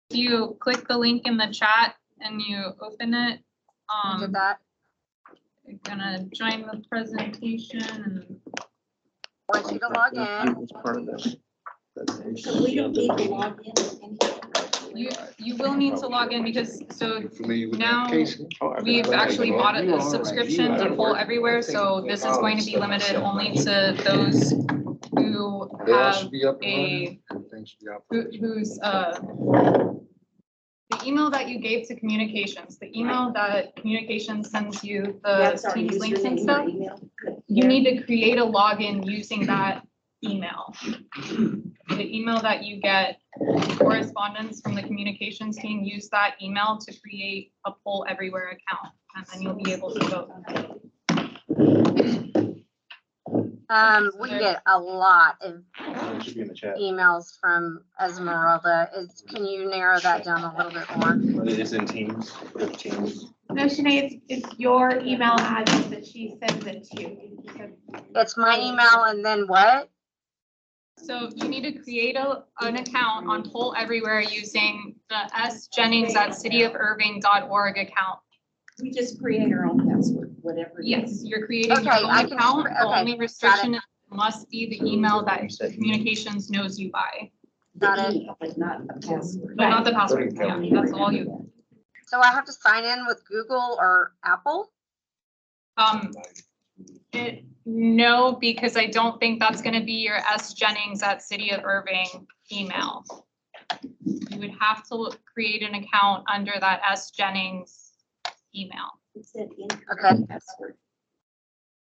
you click the link in the chat and you open it, Did that. you're gonna join the presentation and Want you to log in. Was part of that. So we don't need to log in. you will need to log in because, so Familiar with now that case? we've actually bought a subscription to Poll Everywhere, so this is going to be limited only to those who They all have should be up and a, running. Everything should be up. who's, the email that you gave to communications, the email that communications sends you, the That's our Teams links and username stuff, or email. you need to create a login using that email. The email that you get correspondence from the communications team, use that email to create a Poll Everywhere account, and then you'll be able to vote. We get a lot of It should be in the chat. emails from Esmeralda. Can you narrow that down a little bit more? It's in Teams. Teams. No, Sinead, it's your email address that she sends it to. It's my email and then what? So you need to create an account on Poll Everywhere using the sjennings@cityofirving.org account. We just create our own password, whatever. it Yes, is. you're creating Okay, your I own can- account. The okay, only got restriction is it must be the email that communications knows you by, Got The it. email, but not a password. but not the password. Yeah, that's all you. So I have to sign in with Google or Apple? No, because I don't think that's gonna be your sjennings@cityofirving email. You would have to create an account under that sjennings email. It said Okay. incorrect password.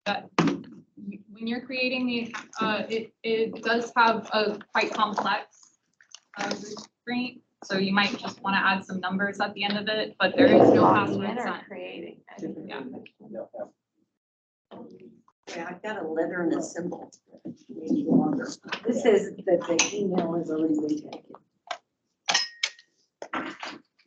But when you're creating the, it does have a quite complex restraint. So you might just want to add some numbers at the end of it, but there is no password set. Creating. Yeah. Yeah, I've got a letter and a symbol. Maybe longer. This says that the email has already been taken.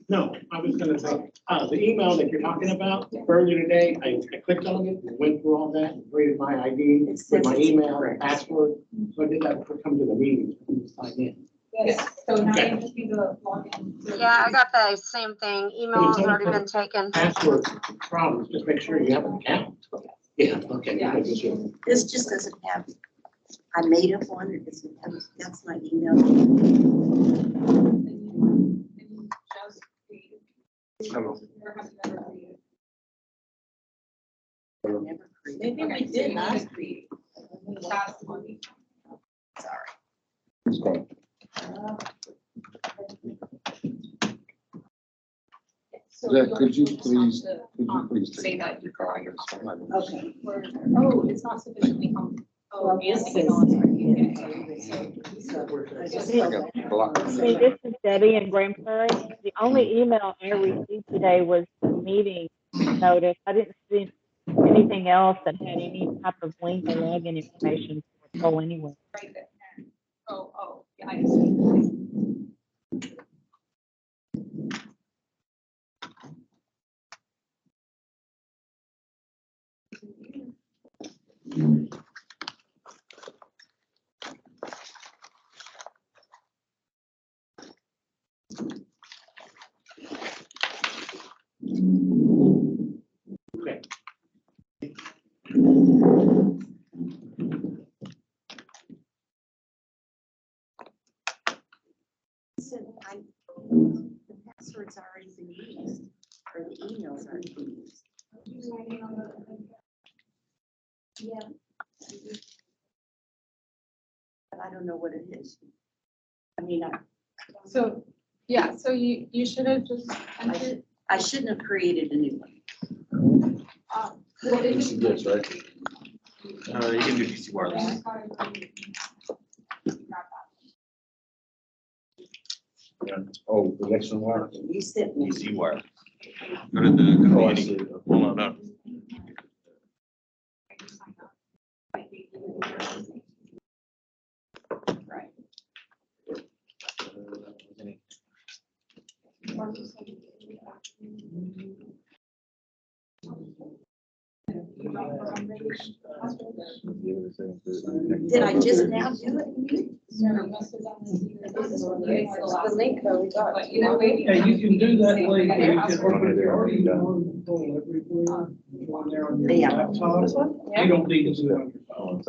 No, I was gonna say, the email that you're talking about earlier today, I clicked on it, and went through all that, created my ID It says with my it's email incorrect. and password. So I did that before I come to the meeting, sign in. Yes, so now you just need to log in. Yeah, I got the same thing. Email has already been taken. Password problems, just make sure you have an account. Yeah, okay. Yeah. good, good. This just doesn't have, I made up one, it doesn't have, that's my email. Hello. I never created. Maybe we did not create. Sorry. Who's going? Zach, could you please Say take that out your comments? Okay. Oh, it's not sufficiently complex. Oh, Well, and this the email is I got blocked. Hey, this is Debbie in Grand Prairie. The only email I received today was the meeting notice. I didn't see anything else that had any type of link or login information for Poll Anywhere. right there. Oh, yeah, I see. Okay. Said the password's already been used, or the email's already been used. Yeah. But I don't know what it is. I mean, So, yeah, so you should have just entered. I shouldn't have created a new one. What is it? Yes, right. You can do DC wireless. Oh, the next one. You sent me. DC wireless. Go to the Oh, I meeting. see. Hold on, no. Right. Did I just now do it? The link though, we got. But Yeah, you can do that way. You can already go everywhere. Go on there on your Yeah. laptop. You don't need to do it on your phone.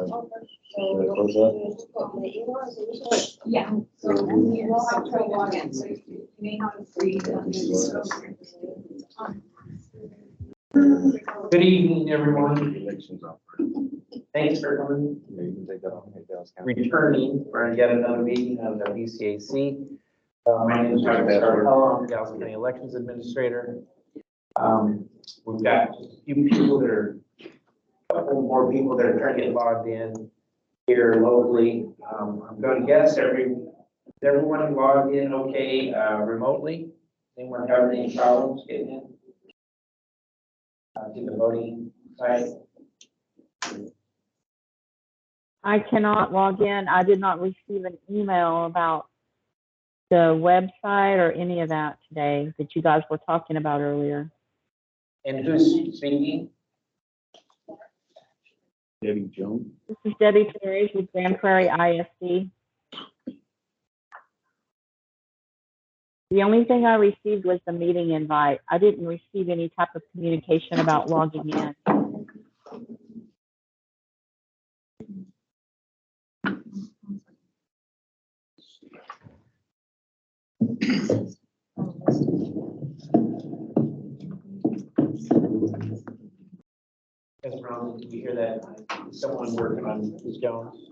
Yeah. So we'll have to log in, so you may not agree. Good evening, everyone. Elections are. Thanks for coming, Yeah, you can take that off. returning for yet another meeting of the BCAC. My name is Dr. Scarpello. I'm the Dallas County Elections Administrator. We've got a few people that are, a couple more people that are trying to get logged in here locally. I'm going to guess everyone logged in okay remotely? Anyone have any problems getting in? To the voting site? I cannot log in. I did not receive an email about the website or any of that today that you guys were talking about earlier. And who's speaking? Debbie Jones. This is Debbie Torres with Grand Prairie ISD. The only thing I received was the meeting invite. I didn't receive any type of communication about logging in. Esmeralda, did you hear that? Someone working on Ms. Jones?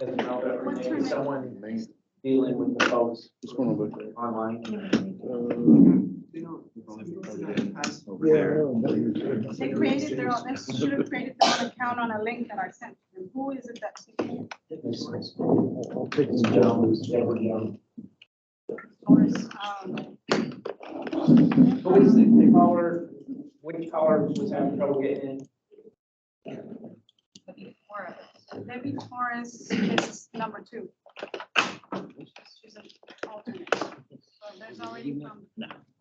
Esmeralda, is someone dealing with the folks What's going on with that? online? They created their own, they should have created their own account on a link that I sent them. Who is it that's? Ms. Jones, Deborah Jones. Who is the caller? Which caller was having trouble getting in? Debbie Torres is number 2. She's an alternate. So there's already from.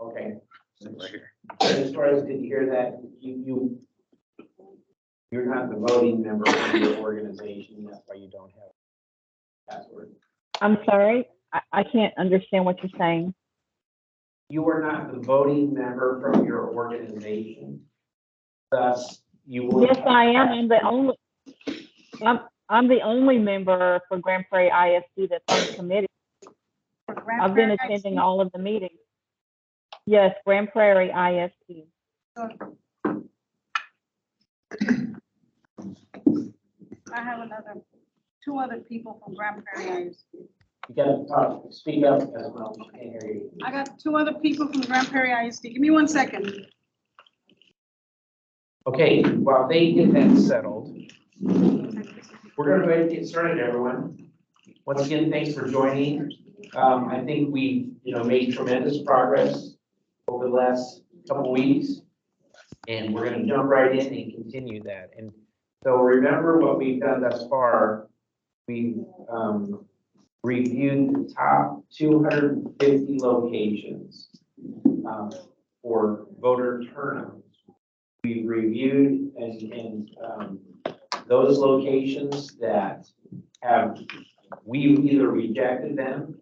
Okay. As far as did you hear that, you're not the voting member of your organization, that's why you don't have a password. I'm sorry, I can't understand what you're saying. You are not the voting member from your organization. Thus, you will. Yes, I am. I'm the only member for Grand Prairie ISD that's on the committee. I've been attending all of the meetings. Yes, Grand Prairie ISD. I have two other people from Grand Prairie ISD. You gotta talk, speak up, as well, I can't hear you. I got 2 other people from Grand Prairie ISD. Give me 1 second. Okay, while they get that settled, we're gonna go ahead and get started, everyone. Once again, thanks for joining. I think we, made tremendous progress over the last couple weeks, and we're gonna jump right in and continue that. And so remember what we've done thus far. We've reviewed the top 250 locations for voter turnout. We've reviewed and those locations that we've either rejected them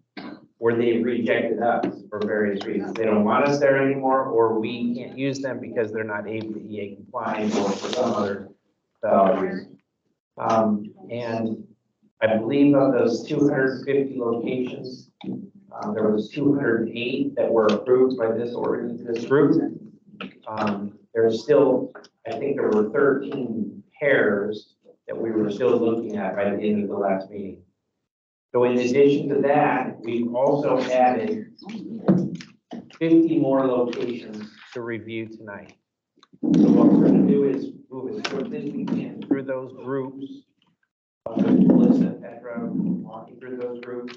or they've rejected us for various reasons. They don't want us there anymore, or we can't use them because they're not APA compliant or for some other reason. And I believe of those 250 locations, there was 208 that were approved by this group. There's still, I think there were 13 pairs that we were still looking at by the end of the last meeting. So in addition to that, we've also added 50 more locations to review tonight. So what we're gonna do is move as quickly as we can through those groups. Melissa and Petra walking through those groups.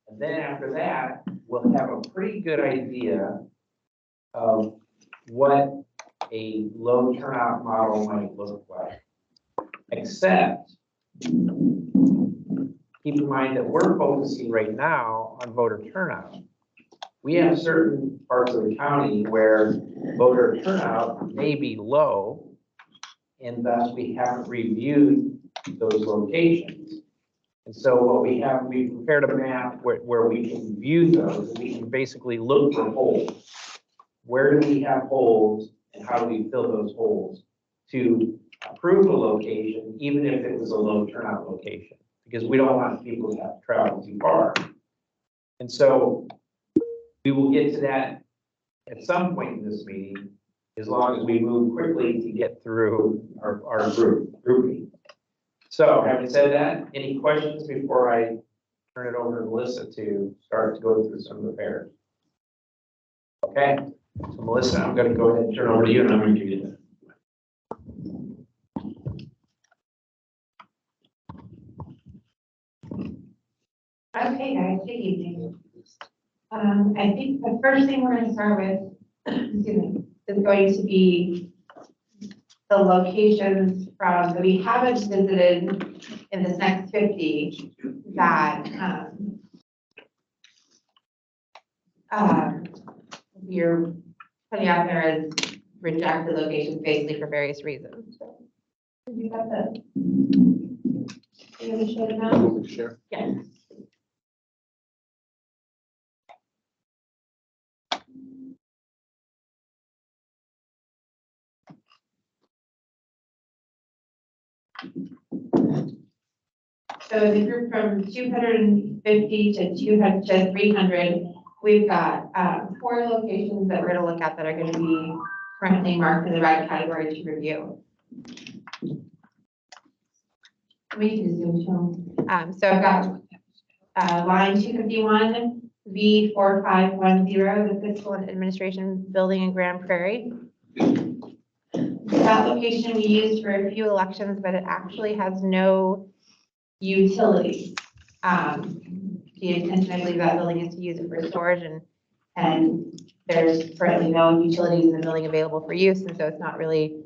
And then after that, we'll have a pretty good idea of what a low turnout model might look like. Except, keep in mind that we're focusing right now on voter turnout. We have certain parts of the county where voter turnout may be low, and thus we haven't reviewed those locations. And so what we have, we prepared a map where we can view those, and we can basically look for holes. Where do we have holes, and how do we fill those holes to approve a location, even if it was a low turnout location? Because we don't want people to have to travel too far. And so we will get to that at some point in this meeting, as long as we move quickly to get through our grouping. So having said that, any questions before I turn it over to Melissa to start to go through some of the pairs? Okay, so Melissa, I'm going to go ahead and turn over to you, and I'm going to give you that. Okay, guys, good evening. I think the first thing we're gonna start with, excuse me, is going to be the locations from, that we haven't visited in this next 50 that, we're putting out there as rejected locations basically for various reasons. So, you got the, you gonna show them out? Share. Yes. So the group from 250 to 300, we've got 4 locations that we're going to look at that are going to be currently marked in the red category to review. We can zoom to. So I've got line 251, V4510, the Fiscal and Administration Building in Grand Prairie. That location we used for a few elections, but it actually has no utilities. The intention, I believe, that building is to use it for storage, and there's currently no utilities in the building available for use, and so it's not really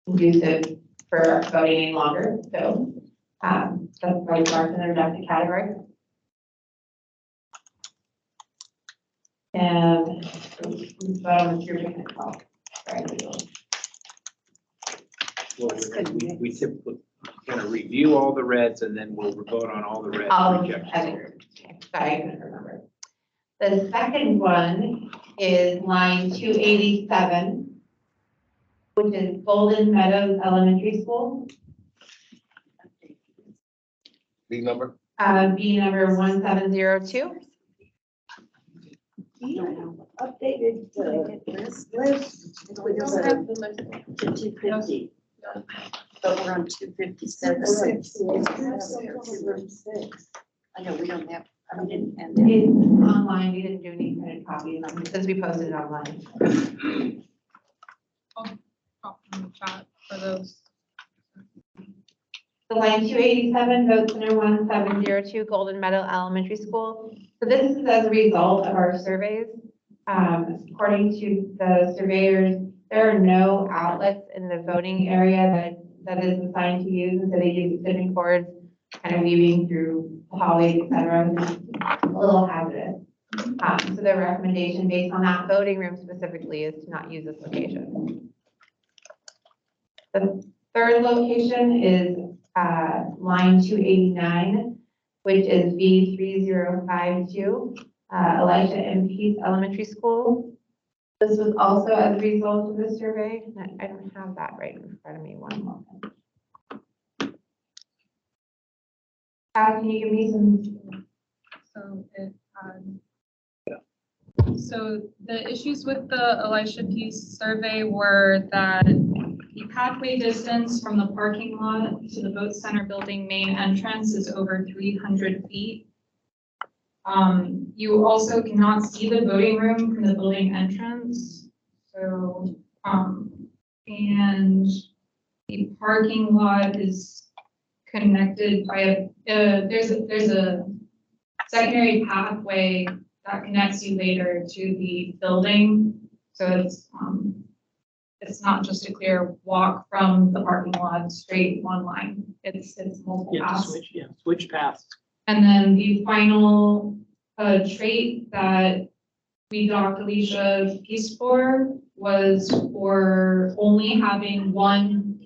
conducive for voting any longer. So that's why it's marked in the rejected category. And We typically kind of review all the reds, and then we'll vote on all the reds. Sorry, I couldn't remember. The second one is line 287, which is Golden Meadows Elementary School. B number? B number 1702. Updated list. We don't have the list to 250. But we're on 257. I know we don't have, I didn't have that. It's online, we didn't do any printed copies since we posted it online. I'll drop in the chat for those. The line 287, vote center 1702, Golden Meadow Elementary School. So this is as a result of our surveys. According to the surveyors, there are no outlets in the voting area that is assigned to use, and so they use extension cords, kind of weaving through hallways, et cetera. It's a little hazardous. So their recommendation based on that voting room specifically is to not use this location. The third location is line 289, which is V3052, Elisha M. Peace Elementary School. This was also as a result of the survey. I don't have that right in front of me. One moment. Can you give me some? So it, so the issues with the Elisha Peace survey were that the pathway distance from the parking lot to the vote center building main entrance is over 300 feet. You also cannot see the voting room from the building entrance. So And the parking lot is connected by there's a secondary pathway that connects you later to the building. So it's not just a clear walk from the parking lot straight one line. It's multiple paths. Switch paths. And then the final trait that we docked Alicia Peace for was for only having one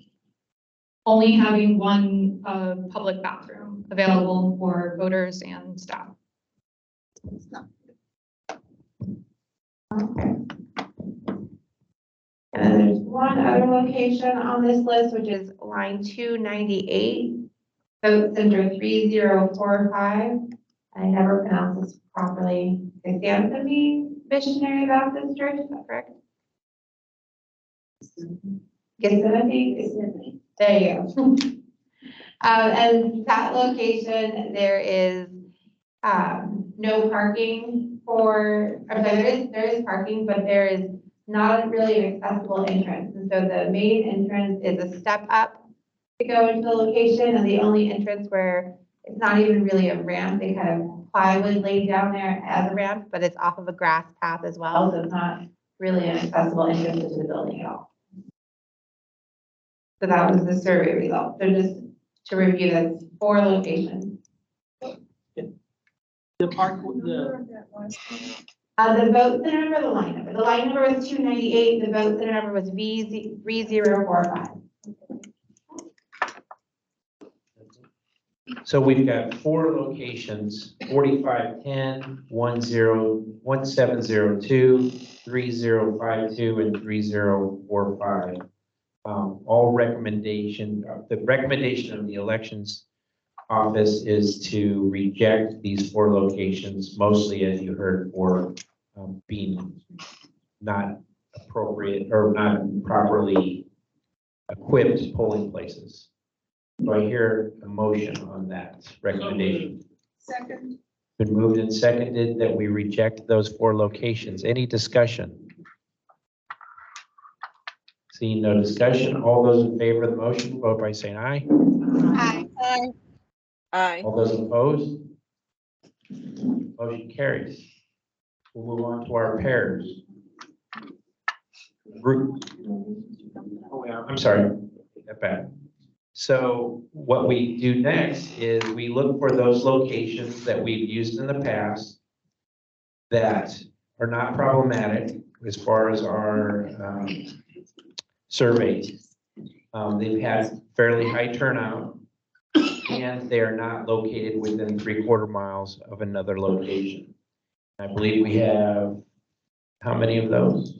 public bathroom available for voters and staff. Okay. And then there's one other location on this list, which is line 298, vote center 3045. I never pronounce this properly. Gethsemane Missionary Baptist Church, is that correct? Gethsemane? There you go. And that location, there is no parking for, I'm sorry, there is parking, but there is not really an accessible entrance. And so the main entrance is a step up to go into the location, and the only entrance where it's not even really a ramp, they kind of plywood laid down there as a ramp, but it's off of a grass path as well, so it's not really an accessible entrance into the building at all. So that was the survey result. So just to review, that's 4 locations. The park, The vote center number, the line number. The line number was 298, the vote center number was V3045. So we've got 4 locations, 4510, 1702, 3052, and 3045. All the recommendation of the elections office is to reject these 4 locations, mostly as you heard, for being not appropriate or not properly equipped polling places. Do I hear a motion on that recommendation? Second. Been moved and seconded that we reject those 4 locations. Any discussion? Seeing no discussion, all those in favor of the motion, vote by saying aye. Aye. Aye. All those opposed? Motion carries. We'll move on to our pairs. Group. Oh, yeah, I'm sorry, take that back. So what we do next is we look for those locations that we've used in the past that are not problematic as far as our surveys. They've had fairly high turnout, and they are not located within 3/4 miles of another location. I believe we have, how many of those?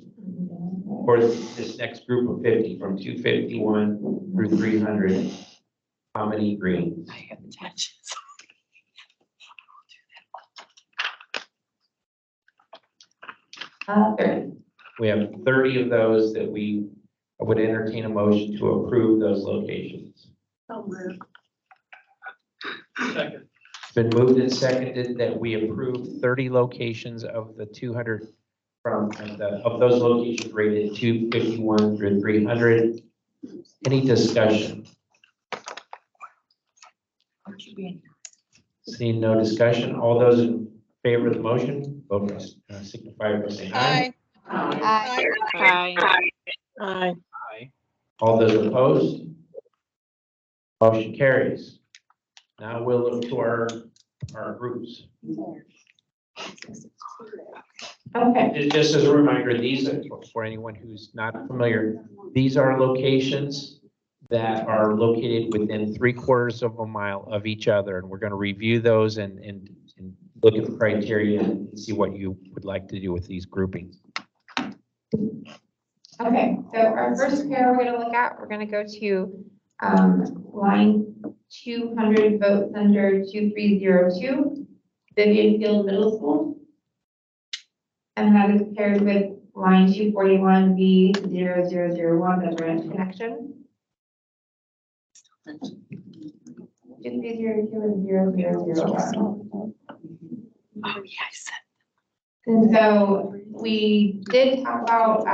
For this next group of 50, from 251 through 300, how many greens? I have attachments. We have 30 of those that I would entertain a motion to approve those locations. second. It's been moved and seconded that we approve 30 locations of the 200 of those locations rated 251 through 300. Any discussion? Seeing no discussion, all those in favor of the motion, vote by signify by saying aye. Aye. Aye. Aye. All those opposed? Motion carries. Now we'll look to our groups. Okay. Just as a reminder, these are, for anyone who's not familiar, these are locations that are located within 3/4 of a mile of each other. And we're going to review those and look at the criteria and see what you would like to do with these groupings. Okay, so our first pair we're going to look at, we're going to go to line 200, vote center 2302, Vivian Field Middle School. And that is paired with line 241 V0001, the branch connection. 2302 and 0001. Oh, yes. And so we did talk about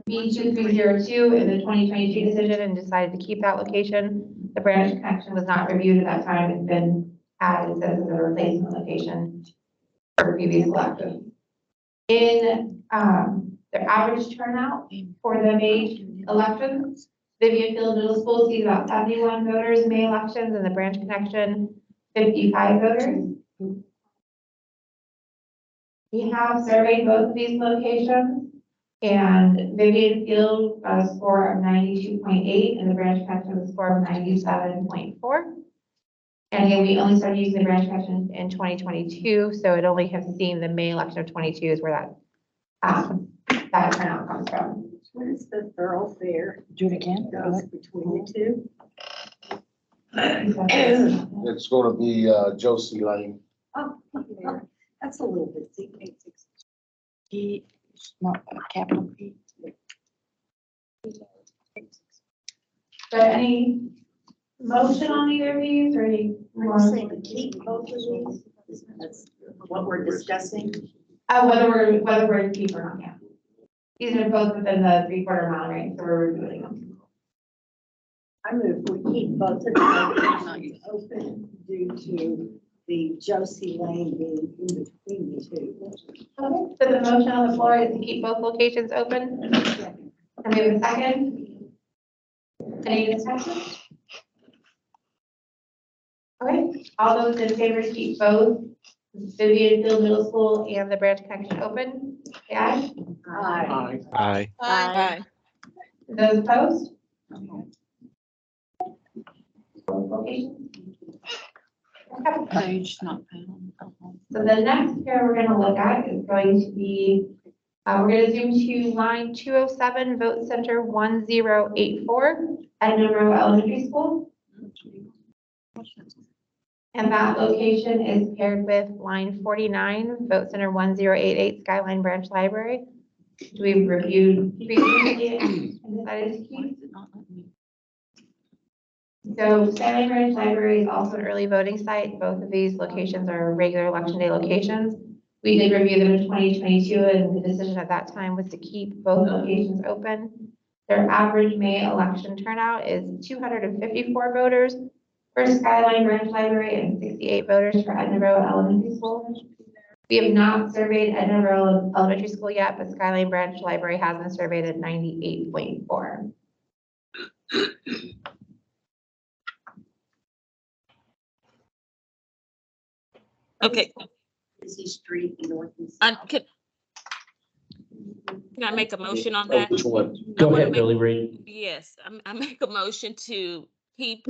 B2302 in the 2022 decision and decided to keep that location. The branch connection was not reviewed at that time. It's been added as a replacement location for previous elections. In their average turnout for the May elections, Vivian Field Middle School sees about 71 voters in May elections and the branch connection 55 voters. We have surveyed both of these locations, and Vivian Field got a score of 92.8 and the branch connection a score of 97.4. And again, we only started using the branch connection in 2022, so it only has seen the May election of 22 is where that turnout comes from. What is the thoroughfare? Do it again. Goes between the two? It's gonna be, Josie Lane. Oh, yeah, that's a little bit deep. P, small, capital P. But any motion on either of these or any more? I'm saying keep both of these. That's what we're discussing. Whether we're to keep or not, yeah. These are both within the 3/4 mile range, so we're reviewing them. I move we keep both of them open due to the Josie Lane being in between the two. Okay, so the motion on the floor is to keep both locations open. And we have a second. Any discussion? Okay, all those in favor to keep both Vivian Field Middle School and the branch connection open, say aye. Aye. Aye. Aye. Those opposed? Both locations. Okay. Page not found. So the next pair we're gonna look at is going to be, we're gonna zoom to line 207, vote center 1084 at Monroe Elementary School. And that location is paired with line 49, vote center 1088 Skyline Branch Library. We've reviewed previously and decided to keep. So Skyline Branch Library is also an early voting site. Both of these locations are regular election day locations. We did review them in 2022 and the decision at that time was to keep both locations open. Their average May election turnout is 254 voters for Skyline Branch Library and 68 voters for Edna Rowe Elementary School. We have not surveyed Edna Rowe Elementary School yet, but Skyline Branch Library has been surveyed at 98.4. Okay, Busy street in north and can I make a motion on Oh, that? which one? Go I wanna ahead, make- Billy Reed. Yes, I make a motion to keep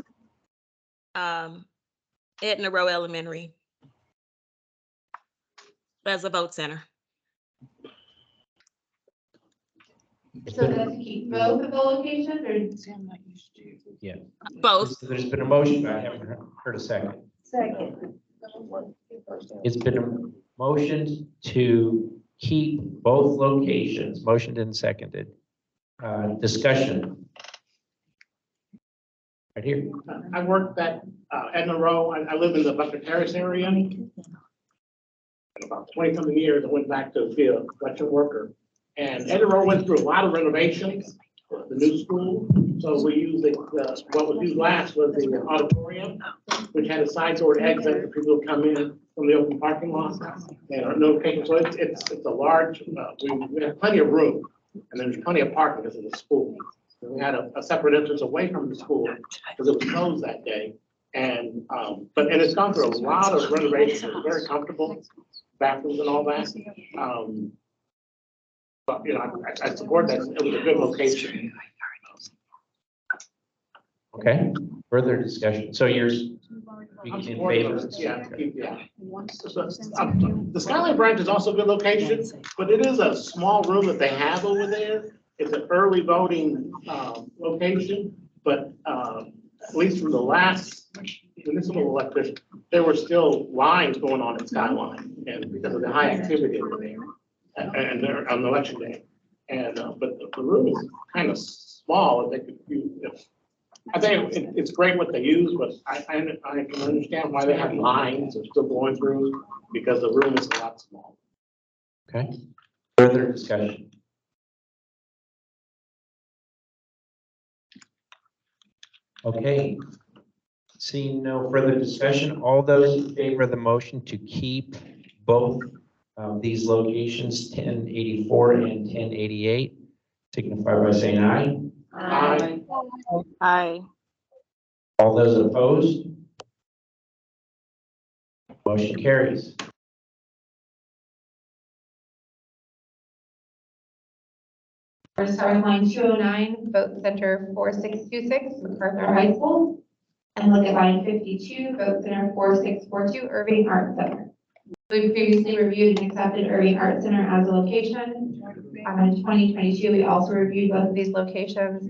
Edna Rowe Elementary as a vote center. So that's to keep both of the locations or? Both. There's been a motion, I haven't heard a second. second. It's been motioned to keep both locations, motioned and seconded. Discussion. Right here. I worked at Edna Rowe. I live in the Butler Terrace area. In about 20-something years, I went back to be an election worker. And Edna Rowe went through a lot of renovations, the new school. So we used what was used last was the auditorium, which had a side door exit for people to come in from the open parking lot. And our notification, so it's a large, we have plenty of room and there's plenty of parking because of the school. So we had a separate entrance away from the school because it was closed that day. And, and it's gone through a lot of renovations, it's very comfortable, bathrooms and all that. But, you know, I support that, it was a good location. Okay, further discussion. So you're in favor? Yeah, yeah. The Skyline Branch is also a good location, but it is a small room that they have over there. It's an early voting, location, but, at least from the last municipal election, there were still lines going on at Skyline, and because of the high activity over there. And they're on election day. And, but the room is kind of small, if they could use. I think it's great what they use, but I can understand why they have lines and still going through, because the room is a lot small. Okay, further discussion. Okay. Seeing no further discussion, all those in favor of the motion to keep both these locations, 1084 and 1088, signify by saying aye. Aye. Aye. All those opposed? Motion carries. We're gonna start with line 209, vote center 4626, MacArthur High School. And look at line 52, vote center 4642, Irving Art Center. We previously reviewed and accepted Irving Art Center as a location. In 2022, we also reviewed both of these locations.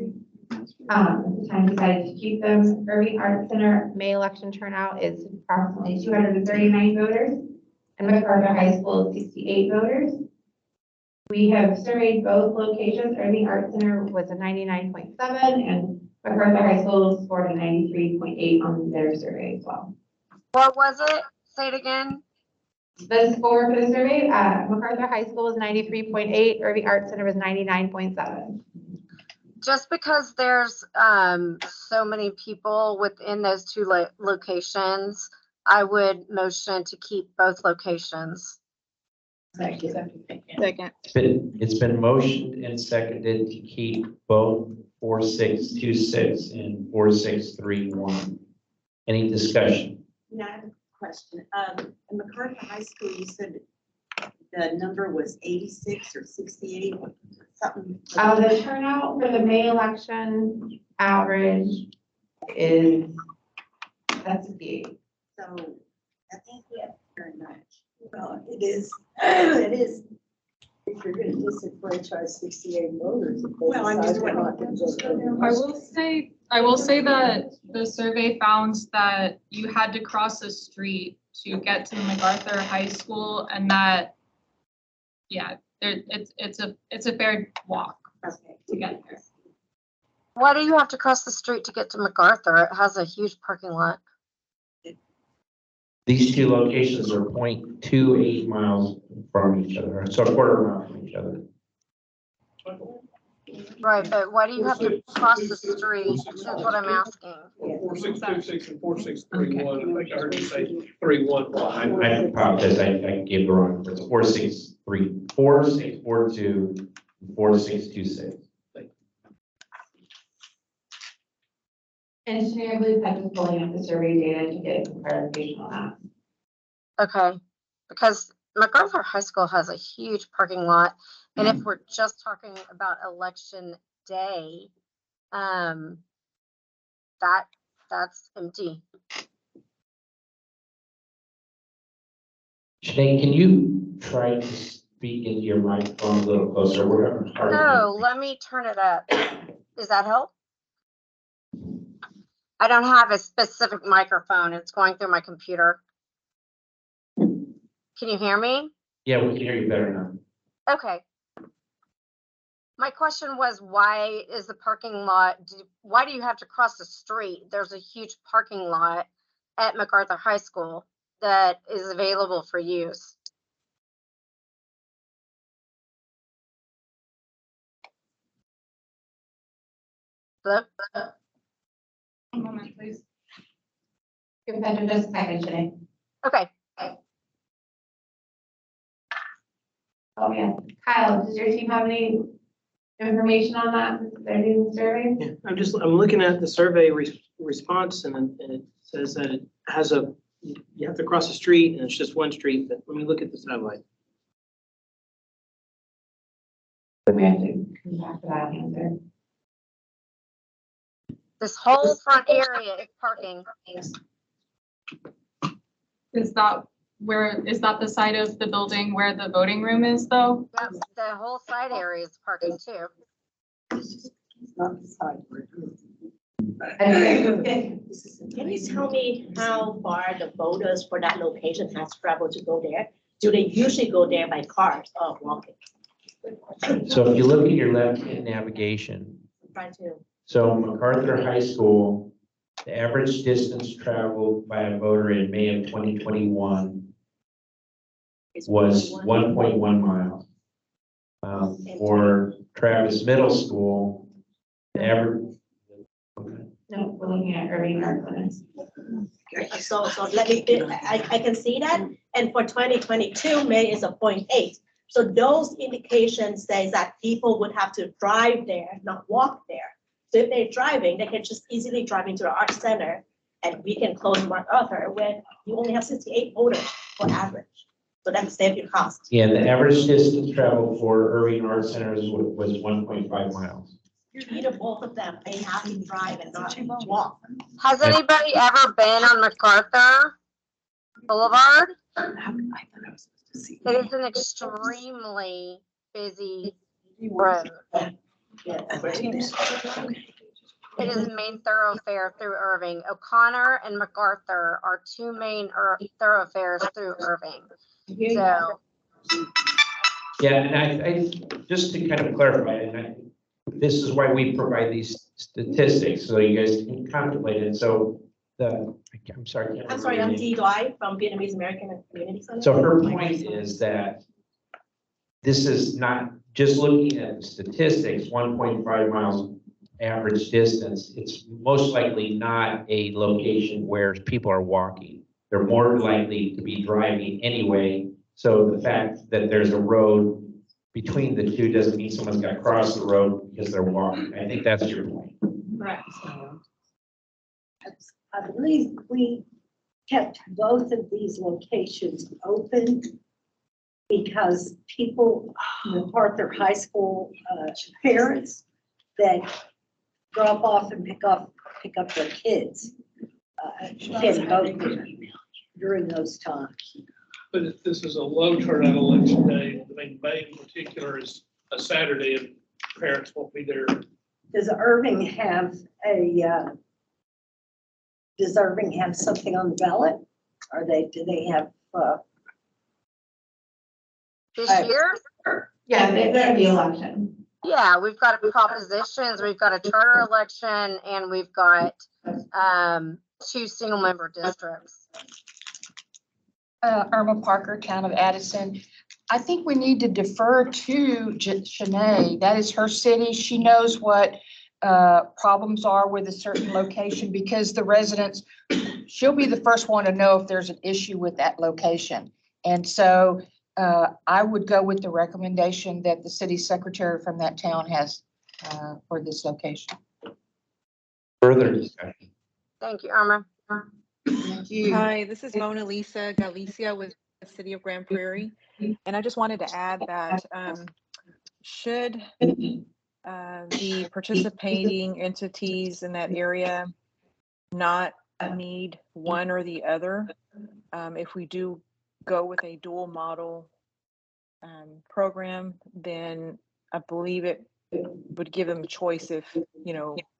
At the time decided to keep them. Irving Art Center May election turnout is approximately 239 voters, and MacArthur High School is 68 voters. We have surveyed both locations. Irving Art Center was a 99.7, and MacArthur High School scored a 93.8 on their survey as well. What was it? Say it again. The score for the survey, MacArthur High School was 93.8, Irving Art Center was 99.7. Just because there's so many people within those two locations, I would motion to keep both locations. Second. It's been motioned and seconded to keep both 4626 and 4631. Any discussion? Now, I have a question. In MacArthur High School, you said the number was 86 or 68, something. The turnout for the May election average is, that's 68. So I think we have very much. Well, it is, it is. If you're gonna disenfranchise 68 voters. Well, I'm just wondering. I will say that the survey found that you had to cross a street to get to MacArthur High School, and that, yeah, it's a fair walk to get there. Why do you have to cross the street to get to MacArthur? It has a huge parking lot. These two locations are 0.28 miles from each other, so a quarter mile from each other. Right, but why do you have to cross the street? That's what I'm asking. 4626 and 4631, I think I heard you say 31. I apologize, I gave the wrong numbers. 4642, 4626. Engineer, I believe I'm just pulling up the survey data to get some clarification on that. Okay, because MacArthur High School has a huge parking lot, and if we're just talking about election day, that's empty. Shane, can you try to speak into your microphone a little closer? We're having a hard time. No, let me turn it up. Does that help? I don't have a specific microphone. It's going through my computer. Can you hear me? Yeah, we can hear you better now. Okay. My question was, why is the parking lot, why do you have to cross the street? There's a huge parking lot at MacArthur High School that is available for use. Hello? One moment, please. Give Pedro just a second, Shanae. Okay. Oh, yeah. Kyle, does your team have any information on that? They're doing the survey? Yeah, I'm looking at the survey response, and it says that it has you have to cross the street, and it's just one street, but let me look at the satellite. We have to come back to that answer. This whole front area is parking. Is that the side of the building where the voting room is, though? That's the whole side area is parking too. It's not the side. Can you tell me how far the voters for that location has traveled to go there? Do they usually go there by cars or walking? So if you look at your left-hand navigation, Trying to. so MacArthur High School, the average distance traveled by a voter in May of 2021 was 1.1 miles. For Travis Middle School, the average. No, we're looking at Irving Art Center. So let me, I can see that, and for 2022, May is a 0.8. So those indications says that people would have to drive there, not walk there. So if they're driving, they can just easily drive into the art center, and we can close MacArthur when you only have 68 voters for average. So that's save you cost. Yeah, the average distance traveled for Irving Art Center was 1.5 miles. Either both of them, they have to drive and not walk. Has anybody ever been on MacArthur Boulevard? It is an extremely busy road. It is a main thoroughfare through Irving. O'Connor and MacArthur are two main thoroughfares through Irving. So, Yeah, and I just to kind of clarify, and this is why we provide these statistics, so you guys can contemplate it. So I'm sorry. I'm Dee Doi from Vietnamese American Community Center. So her point is that this is not just looking at the statistics, 1.5 miles average distance. It's most likely not a location where people are walking. They're more likely to be driving anyway. So the fact that there's a road between the two doesn't mean someone's got to cross the road because they're walking. I think that's your point. Correct. I believe we kept both of these locations open because people, MacArthur High School parents that drop off and pick up their kids can vote there during those times. But if this is a low turnout election day, I mean, May in particular is a Saturday and parents won't be there. Does Irving have something on the ballot? Do they have, this year? Yeah, they're the election. Yeah, we've got propositions, we've got a charter election, and we've got 2 single member districts. Irma Parker, Town of Addison. I think we need to defer to Shanae. That is her city. She knows what problems are with a certain location because the residents, she'll be the first one to know if there's an issue with that location. And so I would go with the recommendation that the city secretary from that town has for this location. Further discussion. Thank you, Irma. Thank you. Hi, this is Mona Lisa Galicia with the City of Grand Prairie. And I just wanted to add that should the participating entities in that area not need one or the other, if we do go with a dual model program, then I believe it would give them a choice if,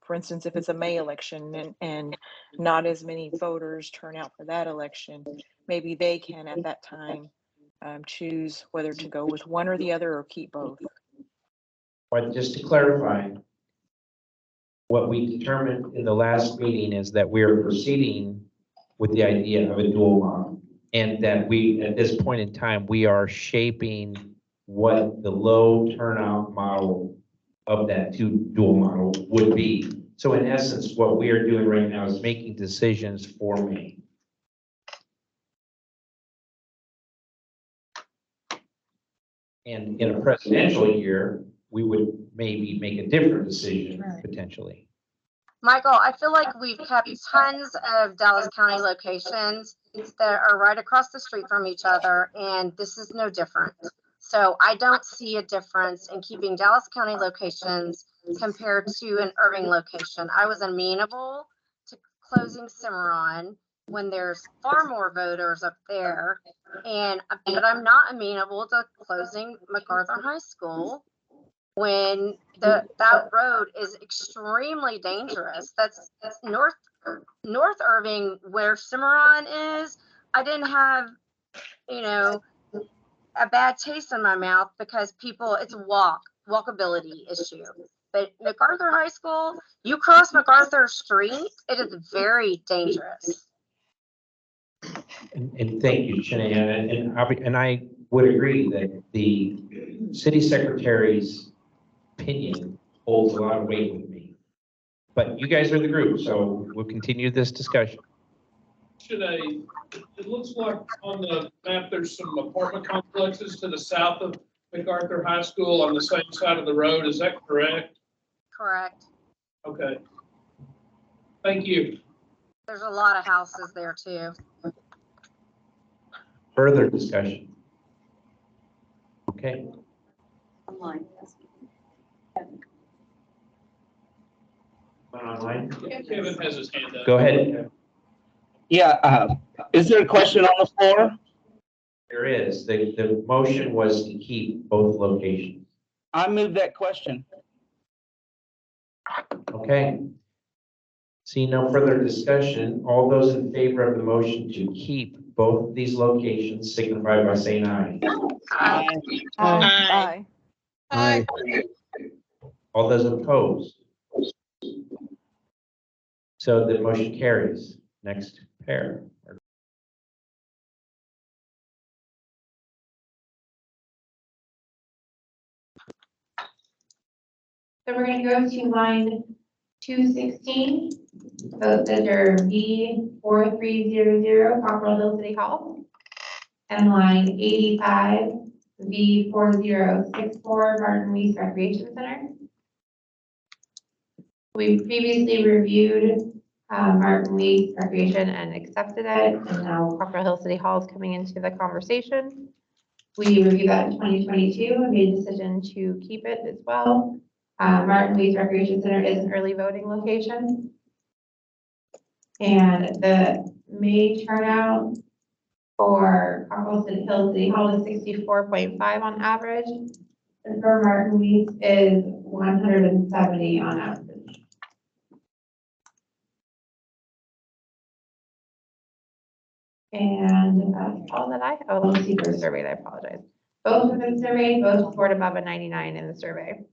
for instance, if it's a May election and not as many voters turn out for that election, maybe they can at that time choose whether to go with one or the other or keep both. But just to clarify, what we determined in the last meeting is that we are proceeding with the idea of a dual model. And that we, at this point in time, we are shaping what the low turnout model of that dual model would be. So in essence, what we are doing right now is making decisions for me. And in a presidential year, we would maybe make a different decision potentially. Michael, I feel like we've kept tons of Dallas County locations that are right across the street from each other, and this is no different. So I don't see a difference in keeping Dallas County locations compared to an Irving location. I was amenable to closing Cimarron when there's far more voters up there, but I'm not amenable to closing MacArthur High School when that road is extremely dangerous. That's North Irving where Cimarron is. I didn't have, a bad taste in my mouth because it's a walkability issue. But MacArthur High School, you cross MacArthur Street, it is very dangerous. And thank you, Shanae. And I would agree that the city secretary's opinion holds a lot of weight with me. But you guys are the group, so we'll continue this discussion. It looks like on the map, there's some apartment complexes to the south of MacArthur High School on the same side of the road. Is that correct? Correct. Okay. Thank you. There's a lot of houses there too. Further discussion? Okay. Online. Online? Kevin has his hand up. Go ahead. Yeah, is there a question on the floor? There is. The motion was to keep both locations. I move that question. Okay. See no further discussion. All those in favor of the motion to keep both of these locations signify by saying aye. Aye. Aye. Aye. All those opposed? So the motion carries. Next pair. So we're gonna go to line 216. So those are V4300 Cockrell Hill City Hall. And line 85, V4064 Martin Weiss Recreation Center. We previously reviewed Martin Weiss Recreation and accepted it, and now Cockrell Hill City Hall is coming into the conversation. We reviewed that in 2022 and made a decision to keep it as well. Martin Weiss Recreation Center is an early voting location. And the May turnout for Cockrell Hill City Hall is 64.5 on average. And for Martin Weiss is 170 on average. And that's all that I have. Oh, let me see for the survey, I apologize. Both have been surveyed, both scored above a 99 in the survey.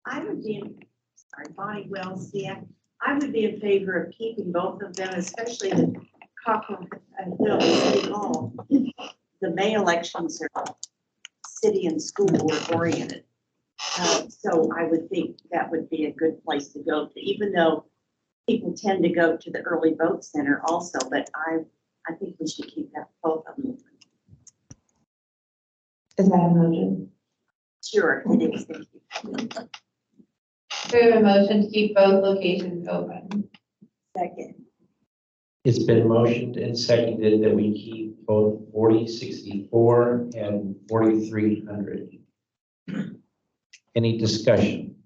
I would be, Bonnie Wells, yeah, I would be in favor of keeping both of them, especially the Cockrell Hill City Hall. The May elections are city and school board oriented. So I would think that would be a good place to go to, even though people tend to go to the early vote center also, but I think we should keep that both of them. Is that a motion? Sure, it is. Thank you. We have a motion to keep both locations open. Second. It's been motioned and seconded that we keep both 4064 and 4300. Any discussion?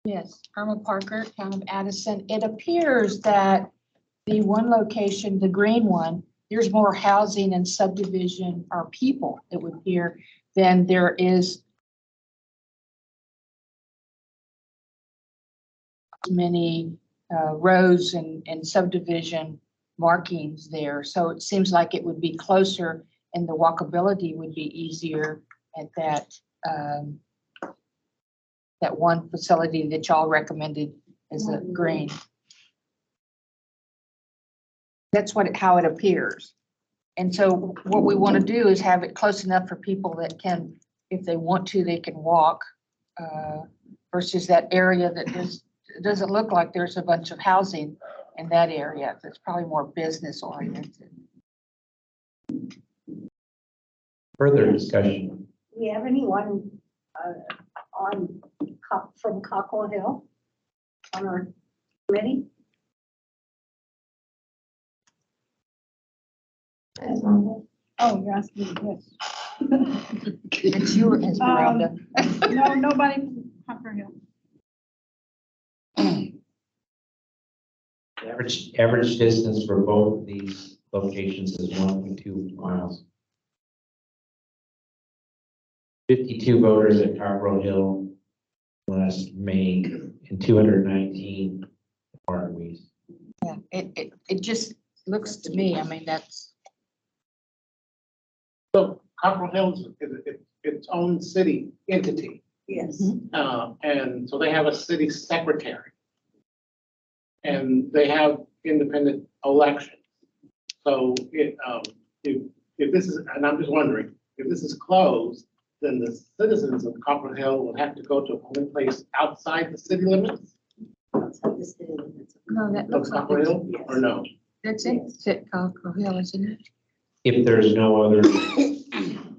Yes, Irma Parker, Town of Addison. It appears that the one location, the green one, there's more housing and subdivision or people, it would appear, than there is many roads and subdivision markings there. So it seems like it would be closer and the walkability would be easier at that that one facility that y'all recommended as a green. That's how it appears. And so what we want to do is have it close enough for people that can, if they want to, they can walk versus that area that it doesn't look like there's a bunch of housing in that area. That's probably more business oriented. Further discussion? Do we have anyone from Cockrell Hill on our committee? Oh, you're asking me this. It's your Esmeralda. No, nobody from Cockrell Hill. Average distance for both of these locations is 1.2 miles. 52 voters at Cockrell Hill last May and 219 at Martin Weiss. Yeah, it just looks to me, I mean, that's. So Cockrell Hills is its own city entity. Yes. And so they have a city secretary. And they have independent elections. So if this is, and I'm just wondering, if this is closed, then the citizens of Copper Hill will have to go to a polling place outside the city limits No, that of looks like Copper it's, Hill, or no? that's it, Sit Cockrell Hill, isn't it? If there's no other,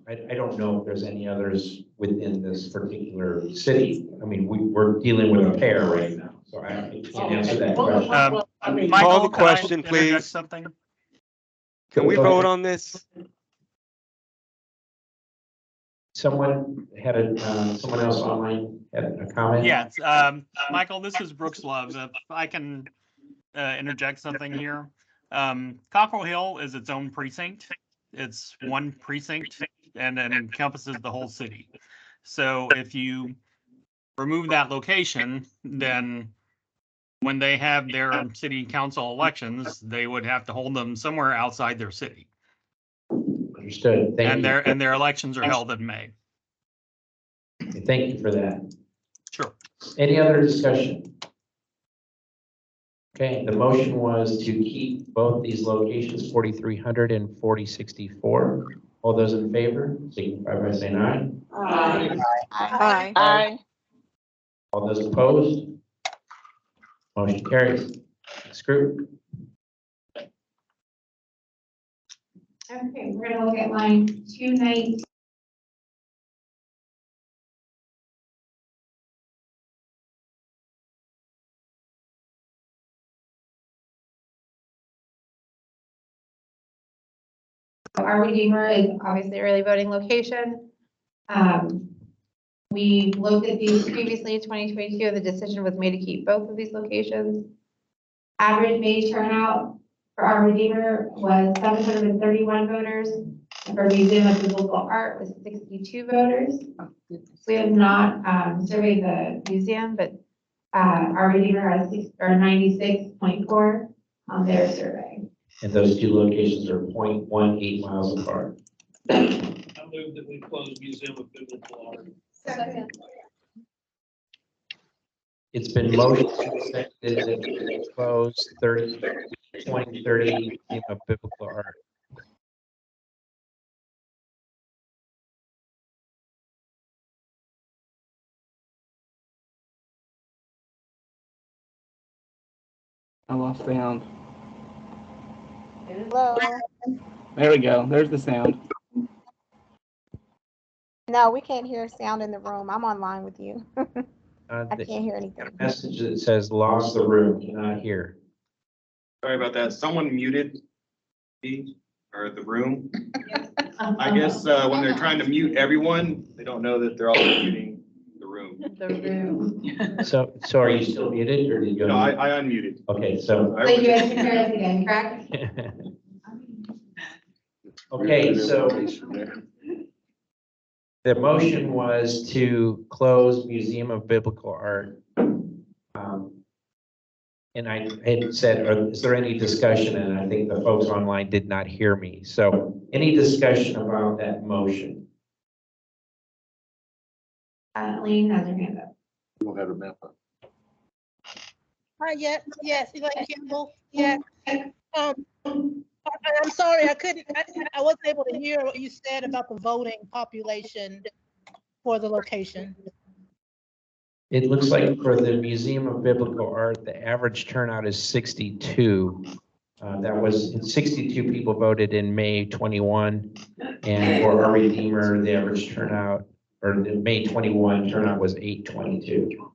I don't know if there's any others within this particular city. I mean, we're dealing with a pair right now, so I can't answer that question. I mean, Call the Michael, can I question, interject please. something? Can we Go ahead. vote on this? Someone had someone else online had a comment? Yeah, Michael, this is Brooks Love. If I can interject something here. Cockrell Hill is its own precinct. It's one precinct and it encompasses the whole city. So if you remove that location, then when they have their city council elections, they would have to hold them somewhere outside their city. Understood. Thank you. And their elections are held in May. Thank you for that. Sure. Any other discussion? Okay, the motion was to keep both these locations, 4,300 and 4064. All those in favor, signify by saying aye. Aye. Aye. Aye. All those opposed? Motion carries. Next group. Okay, we're gonna look at line 219. Our Redeemer is obviously early voting location. We looked at these previously in 2022. The decision was made to keep both of these locations. Average May turnout for our Redeemer was 731 voters. And for Museum of Biblical Art was 62 voters. We have not surveyed the museum, but our Redeemer has 96.4 on their survey. And those two locations are 0.18 miles apart. I move that we close Museum of Biblical Art. Second. It's been motioned and seconded that we close 2030 Museum of Biblical Art. I lost sound. Hello? There we go. There's the sound. No, we can't hear sound in the room. I'm online with you. I The can't hear anything. message that says lost the room, cannot hear. Sorry about that. Someone muted me or the room. I guess when they're trying to mute everyone, they don't know that they're also muting the room. The room. So are you still muted or did you go? No, I unmuted. Okay, so. So you guys can hear us again, correct? Okay, so the motion was to close Museum of Biblical Art. And I had said, is there any discussion? And I think the folks online did not hear me. So any discussion about that motion? Lean has her hand up. We don't have a map up. Hi, yes, Elaine Campbell, yeah. I'm sorry, I wasn't able to hear what you said about the voting population for the location. It looks like for the Museum of Biblical Art, the average turnout is 62. That was 62 people voted in May 21. And for our Redeemer, the average turnout, or the May 21 turnout was 822.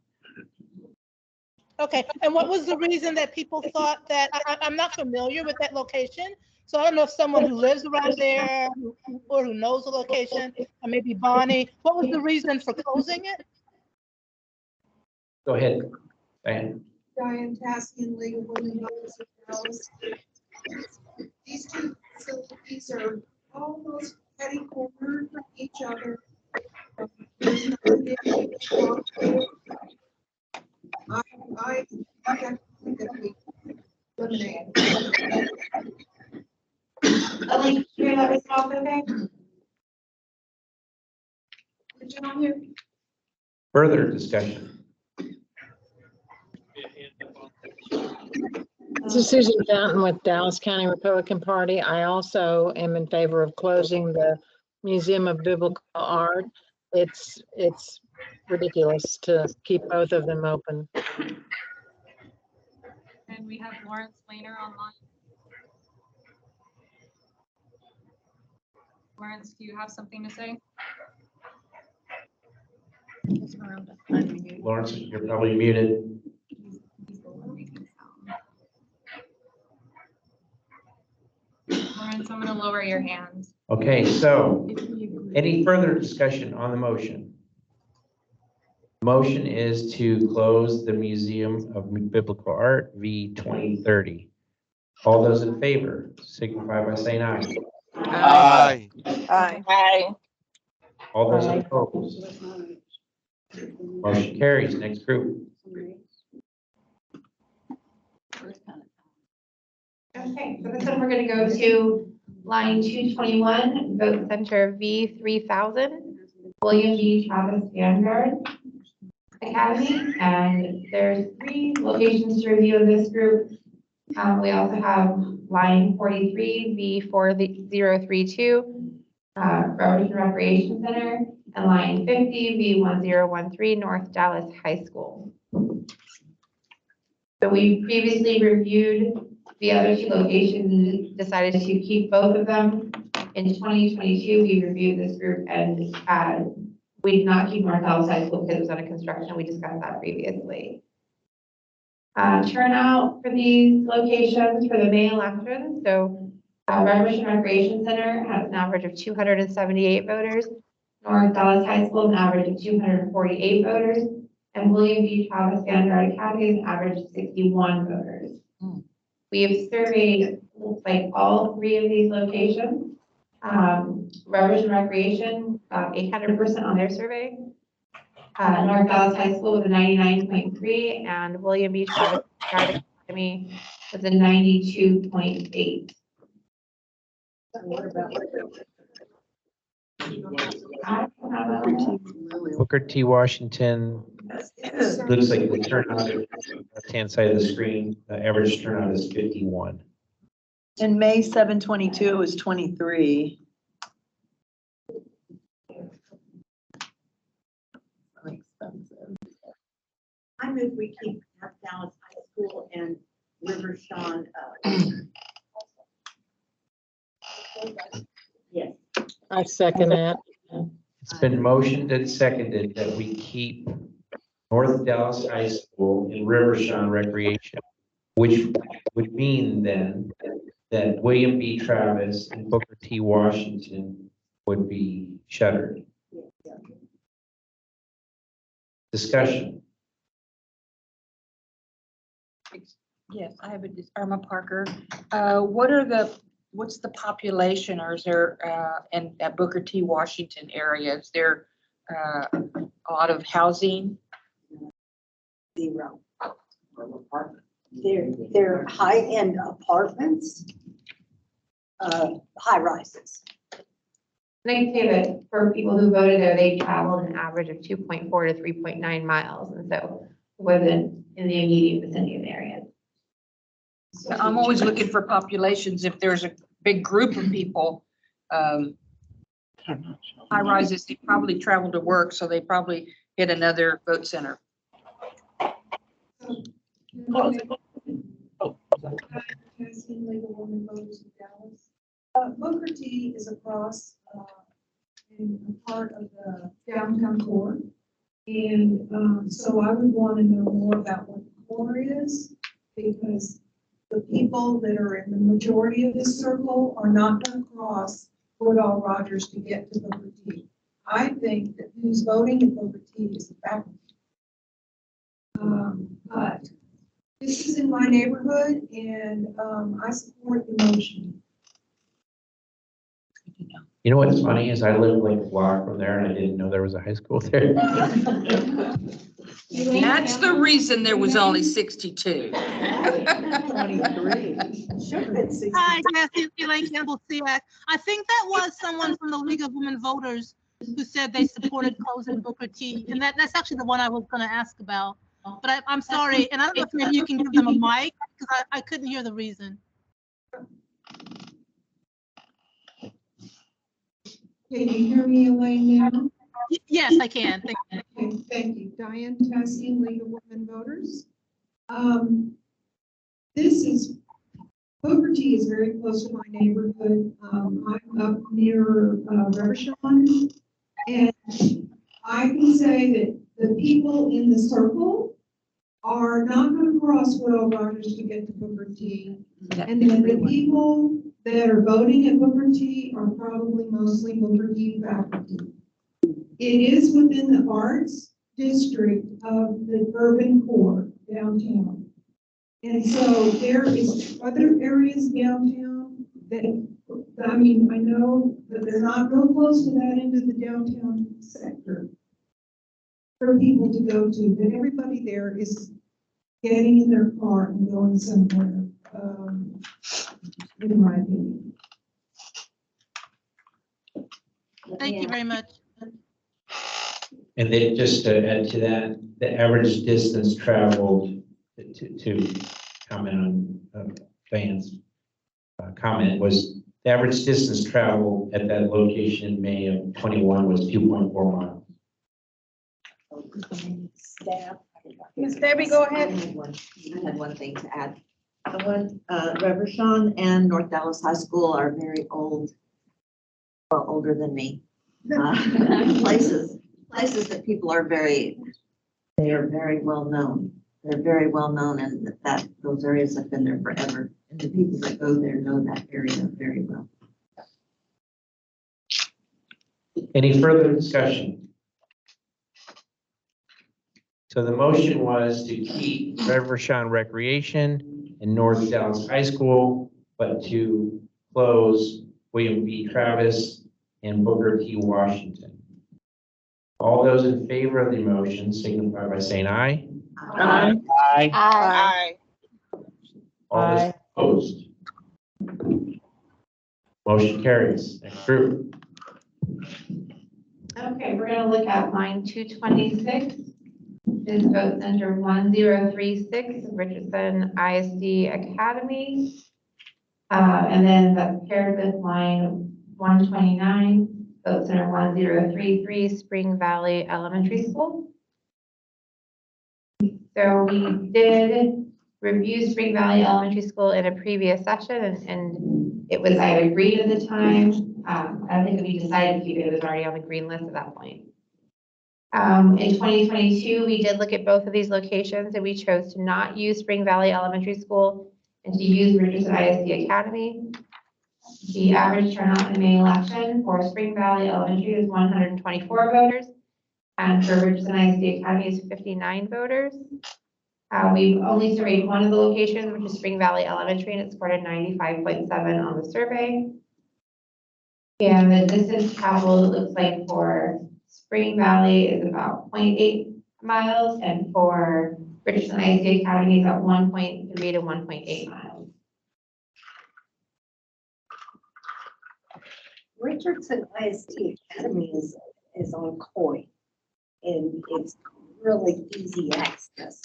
Okay, and what was the reason that people thought that, I'm not familiar with that location, so I don't know if someone who lives around there or who knows the location, or maybe Bonnie, what was the reason for closing it? Go ahead, Diane. Diane Tassian, League of Women Voters of Dallas. These two facilities are almost petty cornered from each other. I think that we eliminate. Elaine, you hear that response okay? Did you not hear? Further discussion. This is Susan Fountain with Dallas County Republican Party. I also am in favor of closing the Museum of Biblical Art. it's ridiculous to keep both of them open. And we have Lawrence Laner online. Lawrence, do you have something to say? Lawrence, you're probably muted. Lawrence, I'm gonna lower your hand. Okay, so any further discussion on the motion? Motion is to close the Museum of Biblical Art v. 2030. All those in favor signify by saying aye. Aye. Aye. Aye. All those opposed. Motion carries. Next group. Okay, so this one we're gonna go to line 221, Vote Center V3000, William B. Travis Vanguard Academy, and there's 3 locations to review in this group. We also have line 43 V4032, Robertson Recreation Center, and line 50 V1013, North Dallas High School. So we previously reviewed the other 2 locations and decided to keep both of them. In 2022, we reviewed this group and we did not keep North Dallas High School because it was under construction. We discussed that previously. Turnout for these locations for the May elections. So Red Mission Recreation Center has an average of 278 voters. North Dallas High School, an average of 248 voters. And William B. Travis Vanguard Academy has an average of 61 voters. We have surveyed, looks like all 3 of these locations. Red Mission Recreation, 800% on their survey. North Dallas High School with a 99.3, and William B. Travis Vanguard Academy with a 92.8. Booker T. Washington, looks like the turnout on the left-hand side of the screen, the average turnout is 51. In May 7/22 was 23. I move we keep North Dallas High School and River Shawn. Yes. I second that. It's been motioned and seconded that we keep North Dallas High School and River Shawn Recreation, which would mean then that William B. Travis and Booker T. Washington would be shuttered. Discussion. Yes, I have Irma Parker. What's the population, or is there, in that Booker T. Washington area, is there a lot of housing? 0. They're high-end apartments, high rises. And I can say that for people who voted there, they traveled an average of 2.4 to 3.9 miles, and so wasn't in the immediate vicinity of the area. I'm always looking for populations. If there's a big group of people, high rises, they probably travel to work, so they probably hit another vote center. Booker T is across in a part of the downtown core. And so I would want to know more about what the core is, because the people that are in the majority of this circle are not going to cross Woodall Rogers to get to Booker T. I think that who's voting in Booker T is the faculty. But this is in my neighborhood, and I support the motion. You know what's funny is I live like a block from there and I didn't know there was a high school there. That's the reason there was only 62. 23. Hi, Kathy, Elaine Campbell Siak. I think that was someone from the League of Women Voters who said they supported closing Booker T. And that's actually the one I was going to ask about. But I'm sorry, and I don't know if maybe you can give them a mic, because I couldn't hear the reason. Can you hear me, Elaine, now? Yes, I can. Thank you. Okay, thank you. Diane Tassian, League of Women Voters. This is, Booker T is very close to my neighborhood. I'm up near Reverchon. And I can say that the people in the circle are not going to cross Will Rogers to get to Booker T. And then the people that are voting at Booker T are probably mostly Booker T faculty. It is within the arts district of the urban core downtown. And so there is other areas downtown that, I mean, I know that they're not real close to that end of the downtown sector for people to go to, but everybody there is getting in their car and going somewhere, in my opinion. Thank you very much. And then just to add to that, the average distance traveled to comment on Diane's comment was the average distance traveled at that location in May of 21 was 2.4 miles. Staff. Ms. Debbie, go ahead. I had one thing to add. Reverchon and North Dallas High School are very old, well, older than me. Places that people are they are very well known. They're very well known, and that those areas have been there forever. And the people that go there know that area very well. Any further discussion? So the motion was to keep Reverchon Recreation and North Dallas High School, but to close William B. Travis and Booker T. Washington. All those in favor of the motion signify by saying aye. Aye. Aye. Aye. All those opposed. Motion carries. Next group. Okay, we're gonna look at line 226. Is vote center 1036, Richardson ISD Academy. And then that's paired with line 129, vote center 1033, Spring Valley Elementary School. So we did review Spring Valley Elementary School in a previous session, and it was, I agreed at the time. I don't think we decided to keep it, it was already on the green list at that point. In 2022, we did look at both of these locations, and we chose to not use Spring Valley Elementary School and to use Richardson ISD Academy. The average turnout in the May election for Spring Valley Elementary is 124 voters, and for Richardson ISD Academy is 59 voters. We've only surveyed one of the locations, which is Spring Valley Elementary, and it scored a 95.7 on the survey. And the distance traveled, it looks like for Spring Valley is about 0.8 miles, and for Richardson ISD Academy is about 1.3 to 1.8 miles. Richardson ISD Academy is on Coy, and it's really easy access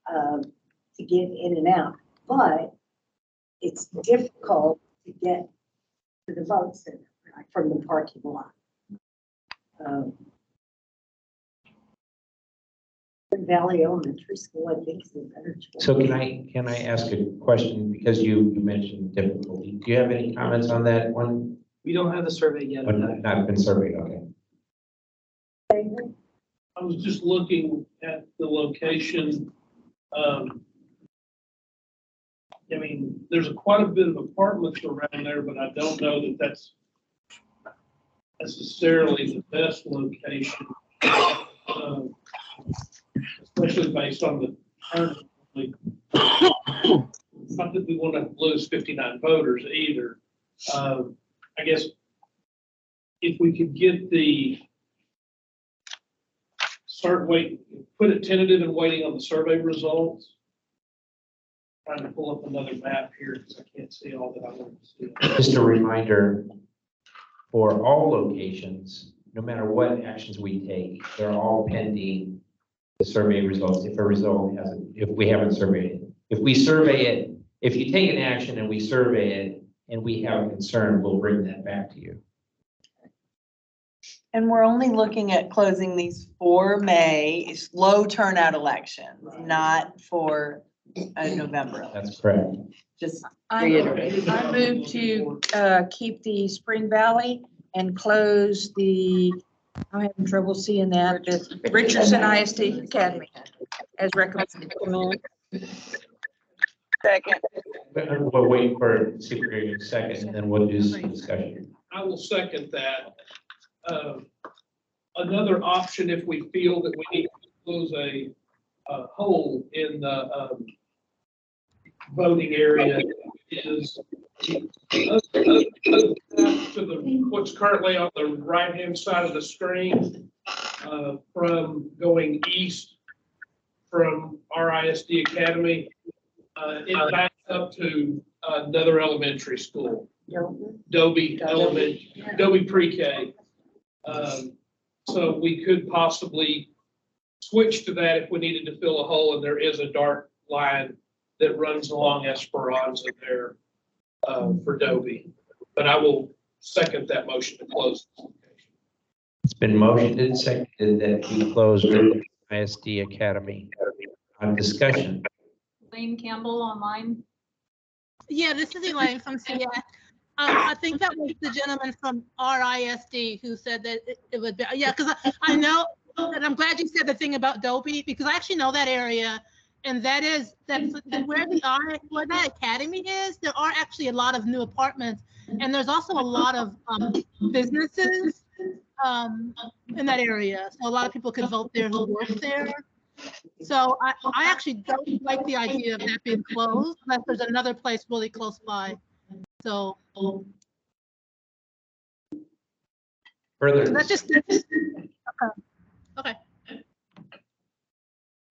to get in and out, but it's difficult to get to the vote center from the parking lot. Valley Elementary School, I think, is a better choice. So can I ask a question, because you mentioned difficulty? Do you have any comments on that one? We don't have the survey yet. Oh, not been surveyed, okay. I was just looking at the location. I mean, there's quite a bit of apartments around there, but I don't know that that's necessarily the best location, especially based on the current. Not that we want to lose 59 voters either. I guess if we could get put it tentative and waiting on the survey results. Trying to pull up another map here because I can't see all that I want to see. Just a reminder, for all locations, no matter what actions we take, they're all pending the survey results. If we haven't surveyed it, if we survey it, if you take an action and we survey it and we have a concern, we'll bring that back to you. And we're only looking at closing these for May, low turnout elections, not for November. That's correct. Just I reiterate. I move to keep the Spring Valley and close the, I'm having trouble seeing that, the Richardson ISD Academy as recommended. Second. We'll wait for Superintendent a second, and then we'll do some discussion. I will second that. Another option, if we feel that we need to close a hole in the voting area, is to what's currently on the right-hand side of the screen, from going east from RISD Academy, it backs up to another elementary school, Dobie Elementary, Dobie Pre-K. So we could possibly switch to that if we needed to fill a hole, and there is a dark line that runs along Esperanza there for Dobie. But I will second that motion to close. It's been motioned and seconded that we close Richardson ISD Academy. On discussion. Elaine Campbell online. Yeah, this is Elaine from CF. I think that was the gentleman from RISD who said that it would be, yeah, because I know, and I'm glad you said the thing about Dobie, because I actually know that area. And that's where that academy is. There are actually a lot of new apartments, and there's also a lot of businesses in that area. So a lot of people could vote there who work there. So I actually don't like the idea of that being closed unless there's another place really close by. So Further, that's just okay.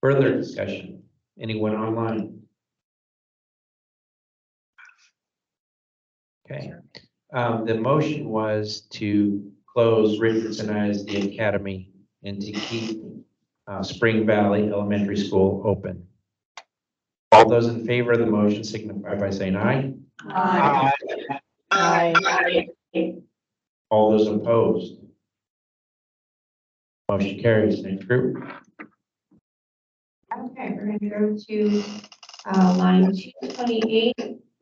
Further discussion. Anyone online? Okay. The motion was to close Richardson ISD Academy and to keep Spring Valley Elementary School open. All those in favor of the motion signify by saying aye. Aye. Aye. All those opposed. Motion carries. Next group. Okay, we're gonna go to line 228,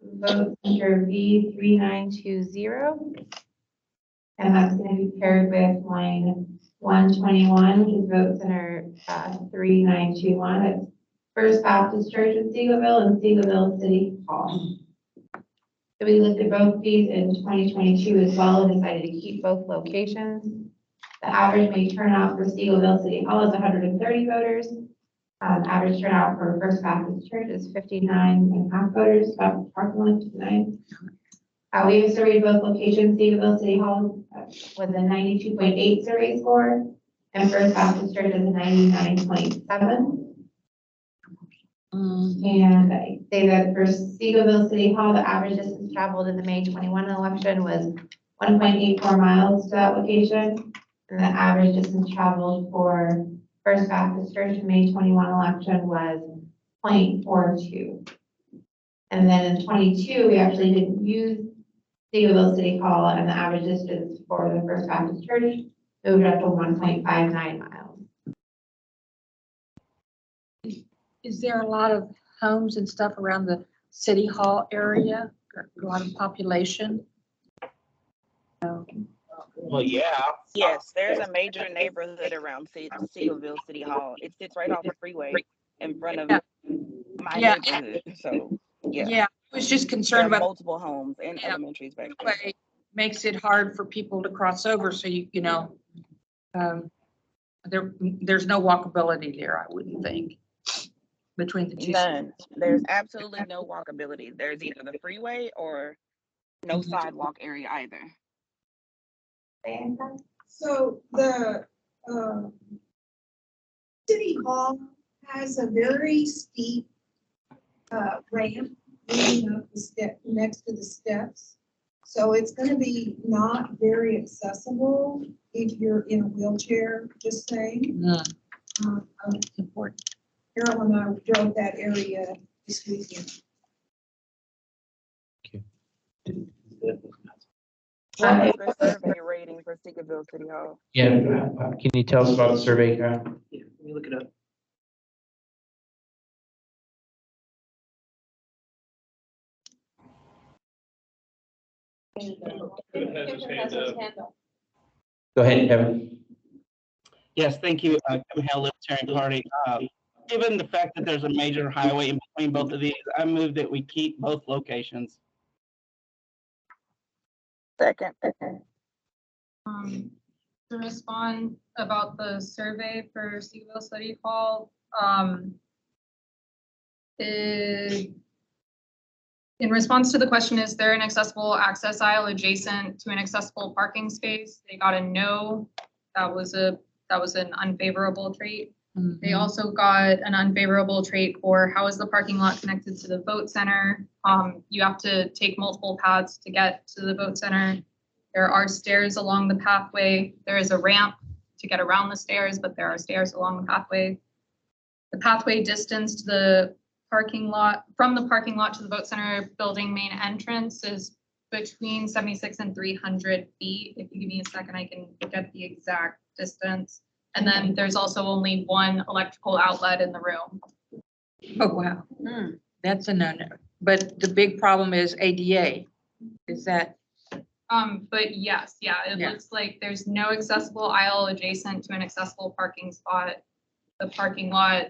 vote under V3920. And that's gonna be paired with line 121, which is vote center 3921. That's First Baptist Church of Seagoville and Seagoville City Hall. So we looked at both these in 2022 as well and decided to keep both locations. The average May turnout for Seagoville City Hall is 130 voters. Average turnout for First Baptist Church is 59.5 voters, about approximately 59. We have surveyed both locations. Seagoville City Hall with a 92.8 survey score, and First Baptist Church is a 99.7. And I say that for Seagoville City Hall, the average distance traveled in the May 21 election was 1.84 miles to that location. And the average distance traveled for First Baptist Church in May 21 election was 0.42. And then in 22, we actually didn't use Seagoville City Hall, and the average distance for the First Baptist Church moved up to 1.59 miles. Is there a lot of homes and stuff around the City Hall area? A lot of population? Well, yeah. Yes, there's a major neighborhood around Seagoville City Hall. It sits right off the freeway in front of my neighborhood. So, yeah. Yeah, I was just concerned There are about multiple homes and elementaries back there. it makes it hard for people to cross over. So there's no walkability there, I wouldn't think, between the two. None. There's absolutely no walkability. There's either the freeway or no sidewalk area either. So the City Hall has a very steep ramp leading up the step next to the steps. So it's going to be not very accessible if you're in a wheelchair, just saying. Important. Carol and I drove that area this weekend. What is the survey rating for Seagoville City Hall? Yeah, can you tell us about the survey, Kyle? Yeah, let me look it up. Go ahead, Kevin. Yes, thank you, Kevin Hale, Libertarian Party. Given the fact that there's a major highway in between both of these, I move that we keep both locations. Second. To respond about the survey for Seagoville City Hall, in response to the question, is there an accessible access aisle adjacent to an accessible parking space? They got a no. That was an unfavorable trait. They also got an unfavorable trait for how is the parking lot connected to the vote center. You have to take multiple paths to get to the vote center. There are stairs along the pathway. There is a ramp to get around the stairs, but there are stairs along the pathway. The pathway distance to the parking lot, from the parking lot to the vote center building main entrance is between 76 and 300 feet. If you give me a second, I can get the exact distance. And then there's also only one electrical outlet in the room. Oh, wow. That's a no-no. But the big problem is ADA. Is that? But yes, it looks like there's no accessible aisle adjacent to an accessible parking spot. The parking lot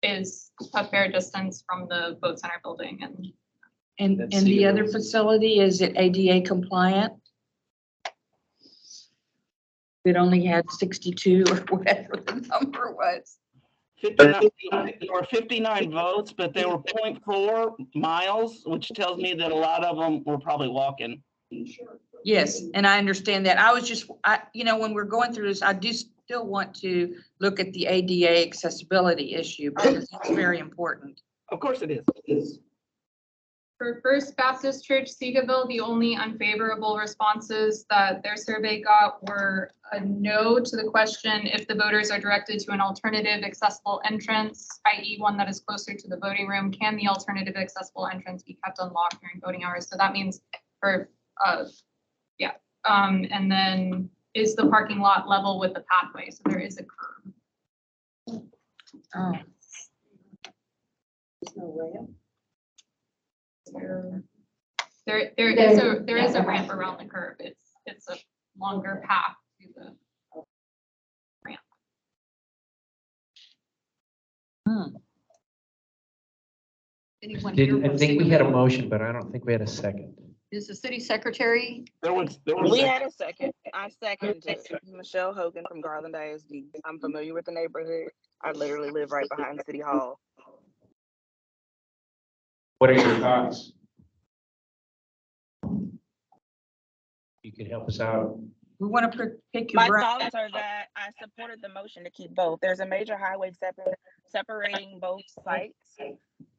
is a fair distance from the vote center building And the other facility, is it ADA compliant? It only had 62 or whatever the number was. 59, there were 59 votes, but they were 0.4 miles, which tells me that a lot of them were probably walking. Yes, and I understand that. I was just, when we're going through this, I do still want to look at the ADA accessibility issue because it's very important. Of course it is. For First Baptist Church Seagoville, the only unfavorable responses that their survey got were a no to the question if the voters are directed to an alternative accessible entrance, i.e. one that is closer to the voting room, can the alternative accessible entrance be kept unlocked during voting hours? So that means for, and then is the parking lot level with the pathway? So there is a curb. Oh. There's no ramp. There is a ramp around the curve. It's a longer path to the ramp. Anyone here I think we had a motion, but I don't think we had a second. Is the city secretary? We had a second. I seconded it. Michelle Hogan from Garland ISD. I'm familiar with the neighborhood. I literally live right behind City Hall. What are your thoughts? You could help us out. We want to pick your My brain. thoughts are that I supported the motion to keep both. There's a major highway separating both sites.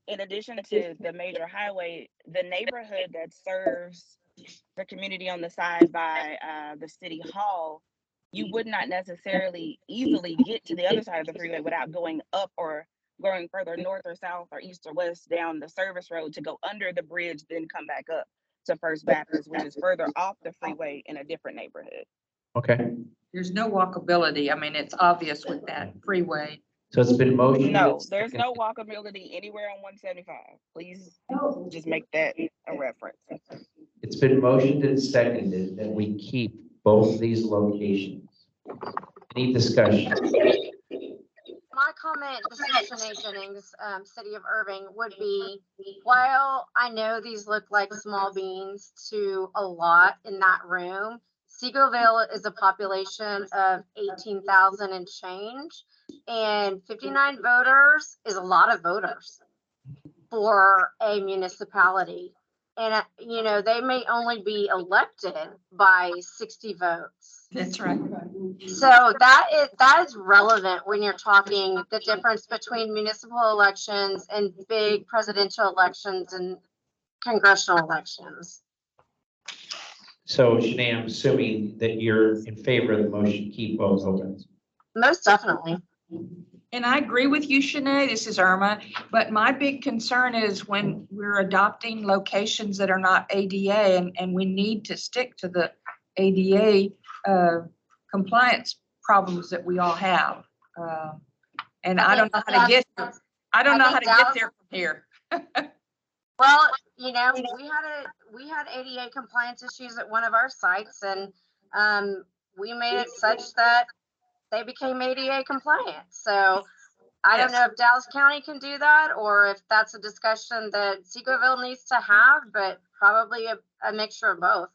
In addition to the major highway, the neighborhood that serves the community on the side by the city hall, you would not necessarily easily get to the other side of the freeway without going up or going further north or south or east or west down the service road to go under the bridge, then come back up to First Baptist, which is further off the freeway in a different neighborhood. Okay, There's no walkability. I mean, it's obvious with that freeway. so it's been motioned. No, there's no walkability anywhere on 175. Please just make that a reference. It's been motioned and seconded that we keep both these locations. Any discussion? My comment, this is Shanae Jennings, City of Irving, would be, while I know these look like small beans to a lot in that room, Seagoville is a population of 18,000 and change, and 59 voters is a lot of voters for a municipality. And, they may only be elected by 60 votes. That's right. So that is relevant when you're talking the difference between municipal elections and big presidential elections and congressional elections. So Shanae, I'm assuming that you're in favor of the motion, keep both open. Most definitely. And I agree with you, Shanae. This is Irma. But my big concern is when we're adopting locations that are not ADA and we need to stick to the ADA compliance problems that we all have. And I don't know how to get, I don't know how to get there from here. Well, you know, we had ADA compliance issues at one of our sites, and we made it such that they became ADA compliant. So I don't know if Dallas County can do that, or if that's a discussion that Seagoville needs to have, but probably a mixture of both.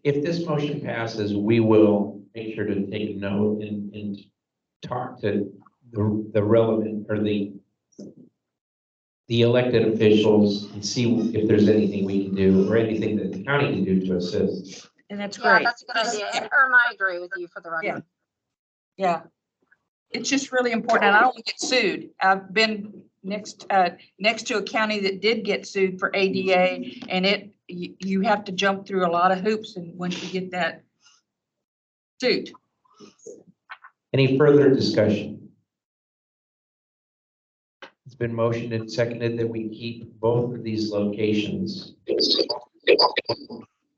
If this motion passes, we will make sure to take note and talk to the relevant or the elected officials and see if there's anything we can do or anything that the county can do to assist. And that's Yeah, great. that's a good idea. And Irma, I agree with you for the record. Yeah. It's just really important. And I don't want to get sued. I've been next to a county that did get sued for ADA, and you have to jump through a lot of hoops, and once you get that sued. Any further discussion? It's been motioned and seconded that we keep both of these locations.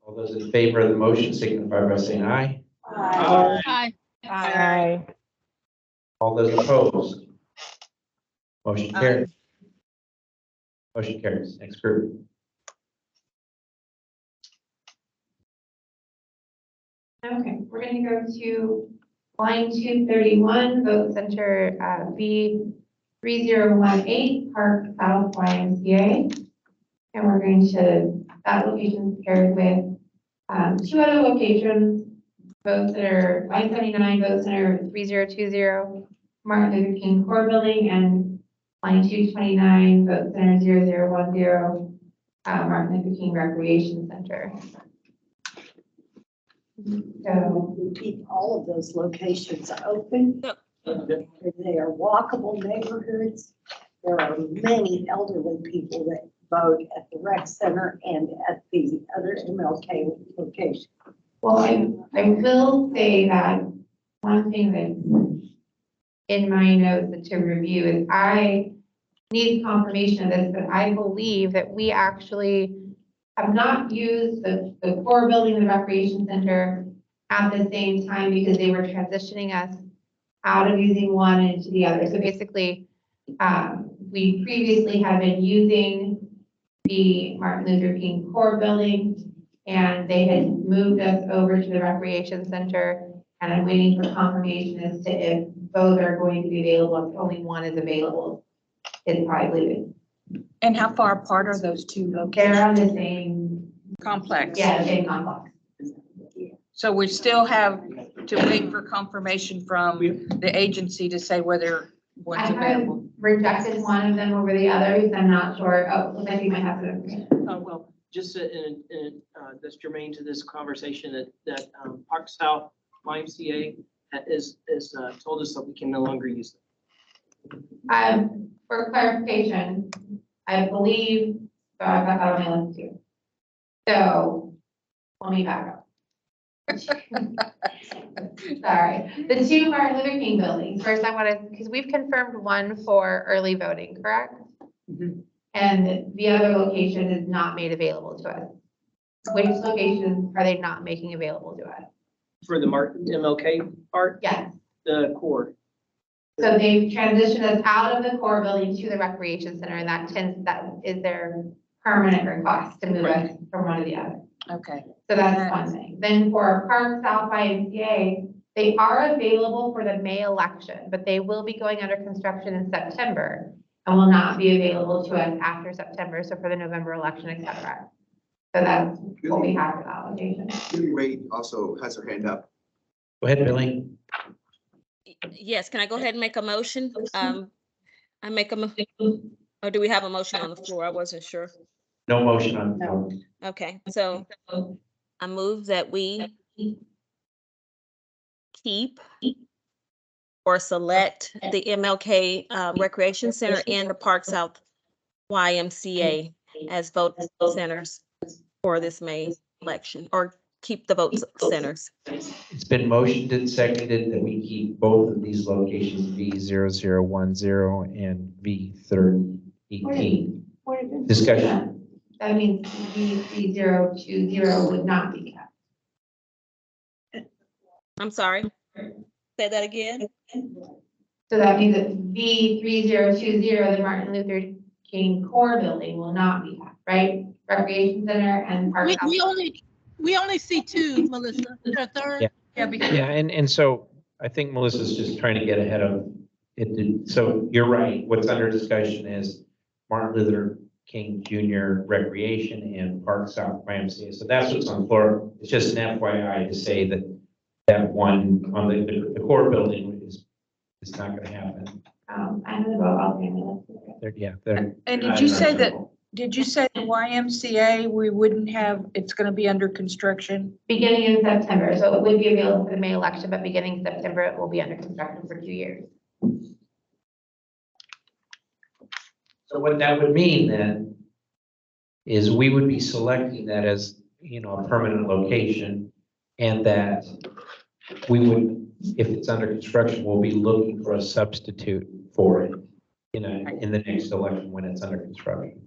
All those in favor of the motion signify by saying aye. Aye. Aye. All those opposed? Motion carries. Motion carries. Next group. Okay, we're gonna go to line 231, vote center B3018, Park South YMCA. And we're going to, that location is paired with two other locations, vote center line 79, vote center 3020, Martin Luther King Core Building, and line 229, vote center 0010, Martin Luther King Recreation Center. So we keep all of those locations open. They are walkable neighborhoods. There are many elderly people that vote at the rec center and at the other MLK location. Well, I will say that one thing that's in my notes to review is I need confirmation of this, but I believe that we actually have not used the core building, the recreation center at the same time because they were transitioning us out of using one into the other. So basically, we previously had been using the Martin Luther King Core Building, and they had moved us over to the recreation center. And I'm waiting for confirmation as to if both are going to be available. If only one is available, it's probably leaving. And how far apart are those two locations? They're on the same complex. Yeah, the same complex. So we still have to wait for confirmation from the agency to say whether one's available. Rejected one of them over the others. I'm not sure. Oh, looks like we might have some information. Well, just that's germane to this conversation that Park South YMCA is told us that we can no longer use them. For clarification, I believe, so I've got that on my list too. So let me back up. Sorry. The two Martin Luther King buildings. First, I want to, because we've confirmed one for early voting, correct? And the other location is not made available to us. Which locations are they not making available to us? For the Martin MLK part? Yes. The core. So they've transitioned us out of the core building to the recreation center, and that is their permanent request to move us from one to the other. Okay. So that's one thing. Then for Park South YMCA, they are available for the May election, but they will be going under construction in September and will not be available to us after September. So for the November election, et cetera. So that's what we have for that location. Julie Wade also has her hand up. Go ahead, Billy. Yes, can I go ahead and make a motion? I make a, or do we have a motion on the floor? I wasn't sure. No motion on the floor. Okay, so I move that we keep or select the MLK Recreation Center and the Park South YMCA as vote centers for this May election, or keep the vote centers. It's been motioned and seconded that we keep both of these locations, V0010 and V3018. Discussion. That means V3020 would not be kept. I'm sorry. Say that again. So that means that V3020, the Martin Luther King Core Building will not be kept, right? Recreation Center and Park South. We only see two, Melissa. Is there a third? Yeah. Yeah, because Yeah, and so I think Melissa's just trying to get ahead of it. So you're right. What's under discussion is Martin Luther King Jr. Recreation and Park South YMCA. So that's what's on the floor. It's just an FYI to say that that one on the core building is not going to happen. I'm gonna vote alternate. And did you say that, did you say the YMCA, we wouldn't have, it's gonna be under construction? Beginning in September, so it would be available for the May election, but beginning in September, it will be under construction for 2 years. So what that would mean then is we would be selecting that as, a permanent location, and that we would, if it's under construction, we'll be looking for a substitute for it, in the next election when it's under construction.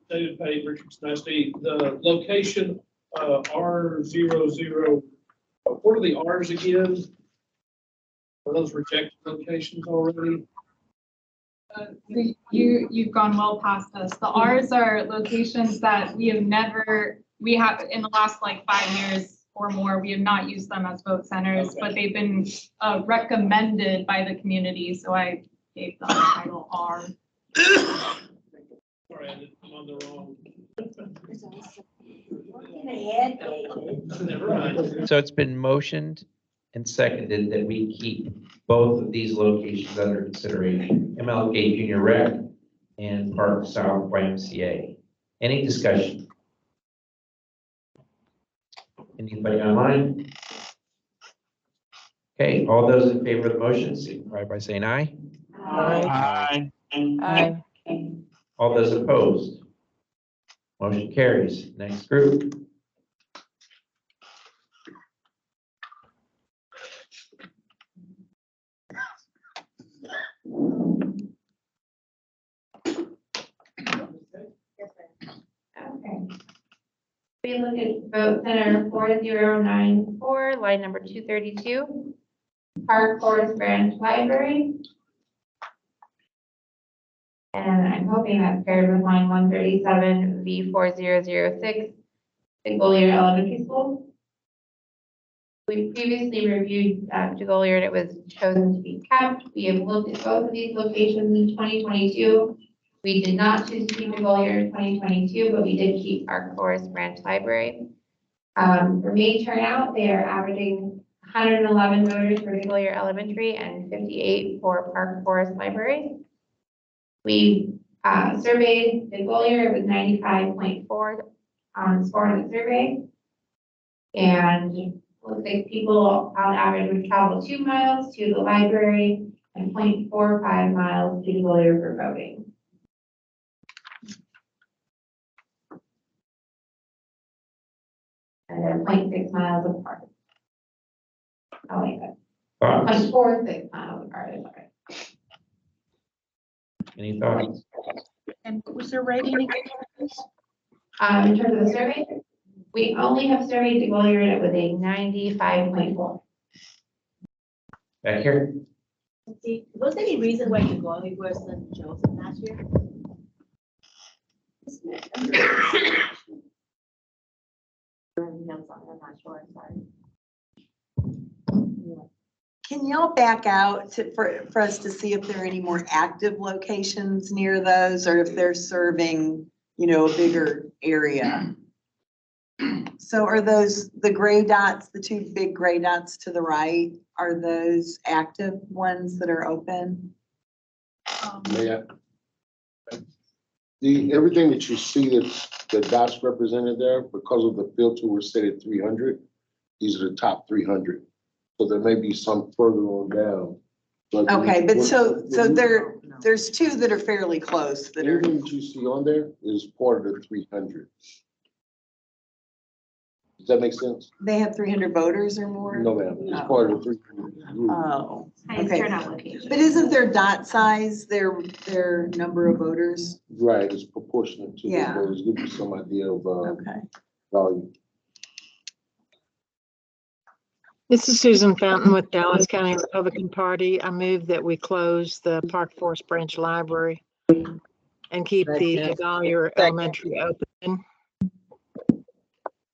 David Payne, Richardson, SD, the location, R00, what are the Rs again? Are those rejected locations already? You've gone well past this. The Rs are locations that we have in the last like 5 years or more, we have not used them as vote centers, but they've been recommended by the community. So I gave them the title R. Sorry, I'm on the wrong. Never mind. So it's been motioned and seconded that we keep both of these locations under consideration, MLK Junior Rec and Park South YMCA. Any discussion? Anybody online? Okay, all those in favor of the motion, signify by saying aye. Aye. Aye. All those opposed? Motion carries. Next group. Okay. We look at vote center 4094, line number 232, Park Forest Branch Library. And I'm hoping that's paired with line 137, V4006, the Goliard Elementary School. We previously reviewed Goliard, it was chosen to be kept. We have looked at both of these locations in 2022. We did not choose to keep Goliard in 2022, but we did keep Park Forest Branch Library. For May turnout, they are averaging 111 voters for Goliard Elementary and 58 for Park Forest Library. We surveyed the Goliard, it was 95.4 on the score on the survey. And it looks like people on average would travel 2 miles to the library and 0.45 miles to the Goliard for voting. And they're 0.6 miles apart. Oh, wait, 0.46 miles apart, is right. Any thoughts? And what was their rating again? In terms of the survey, we only have surveyed the Goliard with a 95.4. Back here? Was there any reason why the Goliard was not chosen last year? I'm not sure, I'm sorry. Can y'all back out for us to see if there are any more active locations near those, or if they're serving, a bigger area? So are those the gray dots, the 2 big gray dots to the right, are those active ones that are open? Yeah. Everything that you see the dots represented there, because of the filter, we're set at 300. These are the top 300. So there may be some further on down. But Okay, but so there's 2 that are fairly close that are. Everything that you see on there is part of the 300. Does that make sense? They have 300 voters or more? No, ma'am, it's part of the 300 group. Oh, Highest okay. turnout location. But isn't their dot size, their number of voters? Right, it's proportionate to the Yeah. voters, give you some idea of, Okay. value. This is Susan Fountain with Dallas County Republican Party. I move that we close the Park Forest Branch Library and keep the Collier Elementary open.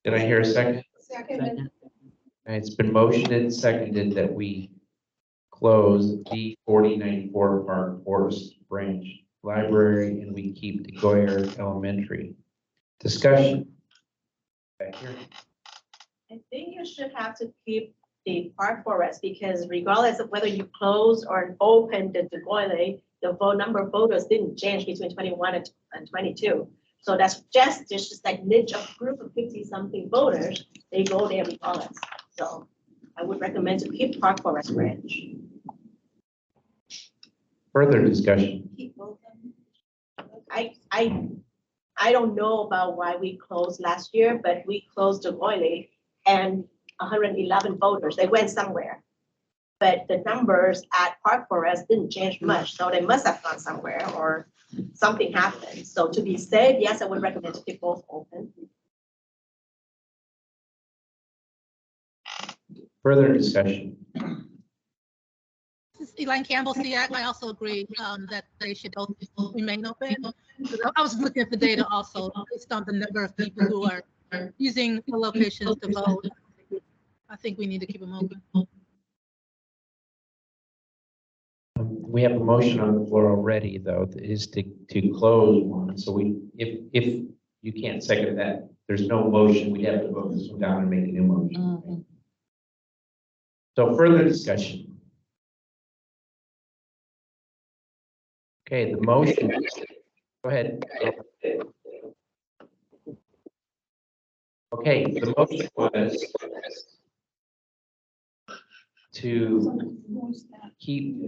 Did I hear a second? Second. It's been motioned and seconded that we close the 4094 Park Forest Branch Library and we keep the Goyer Elementary. Discussion. Back here. I think you should have to keep the park forest because regardless of whether you close or open the Goyle, the vote number of voters didn't change between 21 and 22. So that's just like niche of group of 50-something voters, they go there regardless. So I would recommend to keep park forest branch. Further discussion. I don't know about why we closed last year, but we closed the Goyle and 111 voters, they went somewhere. But the numbers at Park Forest didn't change much, so they must have gone somewhere or something happened. So to be safe, yes, I would recommend to keep both open. Further discussion. This is Elaine Campbell, SEAC. I also agree that they should both remain open. I was looking at the data also based on the number of people who are using the locations to vote. I think we need to keep them open. We have a motion on the floor already, though, that is to close one. So if you can't second that, there's no motion. We have to vote this one down and make a new motion. So further discussion. Okay, the motion. Go ahead. Okay, the motion was to keep,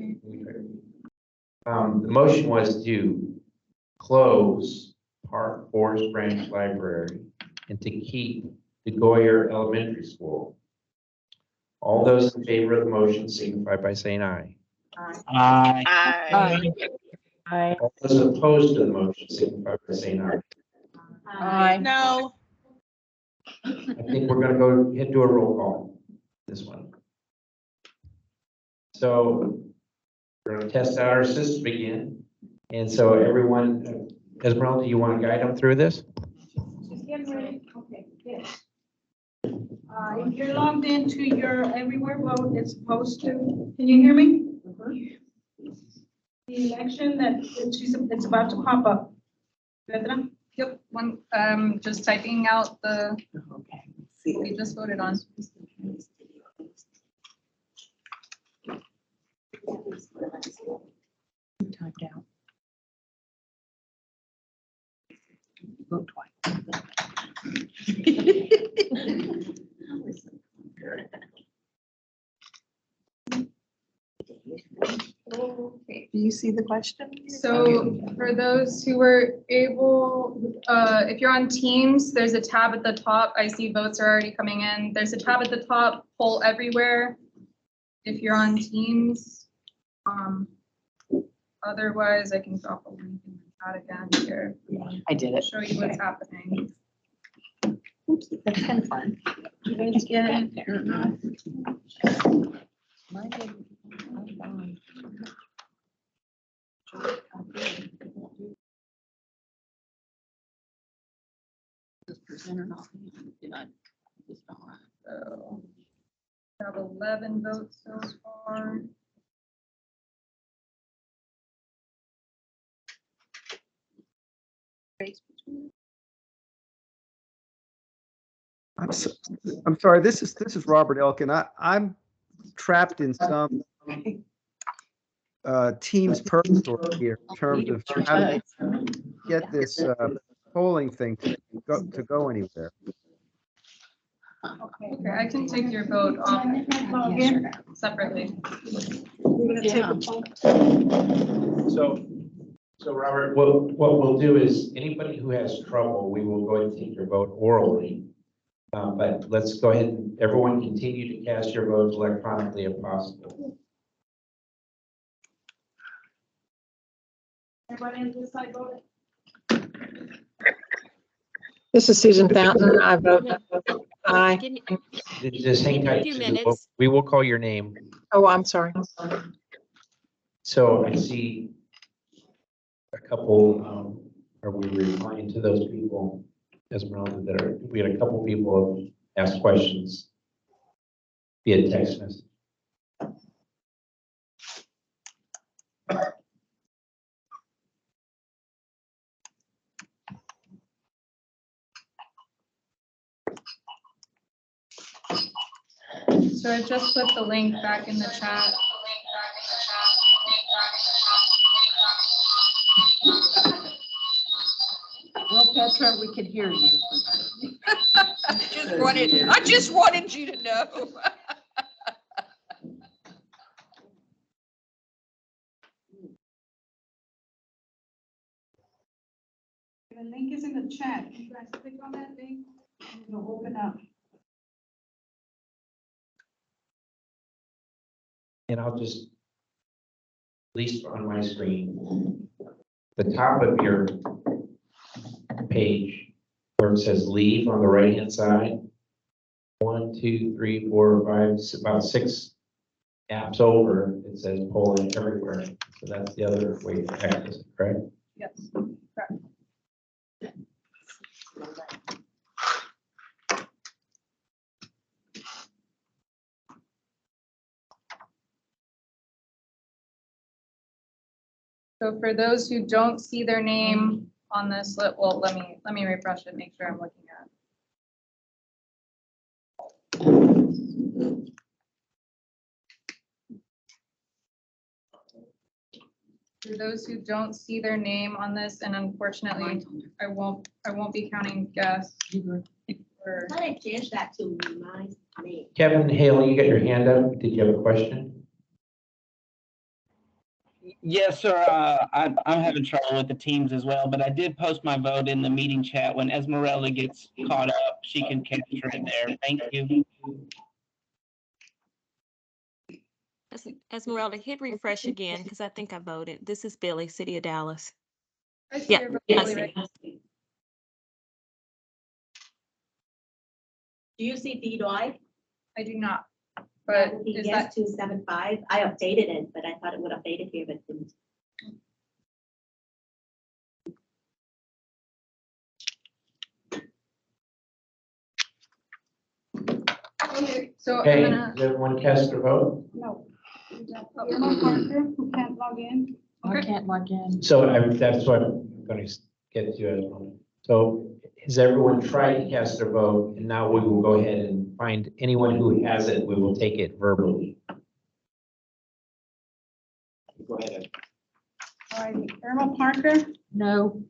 the motion was to close Park Forest Branch Library and to keep the Goyer Elementary School. All those in favor of the motion signify by saying aye. Aye. Aye. All those opposed to the motion signify by saying aye. Aye. No. I think we're gonna go ahead and do a roll call, this one. So we're gonna test out our system again. And so everyone, Esmeralda, you want to guide them through this? Just getting ready. Okay, yes. If you're logged into your Everywhere Vote, it's supposed to, can you hear me? The election that it's about to pop up. Petra? Yep, just typing out the, we just voted on. Typed out. Vote twice. Okay. Do you see the question? So for those who were able, if you're on Teams, there's a tab at the top. I see votes are already coming in. There's a tab at the top, poll everywhere. If you're on Teams, otherwise I can drop a link in the chat again here. I did it. Show you what's happening. That's kind of fun. You guys get in there. Mine didn't. I'm gone. This presenter not. Did I? Just not right. So we have 11 votes so far. I'm sorry, this is Robert Elkin. I'm trapped in some Teams purgatory here in terms of how to get this polling thing to go anywhere. Okay, I can take your vote off separately. So Robert, what we'll do is anybody who has trouble, we will go ahead and take your vote orally. But let's go ahead and everyone continue to cast your votes electronically if possible. Everybody on this side voted? This is Susan Fountain. I vote aye. Give me Just hang a tight. few Susan. minutes. We will call your name. Oh, I'm sorry. So I see a couple, are we replying to those people? Esmeralda, we had a couple people have asked questions via text message. So I just put the link back in the chat. Well, Petra, we could hear you. I just wanted you to know. The link is in the chat. You guys click on that link, and it'll open up. And I'll just, at least on my screen, the top of your page where it says leave on the right-hand side, 1, 2, 3, 4, 5, about 6 apps over, it says polling everywhere. So that's the other way to access it, correct? Yes, correct. So for those who don't see their name on this, well, let me refresh it, make sure I'm looking at. For those who don't see their name on this, and unfortunately, I won't be counting guests. Or- How did I change that to my name? Kevin Hale, you got your hand up. Did you have a question? Yes, sir. I'm having trouble with the teams as well, but I did post my vote in the meeting chat. When Esmeralda gets caught up, she can capture it there. Thank you. Esmeralda, hit refresh again, because I think I voted. This is Billy, City of Dallas. I see Yeah, your vote, I Billy, see. right? Do you see D Dwight? I do not, but is that, 275? I updated it, but I thought it would update it here, but didn't. okay, so I'm Okay, gonna, does everyone cast their vote? No. Irma Parker, who can't log in. I can't log in. So that's what I'm going to get to as well. So has everyone tried to cast their vote? And now we will go ahead and find anyone who has it. We will take it verbally. Go ahead. All right, Irma Parker, No.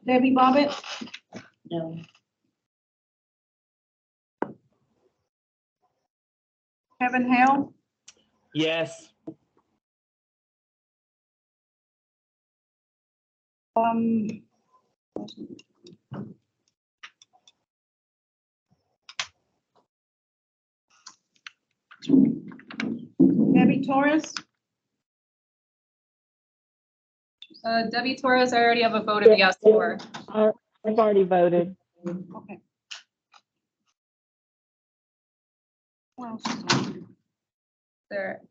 Debbie Bobbitt, No. Kevin Hale, Yes. Debbie Torres, Debbie Torres, I already have a vote of yes for. I've already voted. okay. Who else is on? Is there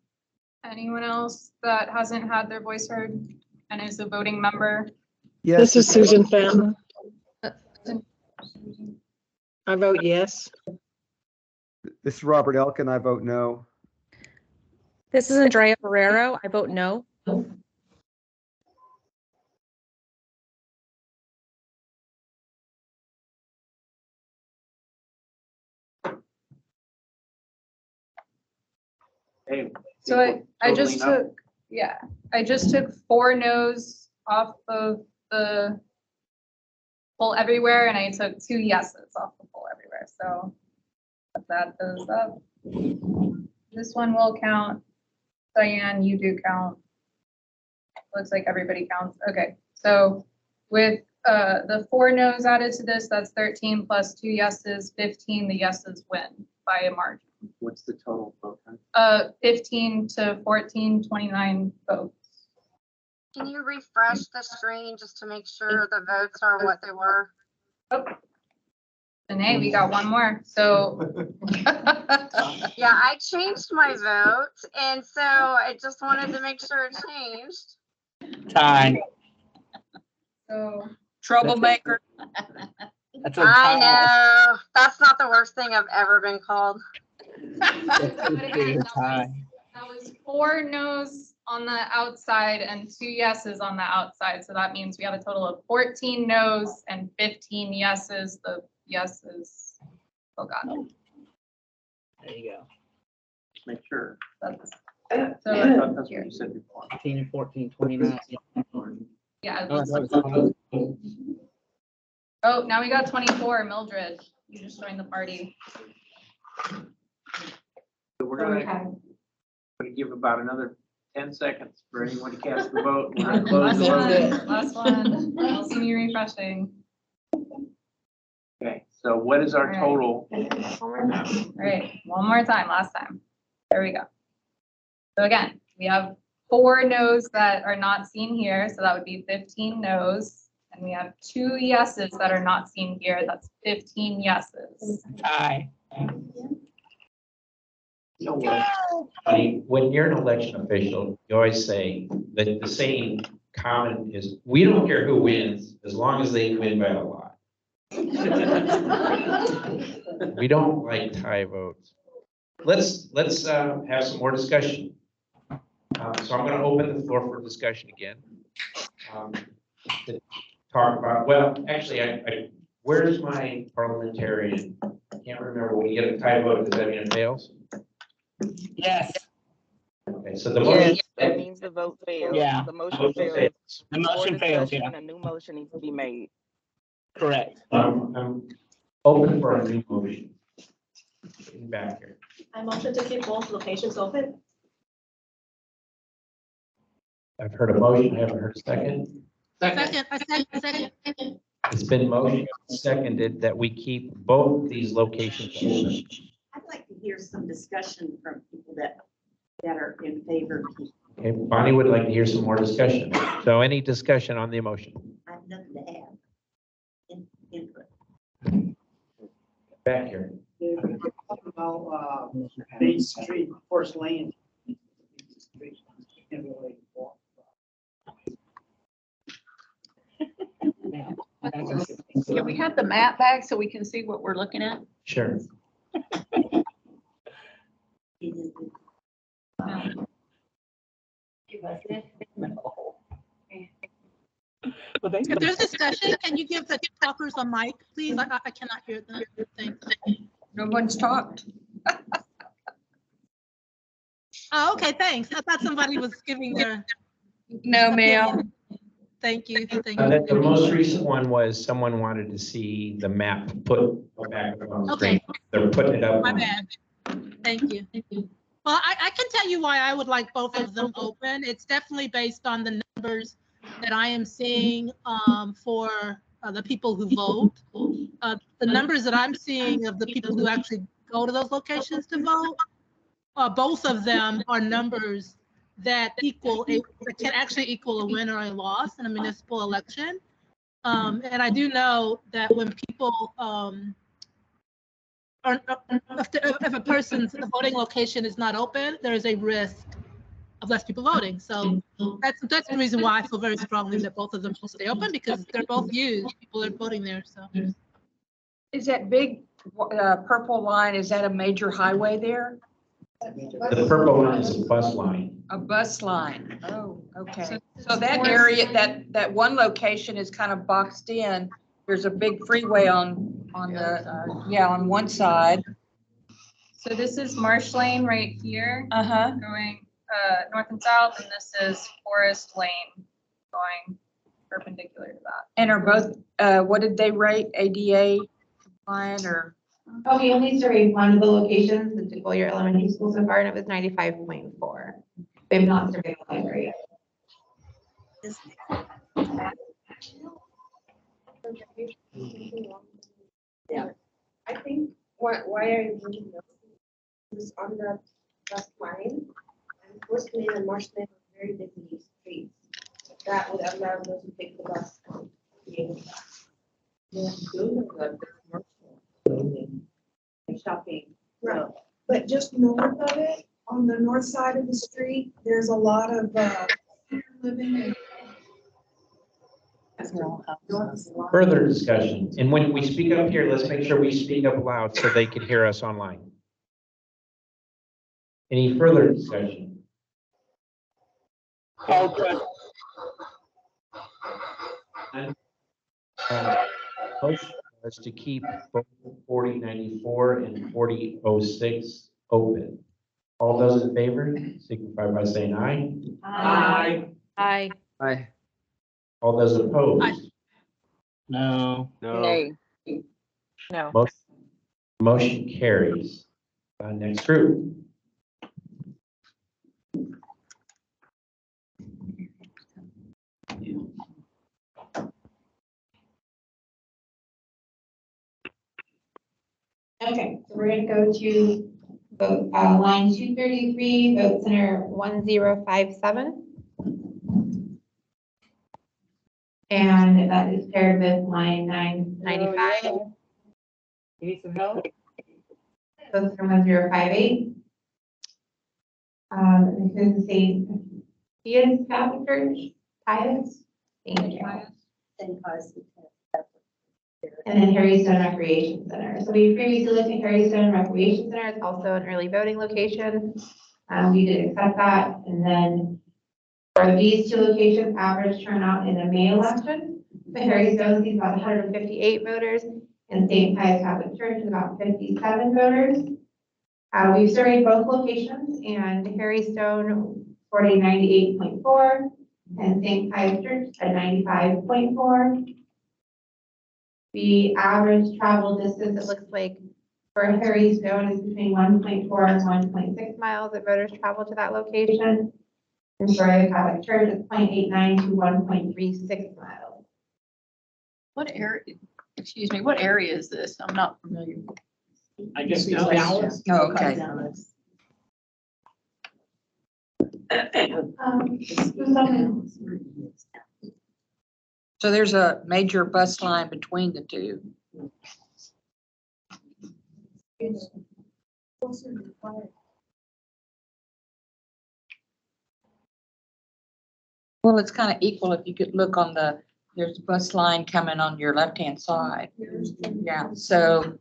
anyone else that hasn't had their voice heard and is a voting member? This is Susan Fountain. I vote yes. This is Robert Elkin. I vote no. This is Andrea Ferrero. I vote no. Hey, So I just Totally took, yeah, I just took 4 no's off of the poll everywhere, and I took 2 yeses off the poll everywhere, so let's add those up. This one will count. Diane, you do count. Looks like everybody counts. Okay, so with the 4 no's added to this, that's 13 plus 2 yeses, 15, the yeses win by a margin. What's the total vote time? 15 to 14, 29 votes. Can you refresh the screen just to make sure the votes are what they were? And hey, we got one more, so. Yeah, I changed my vote, and so I just wanted to make sure it changed. Tie. So. Troublemaker. That's a I tie. know, that's not the worst thing I've ever been called. Tie. That was 4 no's on the outside and 2 yeses on the outside. So that means we have a total of 14 no's and 15 yeses. The yeses still got it. There you go. Just make sure. That's, I so thought that's what you said before. 15 and 14, 29. yeah. Oh, that was 20. Oh, now we got 24, Mildred. You just joined the party. So we're gonna give about another 10 seconds for anyone to cast the vote. We're gonna close Last the vote. one, last one. I'll see me refreshing. Okay, so what is our total? All right, one more time, last time. There we go. So again, we have 4 no's that are not seen here, so that would be 15 no's. And we have 2 yeses that are not seen here, that's 15 yeses. Tie. You know what? Funny, when you're an election official, you always say that the saying common is, we don't care who wins as long as they win by a lot. We don't like tie votes. Let's have some more discussion. So I'm going to open the floor for discussion again. To talk about, well, actually, where's my parliamentarian? I can't remember. When you get a tie vote, does that mean it fails? Yes. Okay, so the motion. That means the vote fails. Yeah. The motion fails. The motion Before fails, discussion, yeah. A new motion needs to be made. Correct. I'm open for a new motion. Getting back here. I motion to keep both locations open. I've heard a motion. I haven't heard a second. Second. It's been motioned, seconded that we keep both these locations open. I'd like to hear some discussion from people that are in favor. Okay, Bonnie would like to hear some more discussion. So any discussion on the motion? I have nothing to add. Input. Back here. About, Main Street, Forest Lane. Can we have the map back so we can see what we're looking at? Sure. If there's discussion, can you give the talkers a mic, please? I cannot hear them. Thanks. No one's talked. Oh, okay, thanks. I thought somebody was giving their. No, ma'am. Thank you. The most recent one was someone wanted to see the map put back up on the screen. Okay. They're putting it up. My bad. Thank you. Well, I can tell you why I would like both of them open. It's definitely based on the numbers that I am seeing for the people who vote. The numbers that I'm seeing of the people who actually go to those locations to vote, both of them are numbers that can actually equal a win or a loss in a municipal election. And I do know that when people, if a person's voting location is not open, there is a risk of less people voting. So that's the reason why I feel very strongly that both of them should stay open, because they're both used. People are voting there. So Is that big purple line, is that a major highway there? The purple line is a bus line. A bus line. Oh, okay. So that area, that one location is kind of boxed in. There's a big freeway on the, on one side. So this is Marsh Lane right here. Going north and south, and this is Forest Lane going perpendicular to that. And are both, what did they rate, ADA compliant or? Oh, we only surveyed one of the locations, the DeGoyer Elementary School so far, and it was 95.4. They have not surveyed the library yet. Yeah. I think why I really know is on the bus line, and First Lane and Marsh Lane are very busy streets. That would allow them to take the bus. Yeah, those are the commercial and shopping. Right, but just north of it, on the north side of the street, there's a lot of living in. Further discussion, and when we speak up here, let's make sure we speak up loud so they can hear us online. Any further discussion? Call question. Motion was to keep both 4094 and 4006 open. All those in favor, signify by saying aye. Aye. Aye. Aye. All those opposed? No. No. Motion carries. Next group. Okay, so we're gonna go to vote, line 233, vote center 1057. And that is paired with line 995. You need some help? Vote center 1058. This is the same. Ian's Catholic Church, Pius. Thank you. And then Harry Stone Recreation Center. So we previously looked at Harry Stone Recreation Center. It's also an early voting location. We did accept that. And then for these two locations, average turnout in a May election. The Harry Stone sees about 158 voters, and St. Pius Catholic Church is about 57 voters. We've surveyed both locations, and Harry Stone scored a 98.4, and St. Pius Church a 95.4. The average travel distance, it looks like, for Harry Stone is between 1.4 and 1.6 miles that voters travel to that location. And for the Catholic Church, it's 0.89 to 1.36 miles. What area, excuse me, what area is this? I'm not familiar. I guess Dallas. Oh, okay. So there's a major bus line between the two. Well, it's kind of equal if you could look on there's a bus line coming on your left-hand side. Yeah, so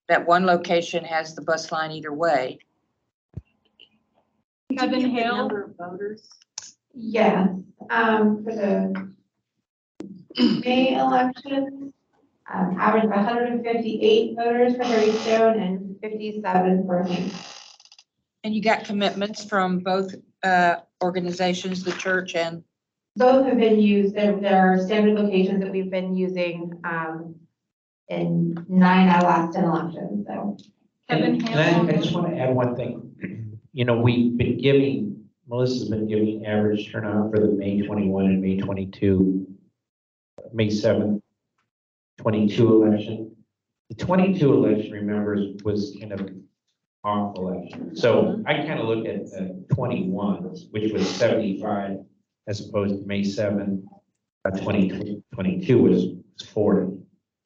that one location has the bus line either way. Kevin Hale. Number of voters. Yes, for the May election, average of 158 voters for Harry Stone and 57 for me. And you got commitments from both organizations, the church and? Both have been used. There are standard locations that we've been using in 9 out of last 10 elections, so. Kevin Hale. I just want to add one thing. You know, we've been giving, Melissa's been giving average turnout for the May 21 and May 22, May 7th, 22 election. The 22 election, remember, was kind of off election. So I kind of look at the 21, which was 75, as opposed to May 7, 2022 was 40.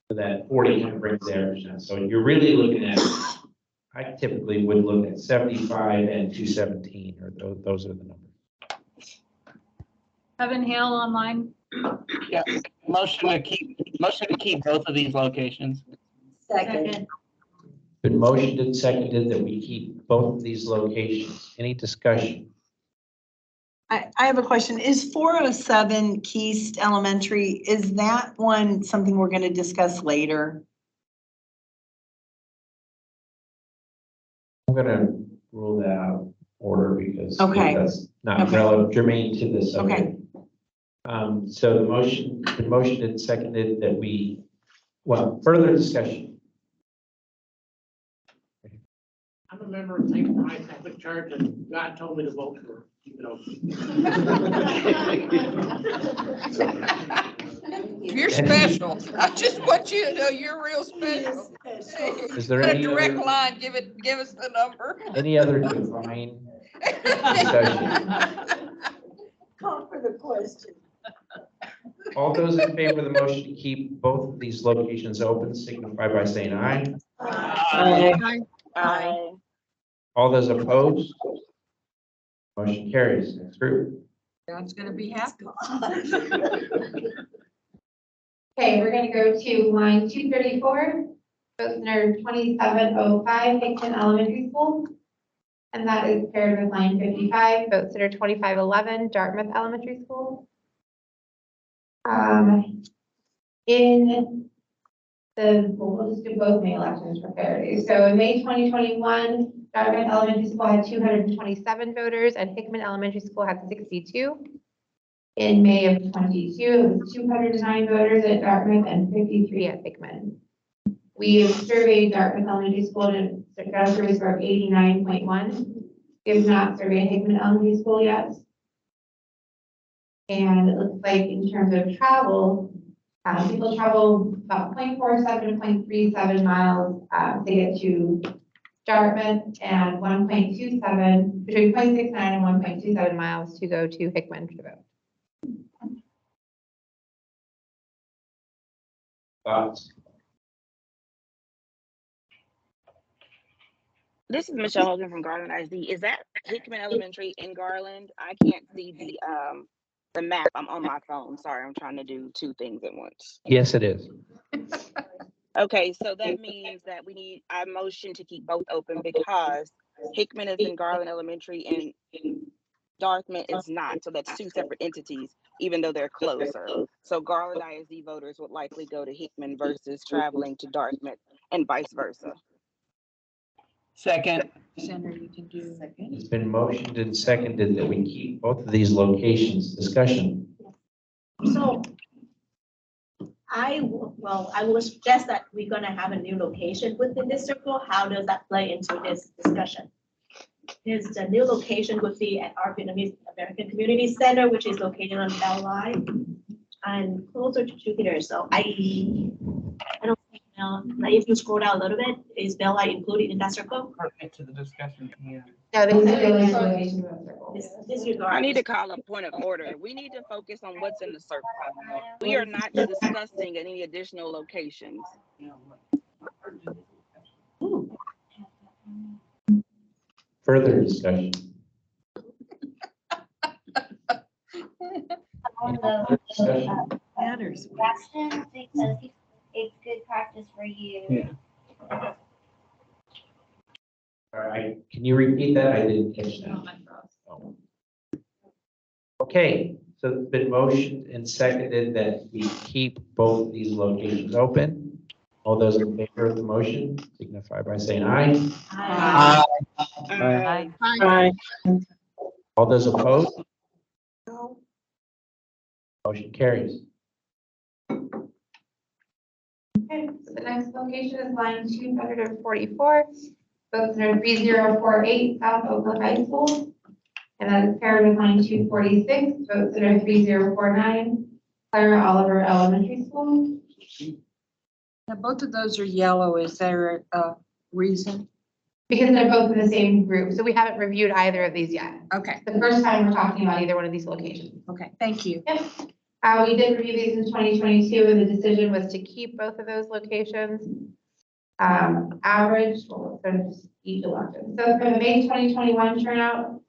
So that 40 kind of brings the average down. So you're really looking at, I typically would look at 75 and 217, or those are the numbers. Kevin Hale online. Yeah, motion to keep both of these locations. Second. Been motioned and seconded that we keep both of these locations. Any discussion? I have a question. Is 407 Keast Elementary, is that one something we're going to discuss later? I'm gonna rule that out of order because Okay. that's not Okay. relevant, germane to this Okay. subject. So the motion and seconded that we, well, further discussion. I'm a member of St. Pius Catholic Church and God told me to vote for, You're special. I just want you to know you're real special. Is there A any direct other- line, give us the number. Any other divine discussion? Call for the question. All those in favor of the motion to keep both of these locations open signify by saying aye. Aye. All those opposed? Motion carries. Next group. God's gonna be happy. Okay, we're gonna go to line 234, vote center 2705, Hickman Elementary School. And that is paired with line 55, vote center 2511, Dartmouth Elementary School. In we'll just do both May elections for parity. So in May 2021, Dartmouth Elementary School had 227 voters and Hickman Elementary School had 62. In May of 22, it was 209 voters at Dartmouth and 53 at Hickman. We have surveyed Dartmouth Elementary School and got a survey score of 89.1. We have not surveyed Hickman Elementary School yet. And it looks like in terms of travel, people travel about 0.47 to 0.37 miles to get to Dartmouth and 1.27, between 0.69 and 1.27 miles to go to Hickman to vote. Thoughts? This is Michelle Hogan from Garland ISD. Is that Hickman Elementary in Garland? I can't see the map. I'm on my phone. Sorry, I'm trying to do two things at once. Yes, it is. Okay, so that means that I motion to keep both open because Hickman is in Garland Elementary and Dartmouth is not. So that's two separate entities, even though they're closer. So Garland ISD voters would likely go to Hickman versus traveling to Dartmouth and vice versa. Second. Senator, you can do second. It's been motioned and seconded that we keep both of these locations. Discussion. So I will suggest that we're gonna have a new location within this circle. How does that play into this discussion? The new location would be at our Vietnamese American Community Center, which is located on Bell Line and closer to Jupiter. So I don't think, like if you scroll down a little bit, is Bell Line included in that circle? Pertinent to the discussion. Yeah. No, this is the only location of the circle. Disregard. I need to call a point of order. We need to focus on what's in the circle. We are not discussing any additional locations. Further discussion. Discussion. Matters. Questions because it's good practice for you. All right, can you repeat that? I didn't catch that. Oh. Okay, so it's been motioned and seconded that we keep both these locations open. All those in favor of the motion signify by saying aye. Aye. Aye. Aye. All those opposed? Motion carries. Okay, so the next location is line 244, vote center 3048, South Oakland High School. And that is paired with line 246, vote center 3049, Clara Oliver Elementary School. Now, both of those are yellow. Is there a reason? Because they're both in the same group, so we haven't reviewed either of these yet. Okay. The first time we're talking about either one of these locations. Okay, thank you. Yep. We did review these in 2022, and the decision was to keep both of those locations. Average, well, so just each election. So for the May 2021 turnout,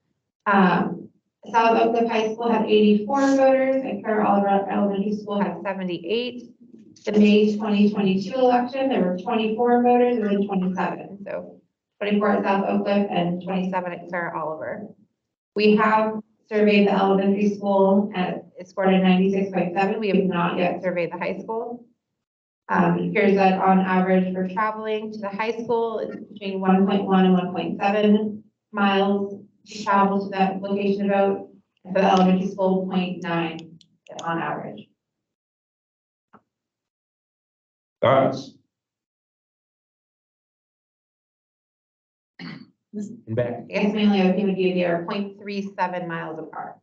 South Oakland High School had 84 voters, and Clara Oliver Elementary School had 78. The May 2022 election, there were 24 voters and then 27. So 24 at South Oakland and 27 at Clara Oliver. We have surveyed the elementary school and it scored a 96.7. We have not yet surveyed the high school. It appears that on average for traveling to the high school, it's between 1.1 and 1.7 miles to travel to that location to vote. And for the elementary school, 0.9 on average. Thoughts? And back. I guess mainly I think would be they are 0.37 miles apart.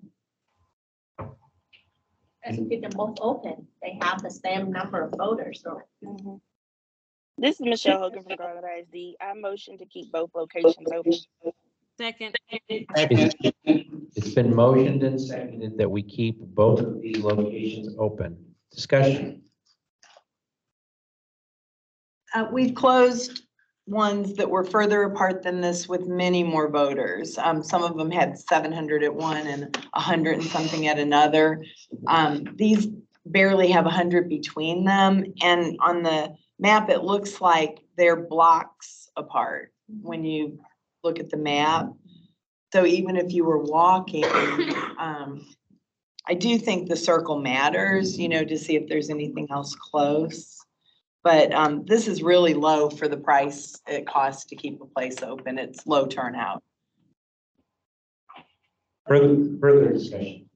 As you keep them both open, they have the same number of voters, so. This is Michelle Hogan from Garland ISD. I motion to keep both locations open. Second. It's been motioned and seconded that we keep both of these locations open. Discussion. We've closed ones that were further apart than this with many more voters. Some of them had 700 at one and 100 and something at another. These barely have 100 between them. And on the map, it looks like they're blocks apart when you look at the map. So even if you were walking, I do think the circle matters, you know, to see if there's anything else close. But this is really low for the price it costs to keep a place open. It's low turnout. Further discussion.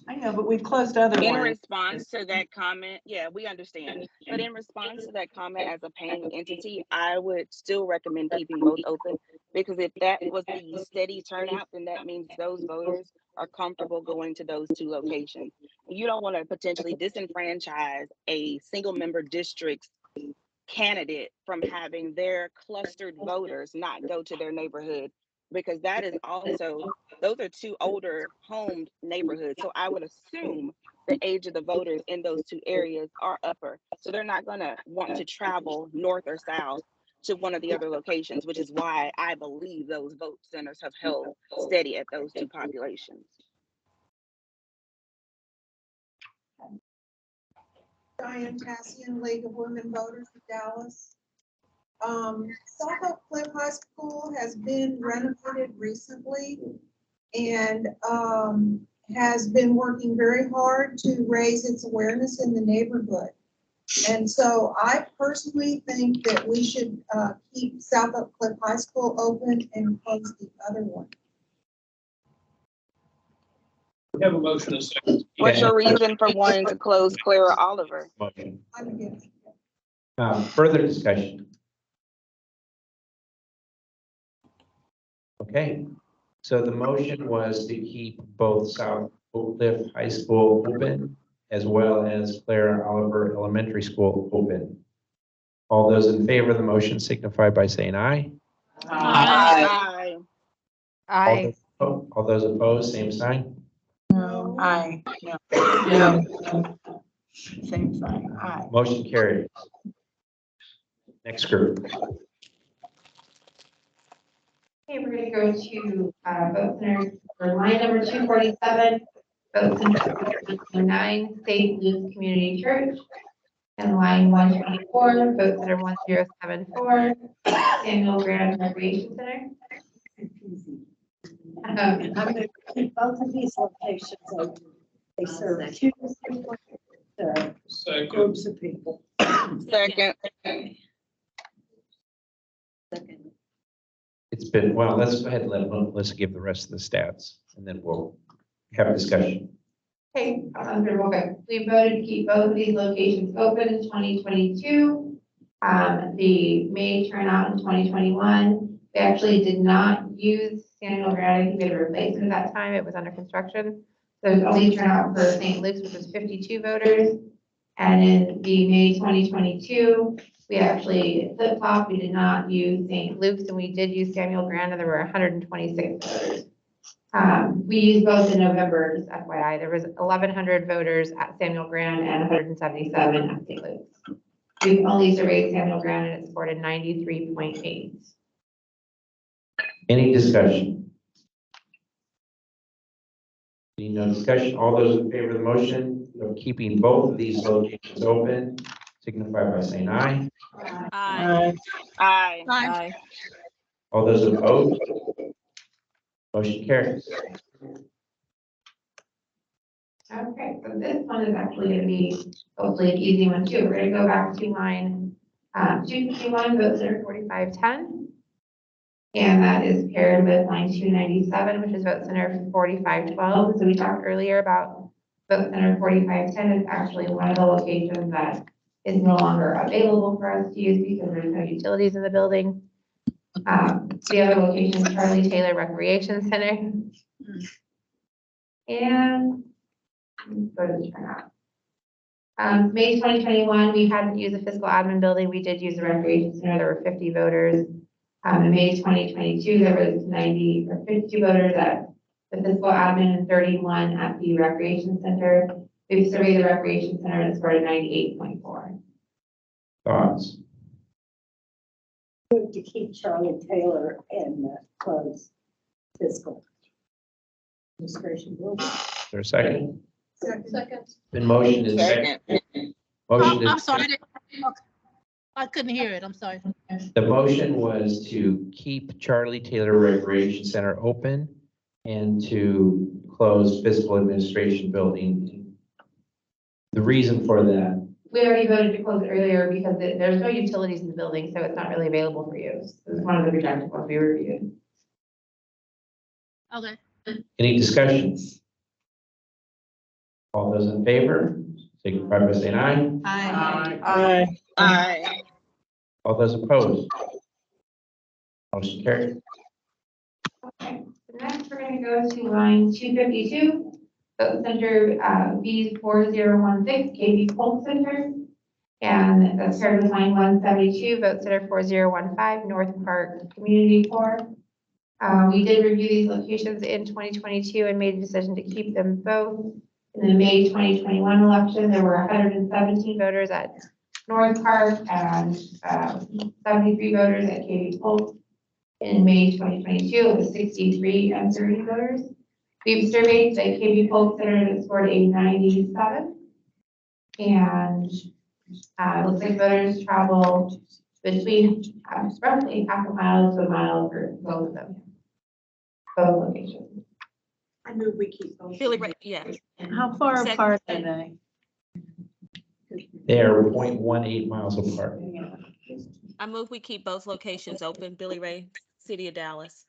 I know, but we've closed other In ones. response to that comment, yeah, we understand. But in response to that comment, as a paying entity, I would still recommend keeping both open, because if that was the steady turnout, then that means those voters are comfortable going to those two locations. You don't want to potentially disenfranchise a single member district's candidate from having their clustered voters not go to their neighborhood, because that is also, those are two older homed neighborhoods. So I would assume the age of the voters in those two areas are upper. So they're not going to want to travel north or south to one of the other locations, which is why I believe those vote centers have held steady at those two populations. Diane Tassian, League of Women Voters of Dallas. South Oak Cliff High School has been renovated recently and has been working very hard to raise its awareness in the neighborhood. And so I personally think that we should keep South Oak Cliff High School open and close the other one. We have a motion and a second. What's your reason for wanting to close Clara Oliver? Motion. I'm against. Further discussion. Okay, so the motion was to keep both South Oak Cliff High School open as well as Clara Oliver Elementary School open. All those in favor of the motion signify by saying aye. Aye. Aye. All those opposed, same sign. No. Aye. No. No. Same sign. Aye. Motion carried. Next group. Okay, we're gonna go to vote center for line number 247, vote center 9, St. Luke's Community Church. And line 124, vote center 1074, Samuel Grant Recreation Center. I'm gonna keep both of these locations open. They serve two different groups of people. Second. It's been, well, let's go ahead and let Melissa give the rest of the stats and then we'll have a discussion. Okay, we voted to keep both of these locations open in 2022. The May turnout in 2021, we actually did not use Samuel Grant. I think we had a replacement at that time. It was under construction. So the only turnout for St. Luke's, which was 52 voters. And in the May 2022, we actually flip-flopped. We did not use St. Luke's and we did use Samuel Grant, and there were 126 voters. We used both in November, just FYI. There was 1,100 voters at Samuel Grant and 177 at St. Luke's. We've only surveyed Samuel Grant and it scored a 93.8. Any discussion? Seeing no discussion, all those in favor of the motion of keeping both of these locations open signify by saying aye. Aye. Aye. Aye. All those opposed? Motion carries. Okay, so this one is actually going to be hopefully an easy one too. We're going to go back to line 251, vote center 4510. And that is paired with line 297, which is vote center 4512. So we talked earlier about vote center 4510 is actually one of the locations that is no longer available for us to use because there's no utilities in the building. The other location is Charlie Taylor Recreation Center. And let's go to the turnout. May 2021, we hadn't used the fiscal admin building. We did use the recreation center. There were 50 voters. In May 2022, there was 90 or 52 voters at the fiscal admin and 31 at the recreation center. We've surveyed the recreation center and scored a 98.4. Thoughts? Move to keep Charlie Taylor and close fiscal administration building. Is there a second? Second. Been motioned and seconded. Motion I'm is- sorry, I couldn't hear it, I'm sorry. The motion was to keep Charlie Taylor Recreation Center open and to close fiscal administration building. The reason for that, We already voted to close it earlier because there's no utilities in the building, so it's not really available for use. It was one of the rejected ones we reviewed. Okay. any discussion? All those in favor, signify by saying aye. Aye. Aye. All those opposed? Motion carried. Okay, so next we're gonna go to line 252, vote center, B 4016, KB Polk Center. And that's paired with line 172, vote center 4015, North Park Community Core. We did review these locations in 2022 and made a decision to keep them both. In the May 2021 election, there were 117 voters at North Park and 73 voters at KB Polk. In May 2022, it was 63 and 30 voters. We've surveyed the KB Polk Center and it scored a 97. And it looks like voters travel between roughly half a mile to a mile for both of them. Both locations. I move we keep those. Billy Ray, yes. How far Second. apart are they? They are 0.18 miles apart. I move we keep both locations open, Billy Ray, City of Dallas.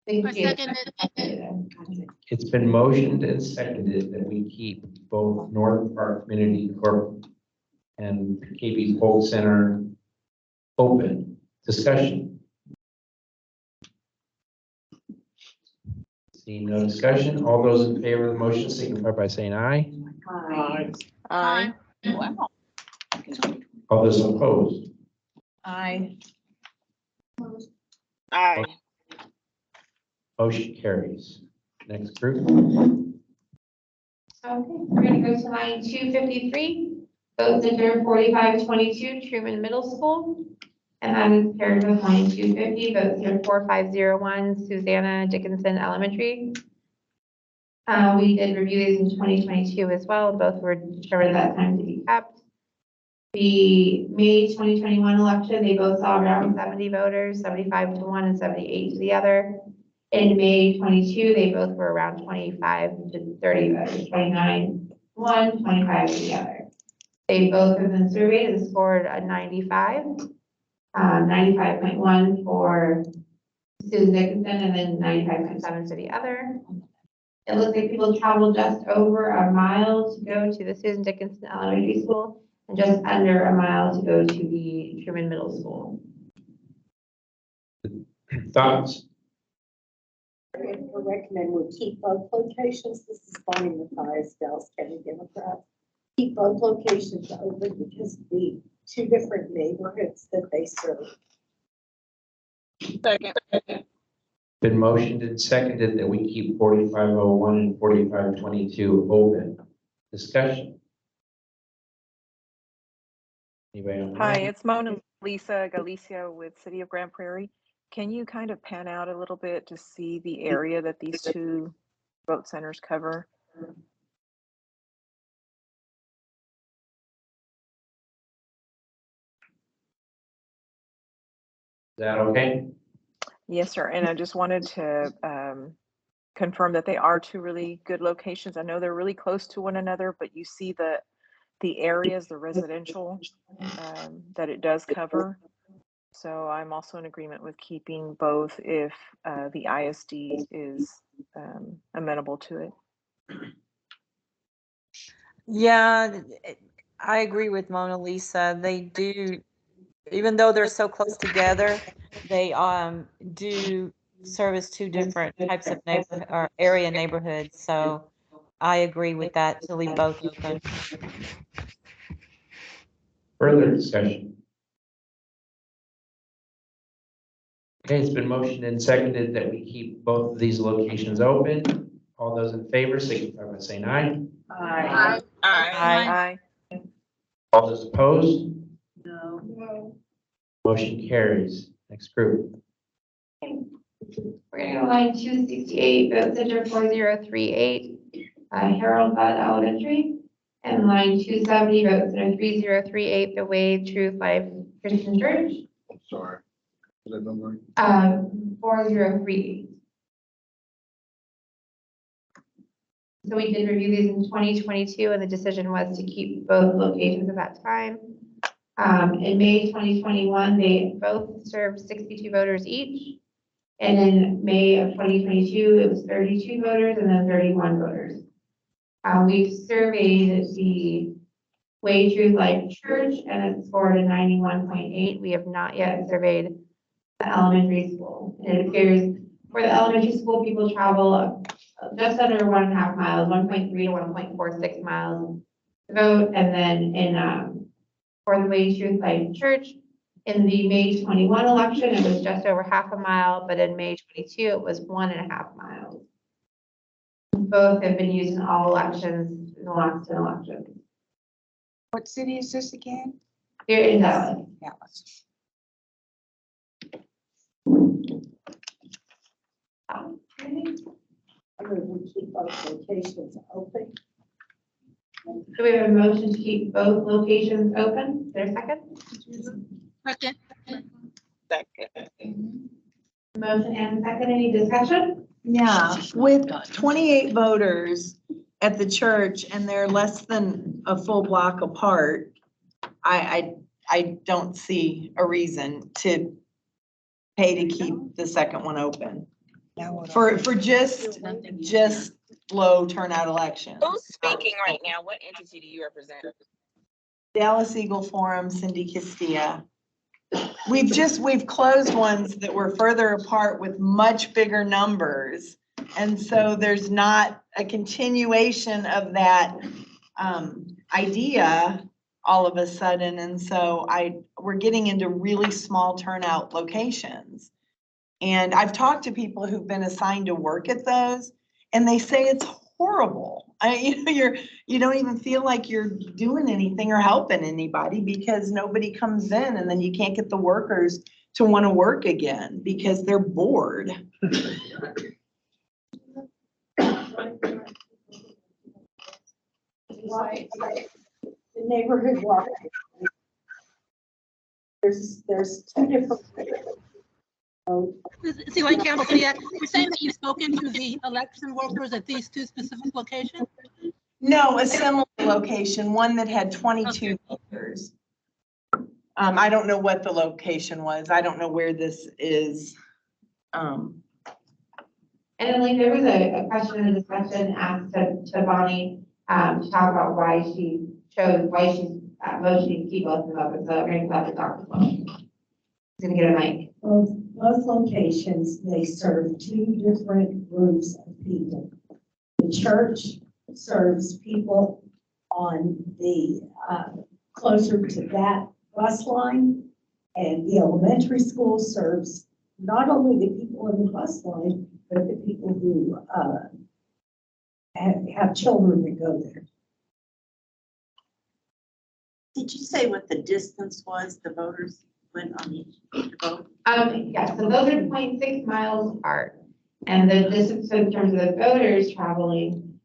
Thank I you. second it. It's been motioned and seconded that we keep both North Park Community Corp and KB Polk Center open. Discussion. Seeing no discussion, all those in favor of the motion signify by saying aye. Aye. Wow. All those opposed? Aye. Aye. Motion carries. Next group. Okay, we're gonna go to line 253, vote center 4522, Truman Middle School. And that is paired with line 250, vote center 4501, Susanna Dickinson Elementary. We did review these in 2022 as well. Both were determined at that time to be kept. The May 2021 election, they both saw around 70 voters, 75 to one and 78 to the other. In May 22, they both were around 25 to 30 voters, 29 one, 25 to the other. They both have been surveyed and scored a 95, 95.1 for Susan Dickinson and then 95.7 to the other. It looks like people traveled just over a mile to go to the Susan Dickinson Elementary School and just under a mile to go to the Truman Middle School. Thoughts? I recommend we keep both locations. This is Bonnie Mathias, Dallas County Democrat. Keep both locations open because of the two different neighborhoods that they serve. Second. Been motioned and seconded that we keep 4501 and 4522 open. Discussion. Anybody on? Hi, it's Mona Lisa Galicia with City of Grand Prairie. Can you kind of pan out a little bit to see the area that these two vote centers cover? Is that okay? Yes, sir. And I just wanted to confirm that they are two really good locations. I know they're really close to one another, but you see the areas, the residential that it does cover. So I'm also in agreement with keeping both if the ISD is amenable to it. Yeah, I agree with Mona Lisa. They do, even though they're so close together, they do service two different types of neighborhood or area neighborhoods, so I agree with that to leave both open. Further discussion? Okay, it's been motioned and seconded that we keep both of these locations open. All those in favor signify by saying aye. Aye. Aye. All those opposed? No. Motion carries. Next group. We're gonna go line 268, vote center 4038, Harold Budd Elementary. And line 270, vote center 3038, The Way Truth Life Christian Church. I'm sorry. Is that number? 4038. So we did review these in 2022, and the decision was to keep both locations at that time. In May 2021, they both served 62 voters each. And in May of 2022, it was 32 voters and then 31 voters. We've surveyed the Way Truth Life Church, and it scored a 91.8. We have not yet surveyed the elementary school. And it appears for the elementary school, people travel just under 1.5 miles, 1.3 to 1.46 miles to vote. And then in for the Way Truth Life Church, in the May 21 election, it was just over 0.5 mile, but in May 22, it was 1.5 miles. Both have been used in all elections in the last 10 elections. What city is this again? Here in Dallas. Dallas. I mean, we keep both locations open. So we have a motion to keep both locations open. Is there a second? Second. Second. Motion and second. Any discussion? Yeah, with 28 voters at the church and they're less than a full block apart, I don't see a reason to pay to keep the second one open. For just low turnout elections. Who's speaking right now? What entity do you represent? Dallas Eagle Forum, Cindy Castilla. We've closed ones that were further apart with much bigger numbers. And so there's not a continuation of that idea all of a sudden. And so we're getting into really small turnout locations. And I've talked to people who've been assigned to work at those, and they say it's horrible. You don't even feel like you're doing anything or helping anybody because nobody comes in, and then you can't get the workers to want to work again because they're bored. The neighborhood watch. There's two different. See, like Campbell, you're saying that you've spoken to the election workers at these two specific locations? No, a similar location, one that had 22 voters. I don't know what the location was. I don't know where this is. And then like there was a question in the discussion asked to Bonnie to talk about why she's motioning to keep both of them open. So I'm going to have to talk to Bonnie. She's going to get a mic. Both locations, they serve two different groups of people. The church serves people on the closer to that bus line, and the elementary school serves not only the people on the bus line, but the people who have children that go there. Did you say what the distance was the voters went on each vote? Yes, so those are 0.6 miles apart. And the distance in terms of the voters traveling,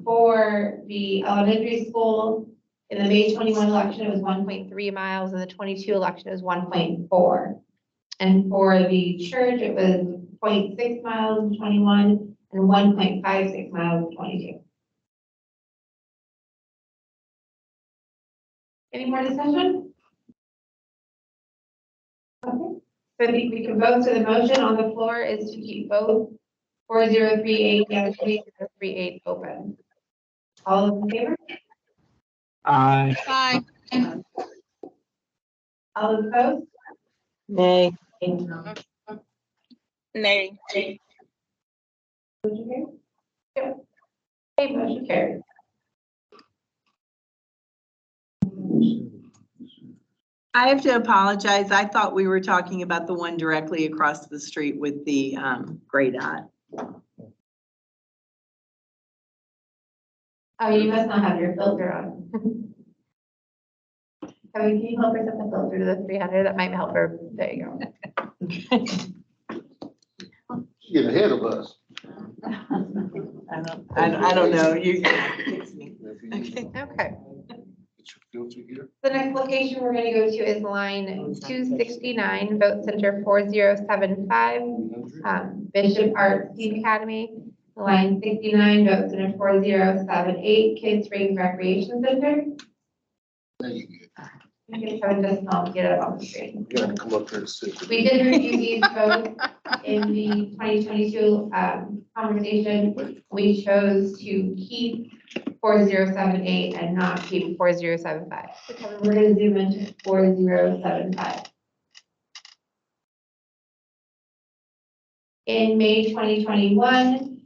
for the elementary school, in the May 21 election, it was 1.3 miles, and the 22 election is 1.4. And for the church, it was 0.6 miles in 21 and 1.56 miles in 22. Any more discussion? Okay, so I think we can vote. So the motion on the floor is to keep both 4038 and 3038 open. All those in favor? Aye. Aye. All those opposed? Nay. Nay. Motion carries? Yep. Okay, motion carries. I have to apologize. I thought we were talking about the one directly across the street with the gray dot. Oh, you must not have your filter on. I mean, can you help her set the filter to the 300? That might help her. There you go. Get ahead of us. I don't know. You fix me. Okay. Filter here. The next location we're gonna go to is line 269, Vote Center 4075, Bishop Art Team Academy. Line 69, Vote Center 4078, Kids Springs Recreation Center. There you go. Okay, so just get it off the screen. You gotta come up here and sit. We did review these both in the 2022 conversation. We chose to keep 4078 and not keep 4075. So we're going to zoom into 4075. In May 2021,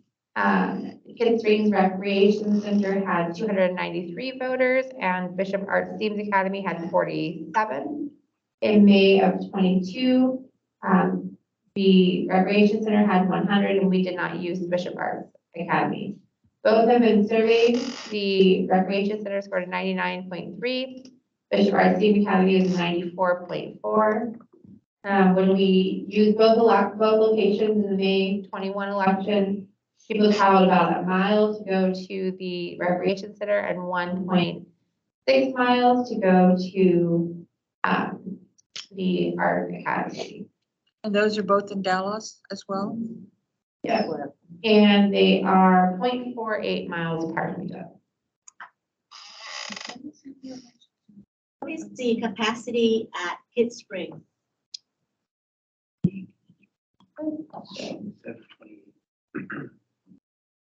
Kids Springs Recreation Center had 293 voters and Bishop Art Steams Academy had 47. In May of 22, the Recreation Center had 100 and we did not use Bishop Arts Academy. Both have been surveyed. The Recreation Center scored a 99.3. Bishop Arts Steam Academy is 94.4. When we used both locations in the May 21 election, people traveled about a mile to go to the Recreation Center and 1.6 miles to go to the Art Academy. And those are both in Dallas as well? Yeah, and they are 0.48 miles apart from each other. What is the capacity at Kids Spring?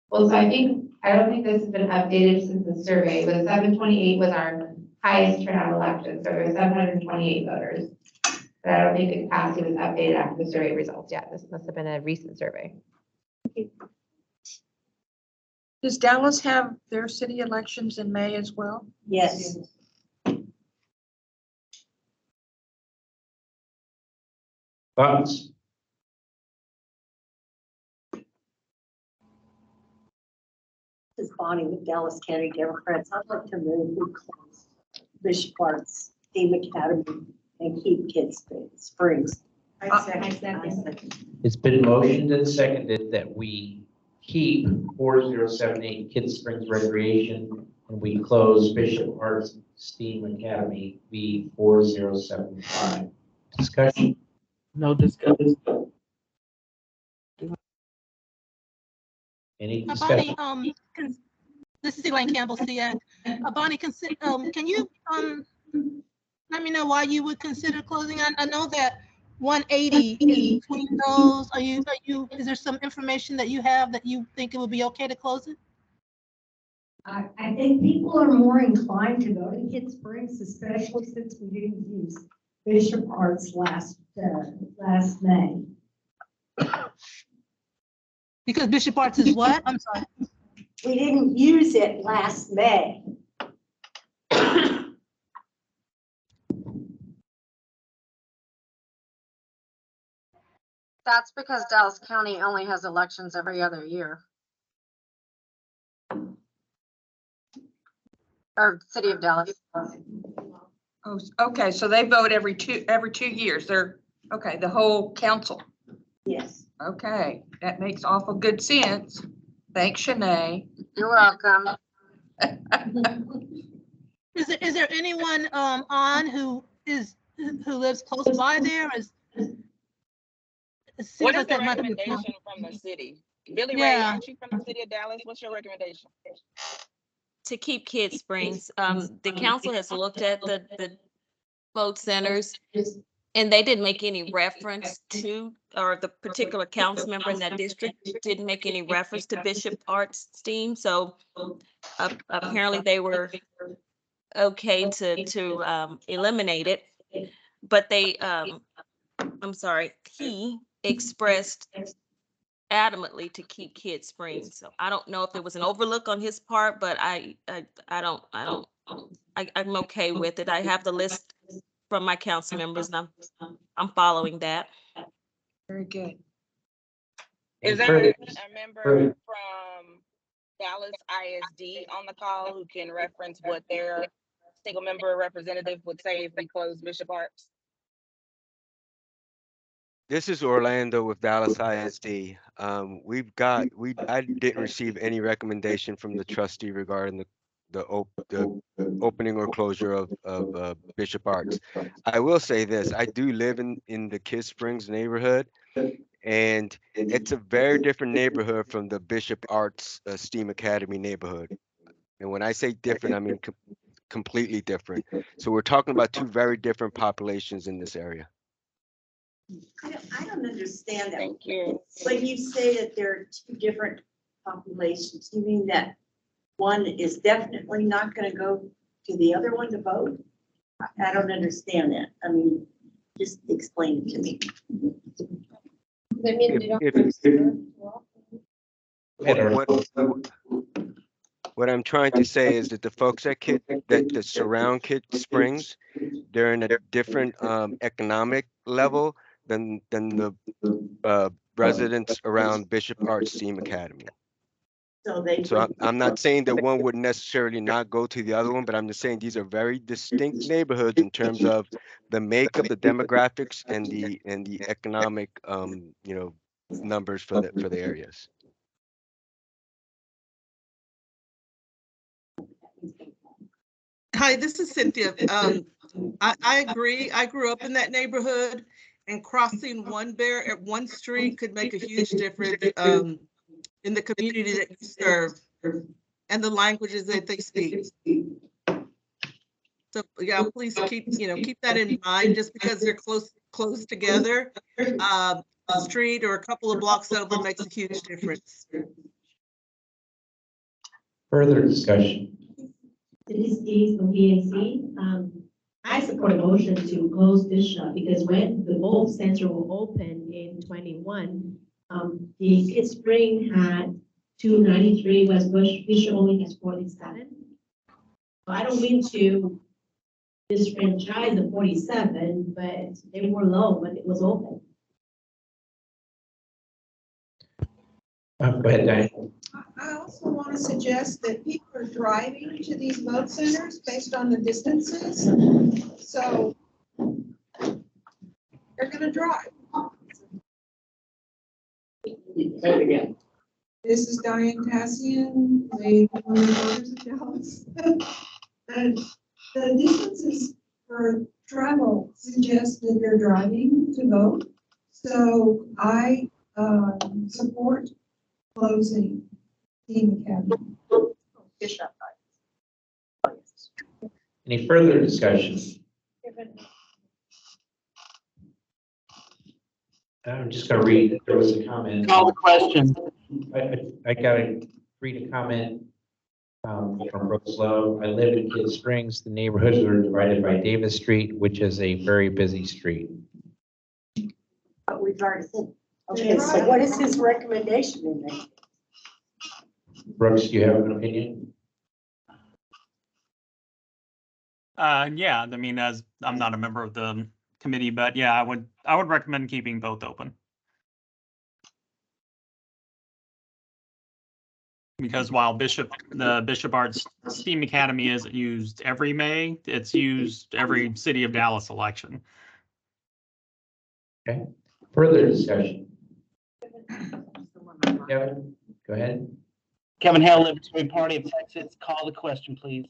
Well, so I don't think this has been updated since the survey, but 728 was our highest turnout election, so there's 728 voters. But I don't think the capacity was updated after the survey results yet. This must have been a recent survey. Does Dallas have their city elections in May as well? Yes. Thoughts? This is Bonnie with Dallas County Democrats. I'd like to move we close Bishop Arts Steam Academy and keep Kids Springs. I second. It's been motioned and seconded that we keep 4078 Kids Springs Recreation and we close Bishop Arts Steam Academy V 4075. Discussion? No discussion. Any Bonnie, discussion? this is Elaine Campbell, CN. Bonnie, can you let me know why you would consider closing? I know that 180 is between those. Is there some information that you have that you think it would be okay to close it? I think people are more inclined to go to Kids Springs, especially since we didn't use Bishop Arts last May. Because Bishop Arts is what? I'm sorry. We didn't use it last May. That's because Dallas County only has elections every other year. Or City of Dallas. Oh, okay, so they vote every 2 years. They're, okay, the whole council. Yes. Okay, that makes awful good sense. Thanks, Shanae. You're welcome. Is there anyone on who lives close by there? It seems What is like the that might be a recommendation from the city? Billy Ray, Yeah. aren't you from the city of Dallas? What's your recommendation? To keep Kids Springs, the council has looked at the vote centers and they didn't make any reference to, or the particular council member in that district didn't make any reference to Bishop Arts Steam. So apparently they were okay to eliminate it, but they, I'm sorry, he expressed adamantly to keep Kid Springs. So I don't know if there was an overlook on his part, but I'm okay with it. I have the list from my council members and I'm following that. Very good. Is there a member from Dallas ISD on the call who can reference what their single member representative would say if we close Bishop Arts? This is Orlando with Dallas ISD. I didn't receive any recommendation from the trustee regarding the opening or closure of Bishop Arts. I will say this, I do live in the Kidd Springs neighborhood, and it's a very different neighborhood from the Bishop Arts STEAM Academy neighborhood. And when I say different, I mean completely different. So we're talking about two very different populations in this area. I don't understand that. Thank you. When you say that there are two different populations, you mean that one is definitely not going to go to the other one to vote? I don't understand that. I mean, just explain it to me. That means we don't. What I'm trying to say is that the folks that surround Kidd Springs, they're in a different economic level than the residents around Bishop Arts STEAM Academy. So I'm not saying that one would necessarily not go to the other one, but I'm just saying these are very distinct neighborhoods in terms of the makeup, the demographics, and the economic numbers for the areas. Hi, this is Cynthia. I agree. I grew up in that neighborhood, and crossing one street could make a huge difference in the community that you serve and the languages that they speak. So yeah, please keep that in mind. Just because they're close together, a street or a couple of blocks over makes a huge difference. Further discussion. This is Denise from PNC. I support a motion to close Bishop because when the both center will open in 21, the Kidd Spring had 293, West Bishop only has 47. So I don't mean to disfranchise the 47, but they were low when it was open. Go ahead, Diane. I also want to suggest that people are driving to these vote centers based on the distances. So they're going to drive. Say it again. This is Diane Tassian, the Women Voters of Dallas. And the distances for travel suggest that they're driving to vote. So I support closing STEAM Academy. Any further discussion? I'm just going to read, there was a comment. Call the question. I got to read a comment from Brooks Lowe. I live in Kidd Springs. The neighborhoods are divided by Davis Street, which is a very busy street. But we've already said. Okay, so what is his recommendation in there? Brooks, do you have an opinion? Yeah, I mean, as I'm not a member of the committee, but yeah, I would recommend keeping both open. Because while the Bishop Arts STEAM Academy isn't used every May, it's used every City of Dallas election. Okay, further discussion. Kevin, go ahead. Kevin Hale, Libertarian Party of Texas. Call the question, please.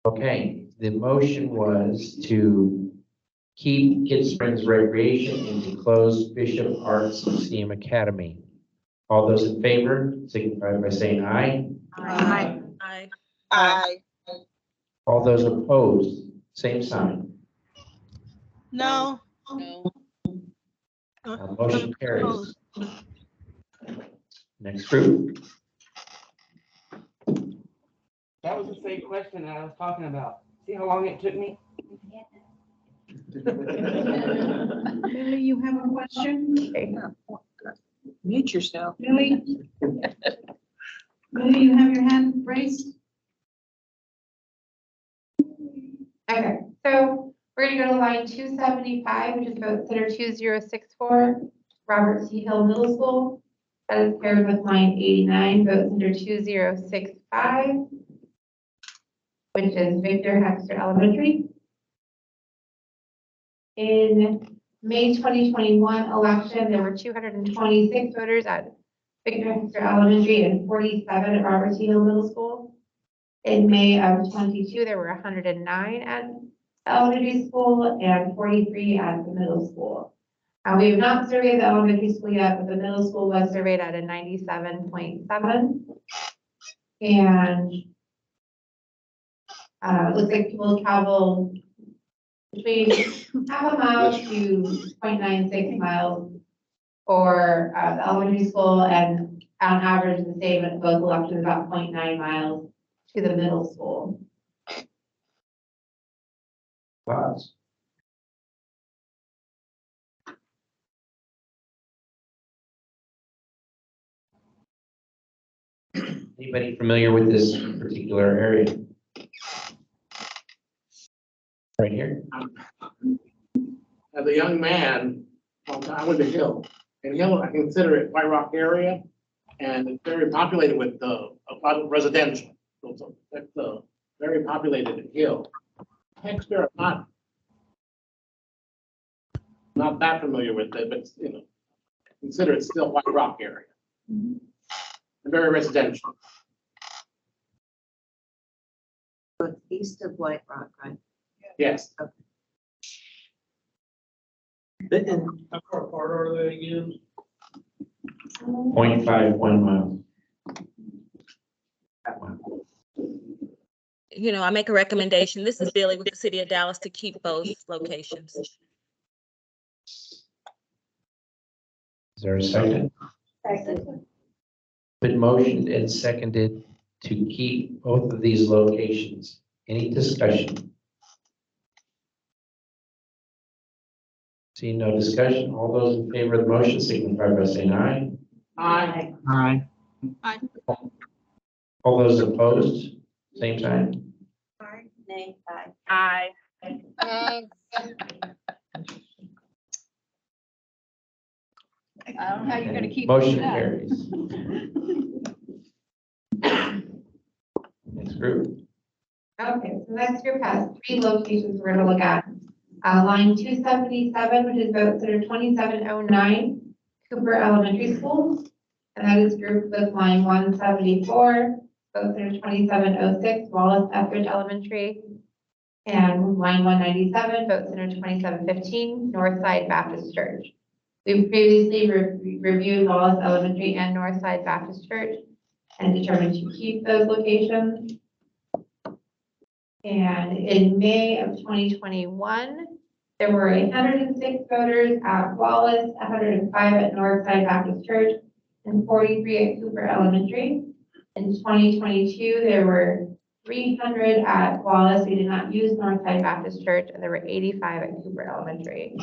Okay, the motion was to keep Kidd Springs Recreation and to close Bishop Arts STEAM Academy. All those in favor, signify by saying aye. Aye. Aye. Aye. All those opposed, same sign. No. Motion carries. Next group. That was the same question that I was talking about. See how long it took me? Lily, you have a question? Mute yourself. Lily? Lily, you have your hand raised? Okay, so we're gonna go to line 275, which is vote center 2064, Robert C. Hill Middle School. That is paired with line 89, vote center 2065, which is Victor Hexter Elementary. In May 2021 election, there were 226 voters at Victor Hexter Elementary and 47 at Robert C. Hill Middle School. In May of 22, there were 109 at the elementary school and 43 at the middle school. We have not surveyed the elementary school yet, but the middle school was surveyed at a 97.7. And it looks like people travel between half a mile to 0.96 miles for the elementary school, and on average, the same at both elections, about 0.9 miles to the middle school. Thoughts? Anybody familiar with this particular area? Right here? As a young man, I went to Hill, and Hill, I consider it White Rock area, and it's very populated with residential. So that's very populated Hill. Hexter, I'm not that familiar with it, but you know, consider it still White Rock area. Very residential. But east of White Rock, right? Yes. How far apart are they again? 0.51 miles. You know, I make a recommendation. This is Billy with the City of Dallas to keep both locations. Is there a second? Second. Been motioned and seconded to keep both of these locations. Any discussion? Seeing no discussion, all those in favor of the motion signify by saying aye. Aye. Aye. All those opposed, same sign. Nay. Aye. Thanks. I don't know how you're gonna keep. Motion doing that. carries. Next group. Okay, so next group has 3 locations we're gonna look at. Line 277, which is vote center 2709, Cooper Elementary School. And that is grouped with line 174, vote center 2706, Wallace Etheridge Elementary. And line 197, vote center 2715, Northside Baptist Church. We've previously reviewed Wallace Elementary and Northside Baptist Church and determined to keep those locations. And in May of 2021, there were 106 voters at Wallace, 105 at Northside Baptist Church, and 43 at Cooper Elementary. In 2022, there were 300 at Wallace. We did not use Northside Baptist Church, and there were 85 at Cooper Elementary.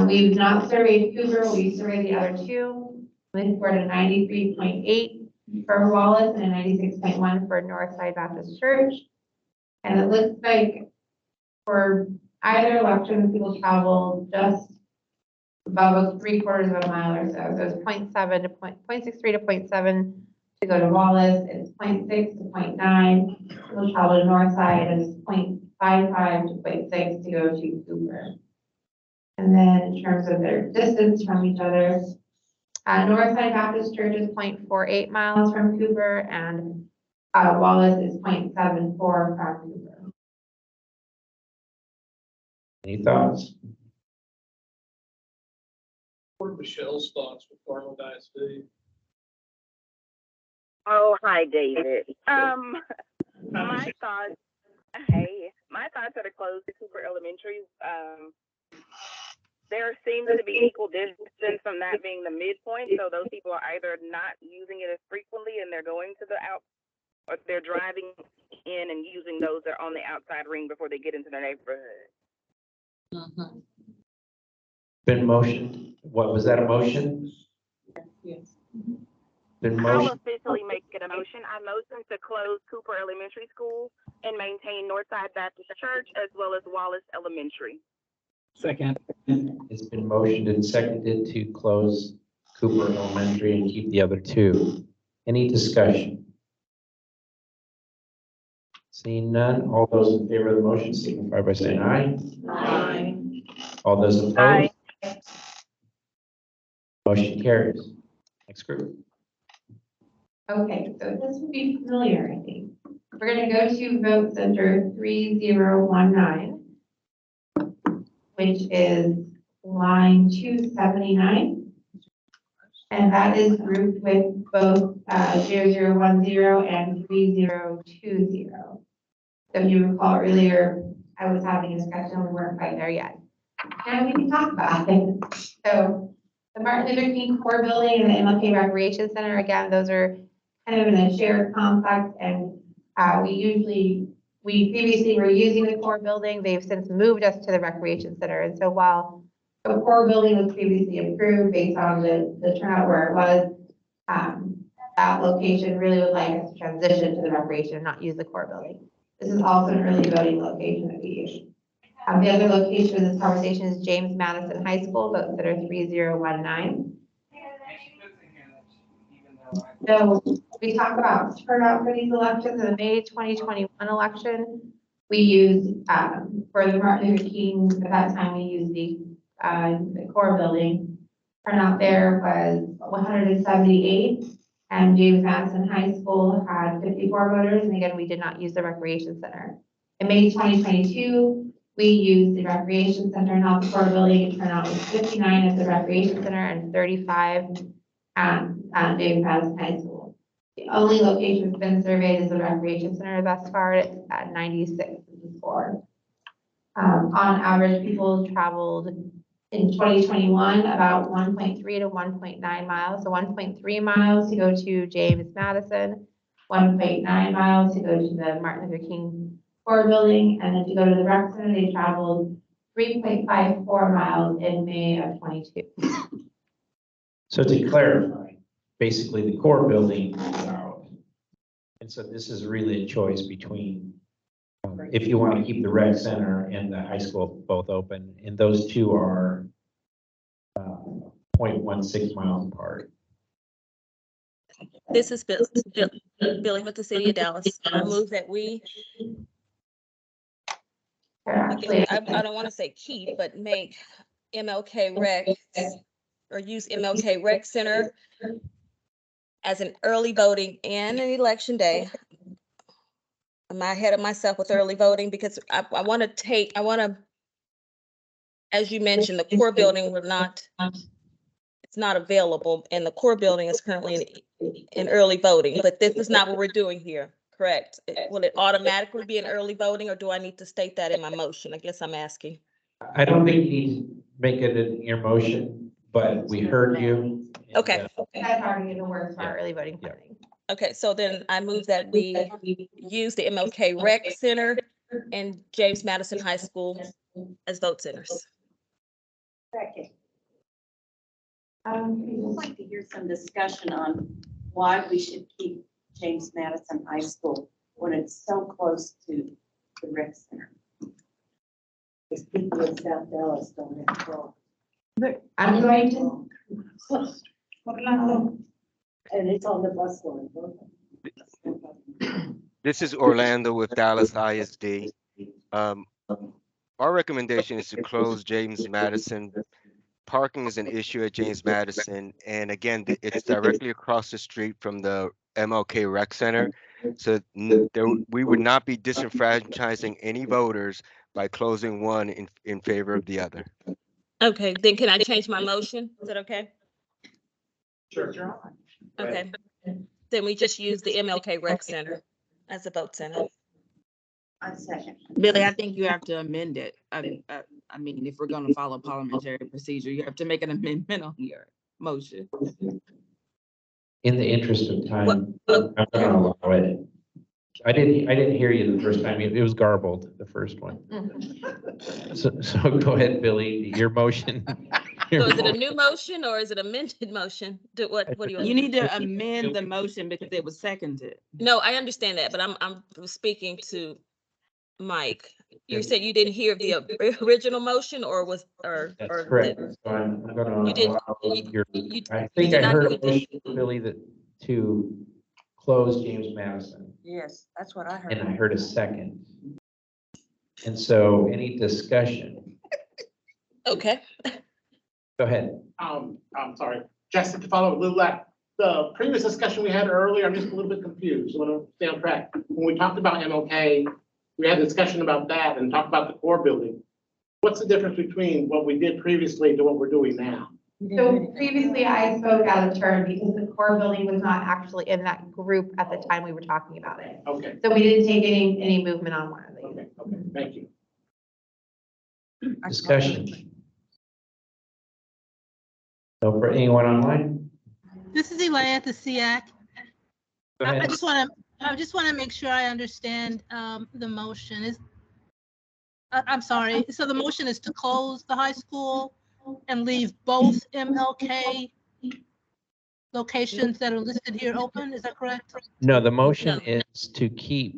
We've not surveyed Cooper. We surveyed the other 2. We scored a 93.8 for Wallace and a 96.1 for Northside Baptist Church. And it looks like for either election, people travel just about 3/4 of a mile or so. So it's 0.7 to 0.63 to 0.7 to go to Wallace. It's 0.6 to 0.9. People travel to Northside, and it's 0.55 to 0.6 to go to Cooper. And then in terms of their distance from each other, Northside Baptist Church is 0.48 miles from Cooper, and Wallace is 0.74 from Cooper. Any thoughts? What are Michelle's thoughts with Garland ISD? Oh, hi, David. My thoughts, my thoughts are to close the Cooper Elementary. There seems to be equal distance from that being the midpoint. So those people are either not using it as frequently and they're going to the or they're driving in and using those that are on the outside ring before they get into the neighborhood. Been motioned. What, was that a motion? Yes. Been I'll motion. officially make it a motion. I motion to close Cooper Elementary School and maintain Northside Baptist Church as well as Wallace Elementary. Second. It's been motioned and seconded to close Cooper Elementary and keep the other two. Any discussion? Seeing none, all those in favor of the motion signify by saying aye. Aye. All those opposed? Aye. Motion carries. Next group. Okay, so this would be familiar, I think. We're gonna go to vote center 3019, which is line 279. And that is grouped with both 0010 and 3020. So if you recall earlier, I was having a discussion, we weren't quite there yet. And we can talk about it. So the Martin Luther King Core Building and the MLK Recreation Center, again, those are kind of in a shared complex, and we previously were using the core building. They've since moved us to the recreation center. And so while the core building was previously approved based on the turnout where it was, that location really would like us to transition to the recreation and not use the core building. This is also an early voting location that we use. The other location of this conversation is James Madison High School, vote center 3019. So we talk about turnout for these elections. In the May 2021 election, we used, for the Martin Luther King, at that time we used the core building. Turnout there was 178, and James Madison High School had 54 voters, and again, we did not use the recreation center. In May 2022, we used the recreation center, not the core building, and turnout was 59 at the recreation center and 35 at James Madison High School. The only location that's been surveyed is the recreation center thus far. It's at 96 score. On average, people traveled in 2021 about 1.3 to 1.9 miles. So 1.3 miles to go to James Madison, 1.9 miles to go to the Martin Luther King Core Building, and then to go to the rec center, they traveled 3.54 miles in May of 22. So to clarify, basically the core building is out. And so this is really a choice between if you want to keep the rec center and the high school both open, and those two are 0.16 miles apart. This is Billy with the city of Dallas. I move that we, I don't want to say keep, but make MLK Rec or use MLK Rec Center as an early voting and an election day. Am I ahead of myself with early voting? Because I want to, as you mentioned, the core building will not, it's not available, and the core building is currently in early voting, but this is not what we're doing here, correct? Will it automatically be an early voting, or do I need to state that in my motion? I guess I'm asking. I don't think you need to make it in your motion, but we heard you. Okay. That's already in the works for our early voting planning. Okay, so then I move that we use the MLK Rec Center and James Madison High School as vote centers. Second. I'd like to hear some discussion on why we should keep James Madison High School when it's so close to the rec center. Because people in South Dallas don't have cars. I'm going to. And it's on the bus line. This is Orlando with Dallas ISD. Our recommendation is to close James Madison. Parking is an issue at James Madison, and again, it's directly across the street from the MLK Rec Center. So we would not be disenfranchising any voters by closing one in favor of the other. Okay, then can I change my motion? Is that okay? Sure. Okay, then we just use the MLK Rec Center as a vote center. I second. Billy, I think you have to amend it. I mean, if we're gonna follow parliamentary procedure, you have to make an amendment on your motion. In the interest of time, I'm going to allow it. I didn't hear you the first time. It was garbled, the first one. So go ahead, Billy, your motion. So is it a new motion or is it amended motion? What do you? You need to amend the motion because it was seconded. No, I understand that, but I'm speaking to Mike. You said you didn't hear the original motion or was, or? That's or correct. the- So I'm gonna You did- allow your, you I think did I not heard hear a motion, Billy, that to close James Madison, Yes, that's what I and I heard. heard a second. And so any discussion? Okay. Go ahead. I'm sorry, just to follow up a little that, the previous discussion we had earlier, I'm just a little bit confused, so I want to stay on track. When we talked about MLK, we had a discussion about that and talked about the core building. What's the difference between what we did previously to what we're doing now? So previously I spoke out of turn because the core building was not actually in that group at the time we were talking about it. Okay, So we didn't take any movement on one of these. okay, thank you. Discussion. So for anyone online, This is Elaine at the SEAC. go I ahead. just want to make sure I understand the motion is. I'm sorry. So the motion is to close the high school and leave both MLK locations that are listed here open. Is that correct? No, the motion is to keep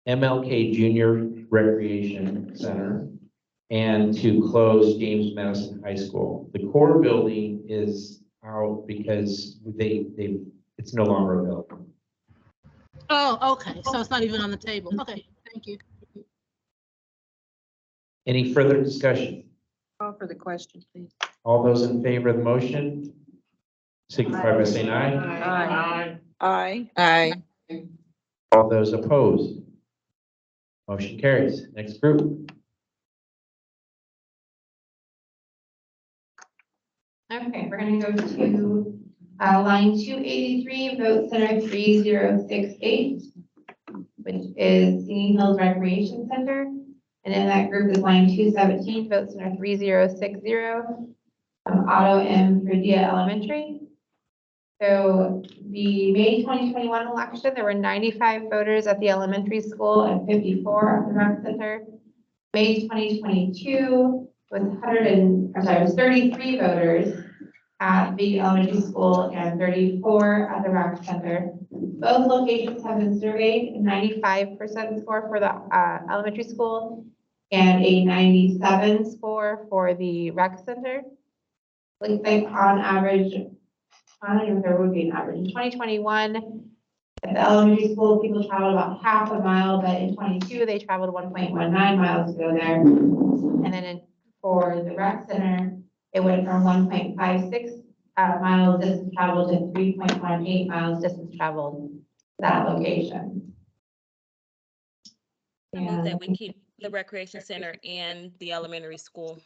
MLK Junior Recreation Center and to close James Madison High School. The core building is out because it's no longer available. Oh, okay. So it's not even on the table. Okay, thank you. Any further discussion? Call for the question, please. All those in favor of the motion signify by saying aye. Aye. Aye. Aye. All those opposed? Motion carries. Next group. Okay, we're gonna go to line 283, vote center 3068, which is Singing Hills Recreation Center. And in that group is line 217, vote center 3060, Otto M. Frudia Elementary. So the May 2021 election, there were 95 voters at the elementary school and 54 at the rec center. May 2022 was 33 voters at the elementary school and 34 at the rec center. Both locations have been surveyed, 95% score for the elementary school and a 97 score for the rec center. Looks like on average, I don't know if there would be an average. In 2021, at the elementary school, people traveled about half a mile, but in 22, they traveled 1.19 miles to go there. And then for the rec center, it went from 1.56 miles distance traveled to 3.18 miles distance traveled to that location. I move that we keep the recreation center and the elementary school.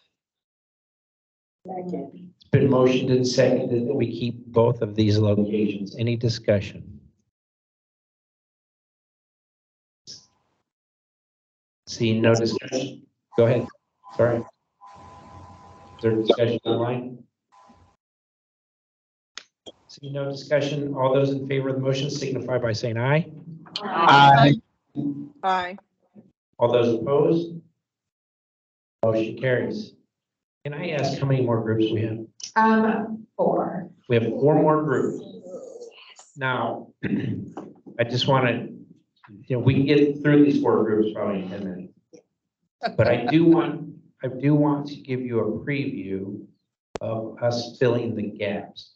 It's been motioned and seconded that we keep both of these locations. Any discussion? Seeing no discussion, go ahead. Sorry. Is there discussion online? Seeing no discussion, all those in favor of the motion signify by saying aye. Aye. Aye. All those opposed? Motion carries. Can I ask how many more groups we have? 4. We have 4 more groups. Now, I just want to, we can get through these 4 groups probably in 10 minutes. But I do want to give you a preview of us filling the gaps.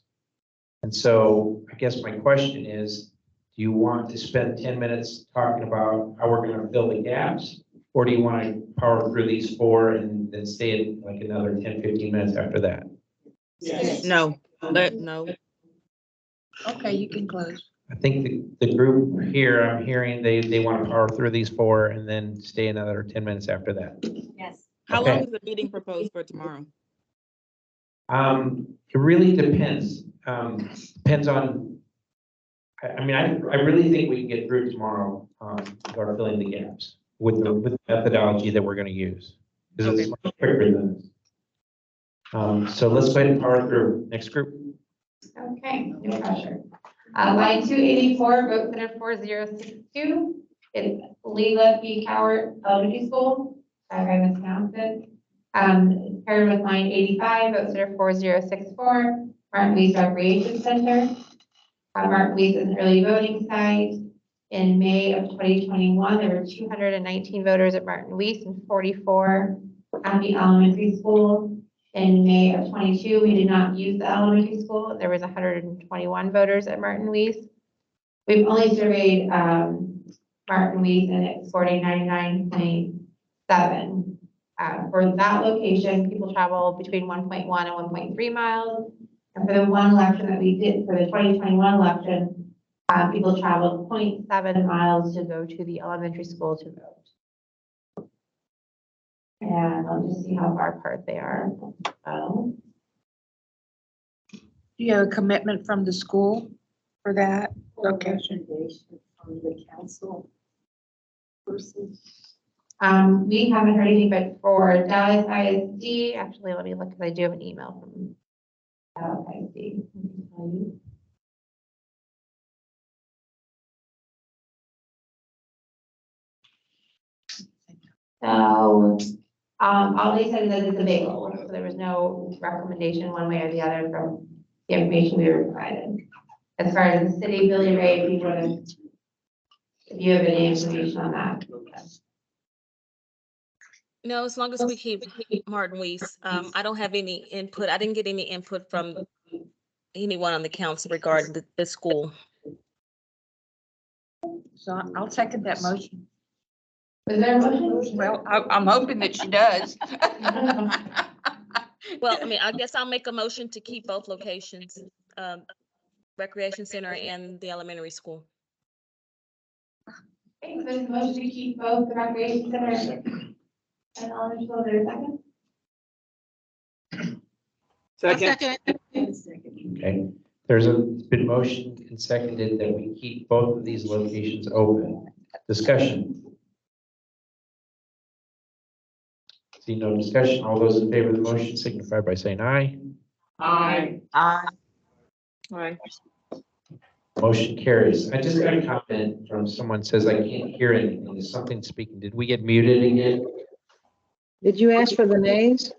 And so I guess my question is, do you want to spend 10 minutes talking about how we're going to fill the gaps? Or do you want to power through these 4 and then stay in like another 10, 15 minutes after that? No, no. Okay, you can close. I think the group here, I'm hearing they want to power through these 4 and then stay another 10 minutes after that. Yes. How Okay. long is the meeting proposed for tomorrow? It really depends. Depends on, I mean, I really think we can get through tomorrow, or filling the gaps with the methodology that we're going to use. Because it's much quicker than this. So let's go ahead and power through. Next group. Okay, no pressure. Line 284, vote center 4062. It's Leela P. Cowart Elementary School. Sorry if I mispronounced it. Paired with line 85, vote center 4064, Martin Weiss Recreation Center. Martin Weiss is an early voting site. In May of 2021, there were 219 voters at Martin Weiss and 44 at the elementary school. In May of 22, we did not use the elementary school. There was 121 voters at Martin Weiss. We've only surveyed Martin Weiss and it's scoring 99.7. For that location, people travel between 1.1 and 1.3 miles. And for the one election that we did for the 2021 election, people traveled 0.7 miles to go to the elementary school to vote. And I'll just see how far apart they are. Do you have a commitment from the school for that location? From the council person. We haven't heard anything, but for Dallas ISD, actually, let me look, because I do have an email from Dallas ISD. I can tell you. So, all they said is that it's available, so there was no recommendation one way or the other from the information we were provided. As far as the city Billy Ray, if you have any information on that. No, as long as we keep Martin Weiss, I don't have any input. I didn't get any input from anyone on the council regarding the school. So I'll second that motion. Is there a motion? Well, I'm hoping that she does. Well, I mean, I guess I'll make a motion to keep both locations, recreation center and the elementary school. Okay, so there's a motion to keep both the recreation center and elementary school. Is there a second? Second. Okay, there's been motion and seconded that we keep both of these locations open. Discussion. See no discussion. All those in favor of the motion signify by saying aye. Aye. Aye. Motion carries. I just got a comment from someone says I can't hear anything. Is something speaking? Did we get muted again? Did you ask for the nays?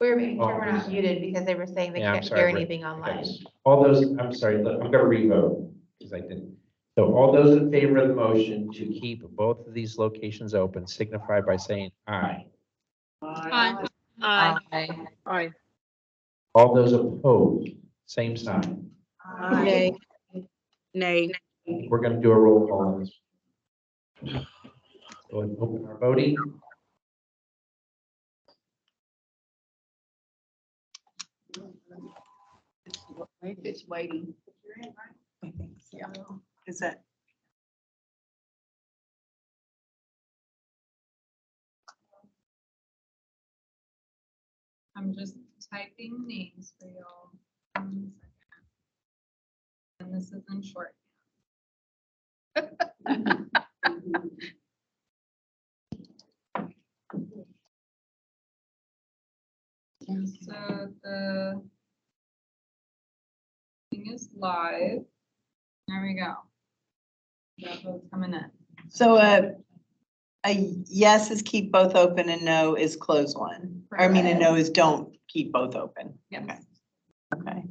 We're making sure we're not muted because they were saying they Yeah, I'm can't sorry, hear Rick. anything online. All those, I'm sorry, look, I'm gonna revote because I didn't. So all those in favor of the motion to keep both of these locations open signify by saying aye. Aye. Aye. All those opposed, same sign. Nay. Nay. We're gonna do a roll call on this. Go ahead and open our voting. It's waiting. Yeah. Is that? I'm just typing names for y'all. 1 second. And this is in short. So the thing is live. There we go. That vote's coming in. So a yes is keep both open and no is close one. Or I mean, a no is don't keep both open. Yes. Okay.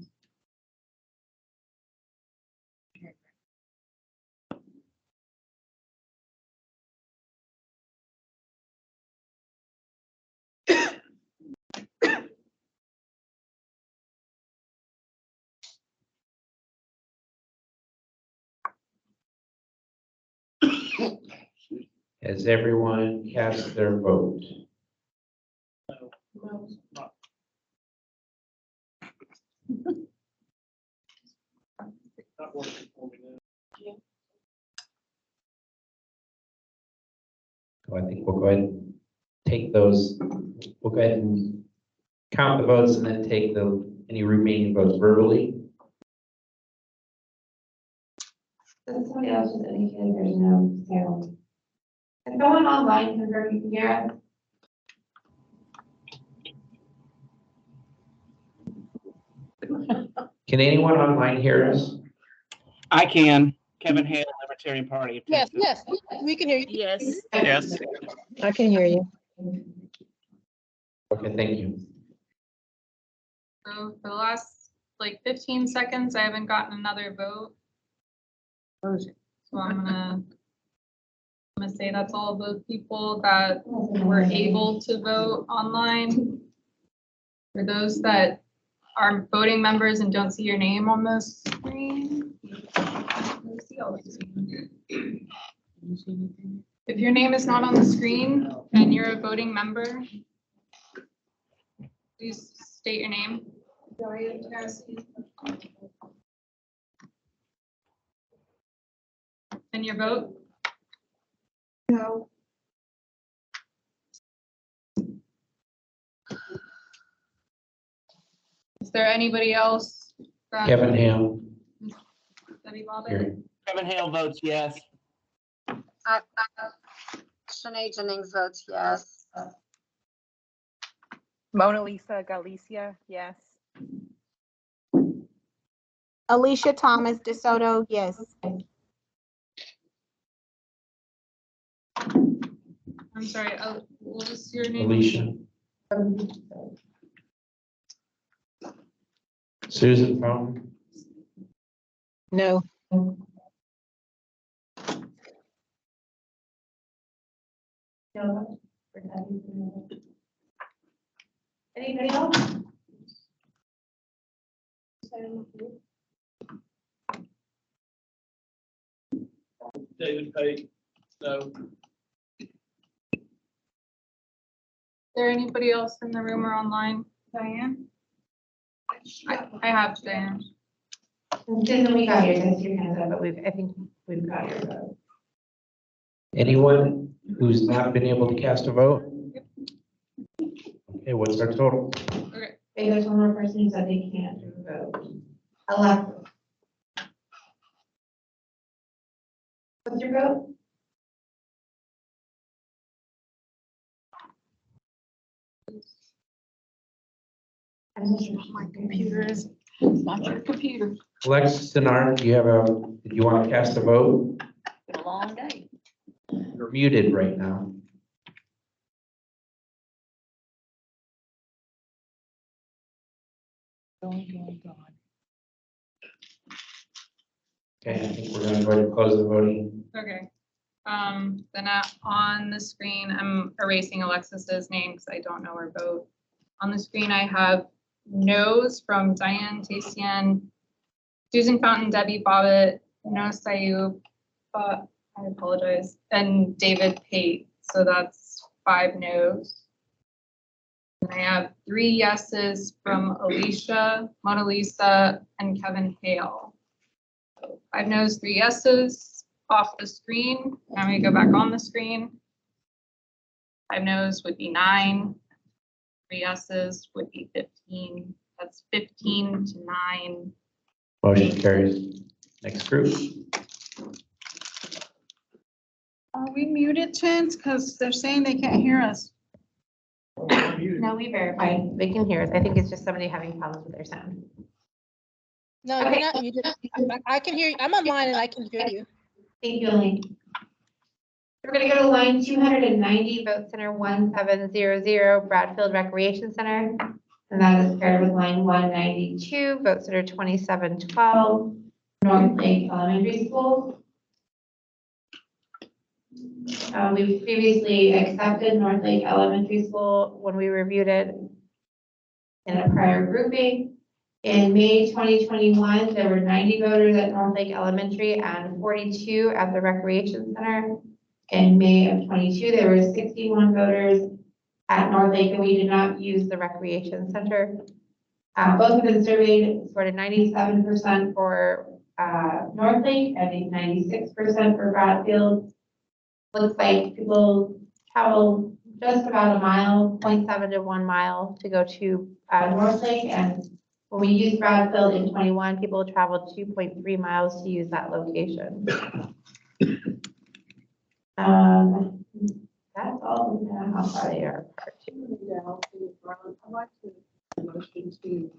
Has everyone cast their vote? Not working for me now. So I think we'll go ahead and take those, we'll go ahead and count the votes and then take any remaining votes verbally. Somebody else just indicated there's no sound. Is someone online confirm you can hear us? Can anyone online hear us? I can. Kevin Hale, Libertarian Party. Yes, yes, we can hear you. Yes. Yes. I can hear you. Okay, thank you. So for the last like 15 seconds, I haven't gotten another vote. So I'm gonna say that's all the people that were able to vote online. For those that are voting members and don't see your name on the screen. If your name is not on the screen and you're a voting member, please state your name. Diane Cassie. And your vote. No. Is there anybody else? that- Kevin Hale. Debbie Bobbitt? Here. Kevin Hale votes yes. Shanae Jennings votes yes. Mona Lisa Galicia, yes. Alicia Thomas DeSoto, yes. I'm sorry, what was your name? Alicia. Susan Fountain. No. Anybody else? David Pate, no. Is there anybody else in the room or online? Diane? I have Diane. Susan, we got your hands up, but I think we've got your vote. Anyone who's not been able to cast a vote? Okay, what's our total? Okay. Hey, there's one more person who said they can't vote. Alexa. What's your vote? My computer is not your computer. Alexis Denard, do you want to cast a vote? Been a long day. You're muted right now. Okay, I think we're going to go ahead and close the voting. Okay. Then on the screen, I'm erasing Alexis's name because I don't know her vote. On the screen, I have no's from Diane Tacian, Susan Fountain, Debbie Bobbitt, No Sayub, I apologize, and David Pate. So that's 5 no's. And I have 3 yeses from Alicia, Mona Lisa, and Kevin Hale. So 5 no's, 3 yeses off the screen. Now we go back on the screen. 5 no's would be 9. 3 yeses would be 15. That's 15 to 9. Motion carries. Next group. Are we muted, Chance? Because they're saying they can't hear us. No, we verified. They can hear us. I think it's just somebody having problems with their sound. No, Okay. you're not muted. I can hear you. I'm online and I can hear you. Thank you, Elaine. We're gonna go to line 290, vote center 1700, Bradfield Recreation Center. And that is paired with line 192, vote center 2712, North Lake Elementary School. We've previously accepted North Lake Elementary School when we reviewed it in a prior grouping. In May 2021, there were 90 voters at North Lake Elementary and 42 at the Recreation Center. In May of 22, there were 61 voters at North Lake, and we did not use the Recreation Center. Both have been surveyed, scored a 97% for North Lake and a 96% for Bradfield. Looks like people travel just about a mile, 0.7 to 1 mile to go to North Lake. And when we used Bradfield in 21, people traveled 2.3 miles to use that location. That's all, how far they are apart. I'd like to motion to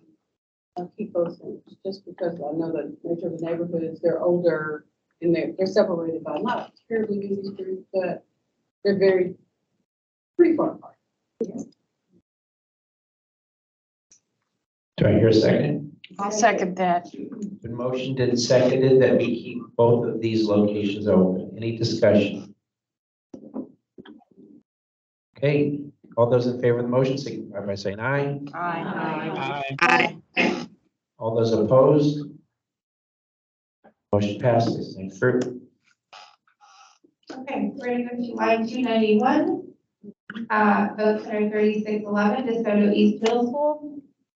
keep those things, just because I know the nature of the neighborhoods, they're older and they're separated by not terribly busy streets, but they're pretty far apart. Do I hear a second? I'll second that. Been motioned and seconded that we keep both of these locations open. Any discussion? Okay, all those in favor of the motion signify by saying aye. Aye. All those opposed? Motion passes. Thanks, Fruit. Okay, we're gonna go to line 291. Vote Center 3611, DeSoto East Middle School.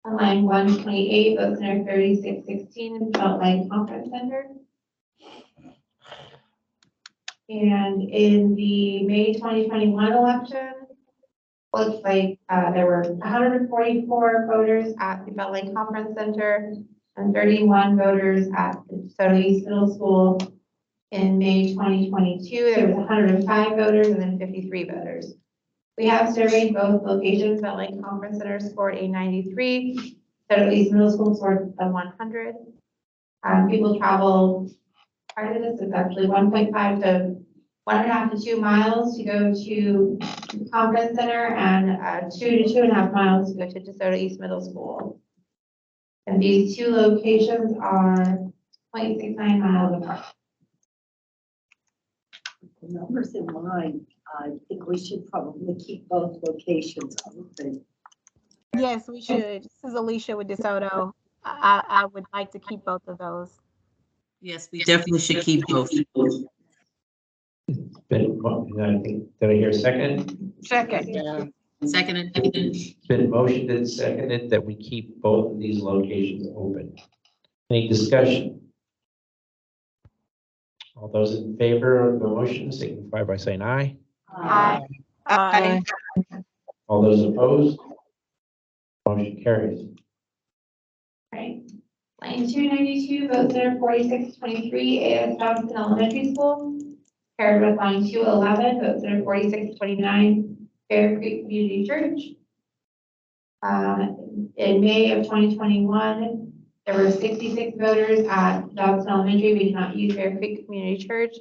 On line 128, Vote Center 3616, Beltline Conference Center. And in the May 2021 election, looks like there were 144 voters at the Beltline Conference Center and 31 voters at the DeSoto East Middle School. In May 2022, there was 105 voters and then 53 voters. We have surveyed both locations. Beltline Conference Center scored a 93. DeSoto East Middle School scored a 100. People travel, part of this is actually 1.5 to 1.5 to 2 miles to go to the Conference Center and 2 to 2.5 miles to go to DeSoto East Middle School. And these two locations are 0.69 miles apart. The numbers in mind, I think we should probably keep both locations open. Yes, we should. This is Alicia with DeSoto. I would like to keep both of those. Yes, we definitely should keep both. Been, I think, did I hear a second? Second. Seconded. It's been motioned and seconded that we keep both of these locations open. Any discussion? All those in favor of the motion signify by saying aye. Aye. Aye. All those opposed? Motion carries. Right. Line 292, Vote Center 4623, A.S. Johnson Elementary School. Paired with line 211, Vote Center 4629, Bear Creek Community Church. In May of 2021, there were 66 voters at Johnson Elementary. We did not use Bear Creek Community Church.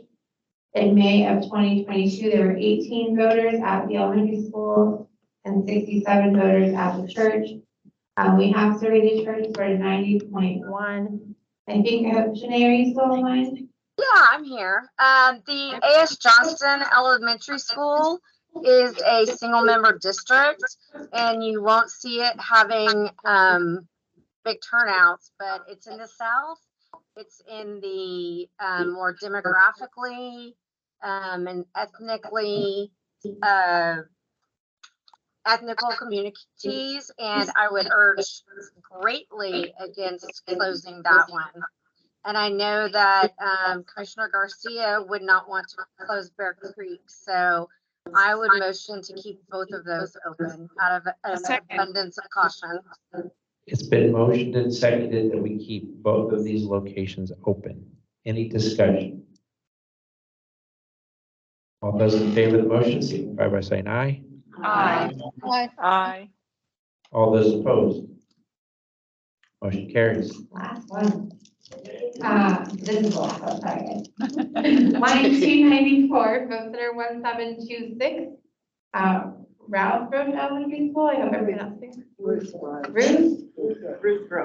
In May of 2022, there were 18 voters at the elementary school and 67 voters at the church. We have surveyed the church for a 90.1. I think, Shanae, are you still online? Yeah, I'm here. The A.S. Johnston Elementary School is a single member district, and you won't see it having big turnouts, but it's in the south. It's in the more demographically and ethnically ethnical communities, and I would urge greatly against closing that one. And I know that Commissioner Garcia would not want to close Bear Creek, so I would motion to keep both of those open out of an abundance of caution. It's been motioned and seconded that we keep both of these locations open. Any discussion? All those in favor of the motion signify by saying aye. Aye. Aye. All those opposed? Motion carries. Last one. This is the last one, sorry. Line 294, Vote Center 1726, Ralph Road Elementary School. I hope I'm pronouncing it. Ruth.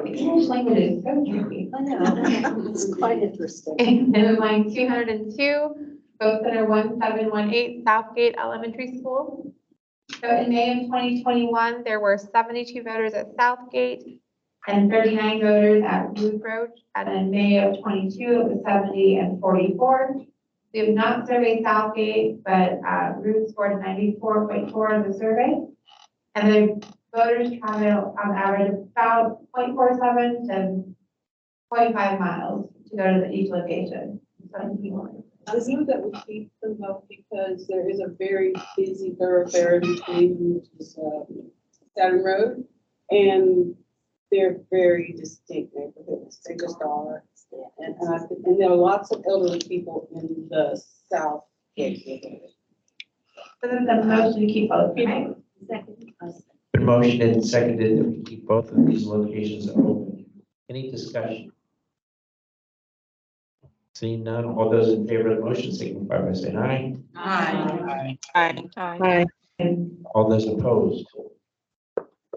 English language is so tricky. I know, it's quite interesting. And then line 202, Vote Center 1718, Southgate Elementary School. So in May of 2021, there were 72 voters at Southgate and 39 voters at Ruth Road. And in May of 22, it was 70 and 44. We have not surveyed Southgate, but Ruth scored a 94.4 in the survey. And the voters travel on average about 0.47 to 0.5 miles to go to each location. I think that we keep them up because there is a very busy thoroughfare between Saturn Road, and they're very distinct neighborhoods. They just are. And there are lots of elderly people in the south gate. So then the motion to keep both. Been motioned and seconded that we keep both of these locations open. Any discussion? Seeing none, all those in favor of the motion signify by saying aye. Aye. Aye. All those opposed?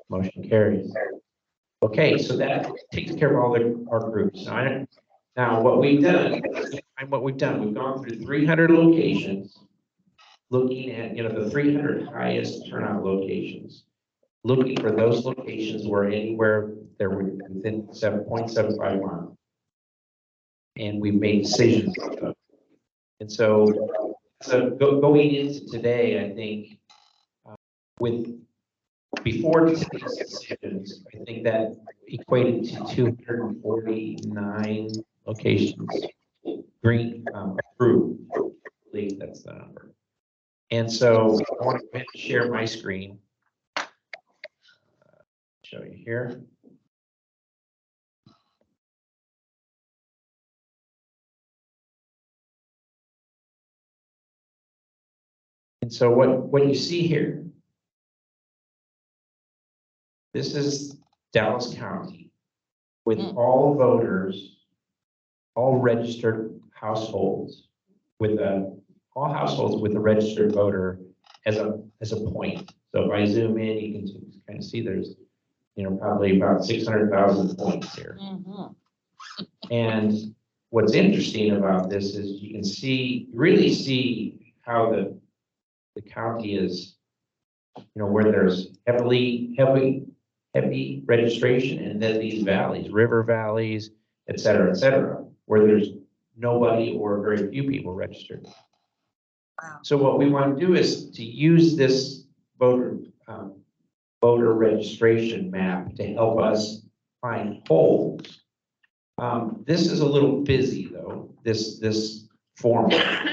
Motion carries. Okay, so that takes care of all our groups. Now, what we've done, we've gone through 300 locations, looking at, the 300 highest turnout locations, looking for those locations where anywhere they're within 7.75 miles. And we've made decisions. And so going into today, I think, before today's decisions, I think that equated to 249 locations, green approved. I believe that's the number. And so I want to go ahead and share my screen. Show you here. And so what you see here, this is Dallas County with all voters, all registered households with all households with a registered voter as a point. So if I zoom in, you can kind of see there's, probably about 600,000 points here. And what's interesting about this is you can really see how the county is, where there's heavy registration, and then these valleys, river valleys, et cetera, where there's nobody or very few people registered. Wow. So what we want to do is to use this voter registration map to help us find holes. This is a little busy though, this format.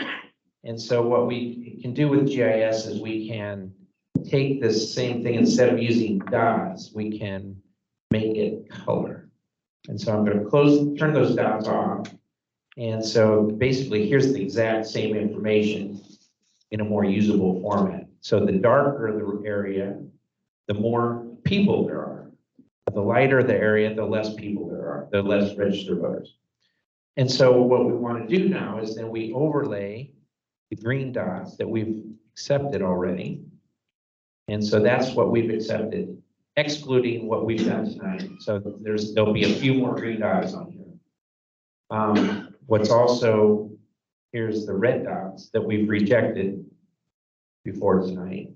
And so what we can do with GIS is we can take this same thing, instead of using dots, we can make it color. And so I'm going to turn those dots off. And so basically here's the exact same information in a more usable format. So the darker the area, the more people there are. The lighter the area, the less people there are, the less registered voters. And so what we want to do now is then we overlay the green dots that we've accepted already. And so that's what we've accepted, excluding what we've done tonight. So there'll be a few more green dots on here. What's also, here's the red dots that we've rejected before tonight.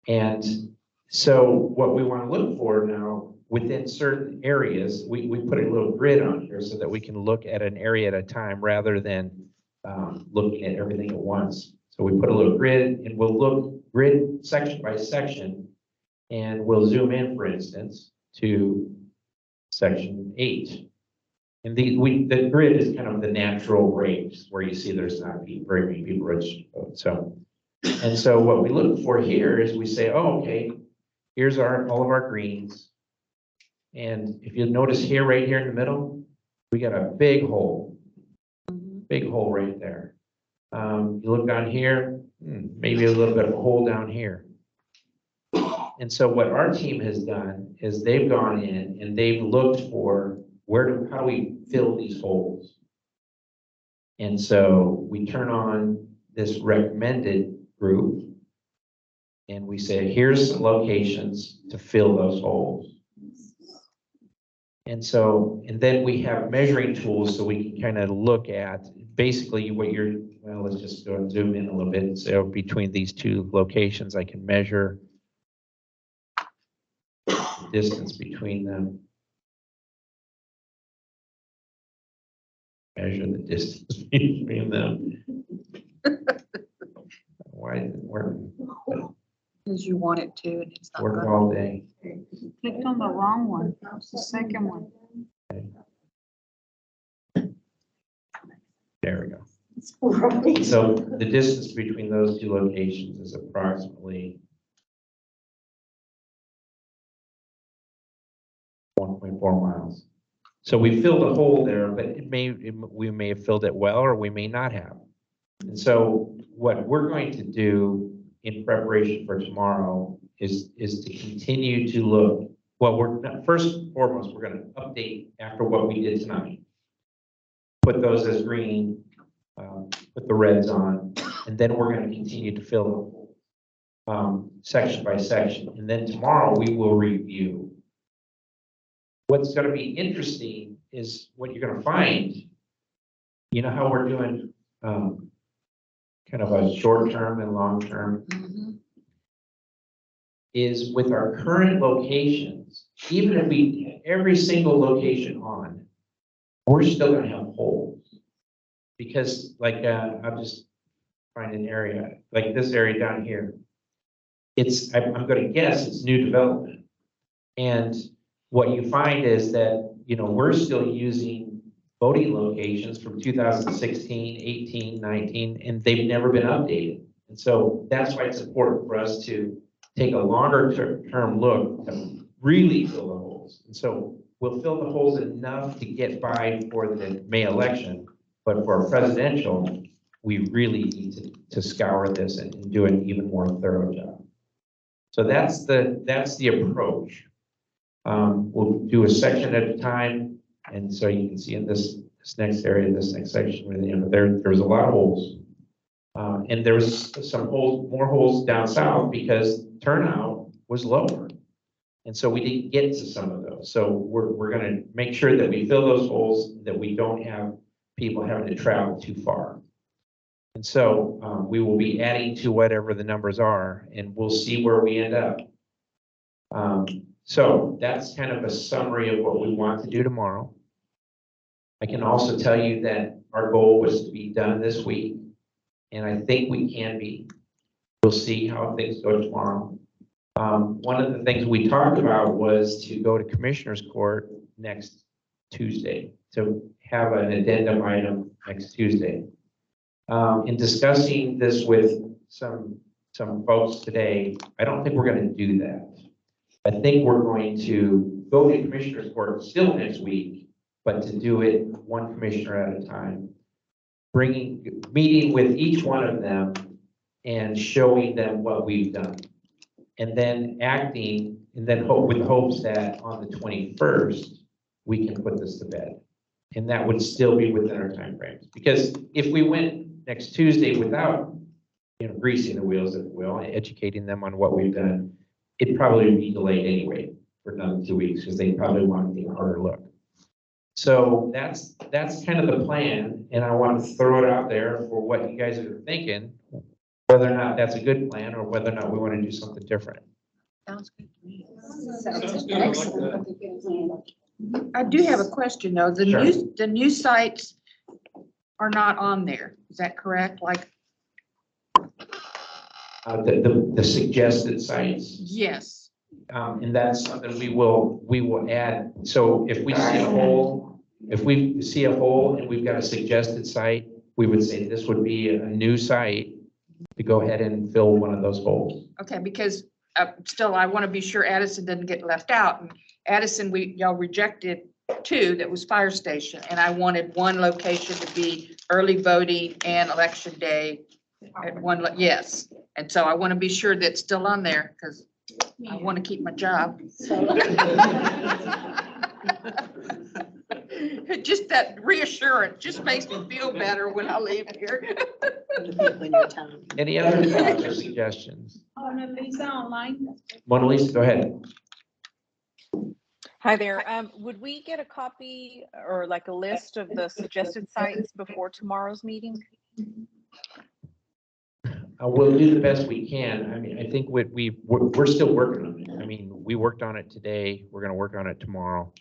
And so what we want to look for now within certain areas, we put a little grid on here so that we can look at an area at a time rather than looking at everything at once. So we put a little grid, and we'll look grid section by section, and we'll zoom in, for instance, to section 8. And the grid is kind of the natural range where you see there's not very many people registered to vote. So what we look for here is we say, oh, okay, here's all of our greens. And if you notice here, right here in the middle, we got a big hole right there. You look down here, maybe a little bit of a hole down here. And so what our team has done is they've gone in and they've looked for how do we fill these holes? And so we turn on this recommended group and we say, here's some locations to fill those holes. And then we have measuring tools so we can kind of look at basically let's just go and zoom in a little bit. So between these two locations, I can measure the distance between them. Measure the distance between them. Why didn't it work? Because you want it to, and it's not. Work all day. Clicked on the wrong one. It's the second one. There we go. Right. So the distance between those two locations is approximately 1.4 miles. So we filled a hole there, but we may have filled it well, or we may not have. And so what we're going to do in preparation for tomorrow is to continue to look well, first and foremost, we're gonna update after what we did tonight. Put those as green, put the reds on, and then we're gonna continue to fill section by section. And then tomorrow we will review. What's gonna be interesting is what you're gonna find. You know how we're doing kind of a short term and long term? Is with our current locations, even if we, every single location on, we're still gonna have holes. Because like, I'll just find an area, like this area down here. I'm gonna guess it's new development. And what you find is that, you know, we're still using voting locations from 2016, 18, 19, and they've never been updated. And so that's why it's important for us to take a longer term look to really fill the holes. And so we'll fill the holes enough to get by for the May election, but for a presidential, we really need to scour this and do an even more thorough job. So that's the approach. We'll do a section at a time, and so you can see in this next area, this next section, you know, there's a lot of holes. And there's some holes, more holes down south because turnout was lower. And so we didn't get to some of those. So we're gonna make sure that we fill those holes, that we don't have people having to travel too far. And so we will be adding to whatever the numbers are, and we'll see where we end up. So that's kind of a summary of what we want to do tomorrow. I can also tell you that our goal was to be done this week, and I think we can be. We'll see how things go tomorrow. One of the things we talked about was to go to Commissioner's Court next Tuesday, to have an addendum item next Tuesday. In discussing this with some folks today, I don't think we're going to do that. I think we're going to go to Commissioner's Court still next week, but to do it one commissioner at a time, meeting with each one of them and showing them what we've done, and then acting, and then with hopes that on the 21st we can put this to bed, and that would still be within our timeframes. Because if we went next Tuesday without, you know, greasing the wheels, if you will, educating them on what we've done, it'd probably be delayed anyway for another 2 weeks because they probably want to take a harder look. So that's kind of the plan, and I want to throw it out there for what you guys are thinking, whether or not that's a good plan or whether or not we want to do something different. Sounds good to me. Sounds good. I like that. I do have a question though. Sure. The new sites are not on there. Is that correct? Like, The suggested sites, yes. and that's something we will add. So if we see a hole, and we've got a suggested site, we would say this would be a new site to go ahead and fill one of those holes. Okay, because still I want to be sure Addison doesn't get left out. And Addison, y'all rejected 2, that was fire station. And I wanted one location to be early voting and election day at one, yes. And so I want to be sure that's still on there because I want to keep my job. Just that reassurance just makes me feel better when I leave here. Any other thoughts or suggestions? Mona Lisa online. Mona Lisa, go ahead. Hi there. Would we get a copy or like a list of the suggested sites before tomorrow's meeting? We'll do the best we can. I mean, I think we're still working on it. I mean, we worked on it today. We're going to work on it tomorrow.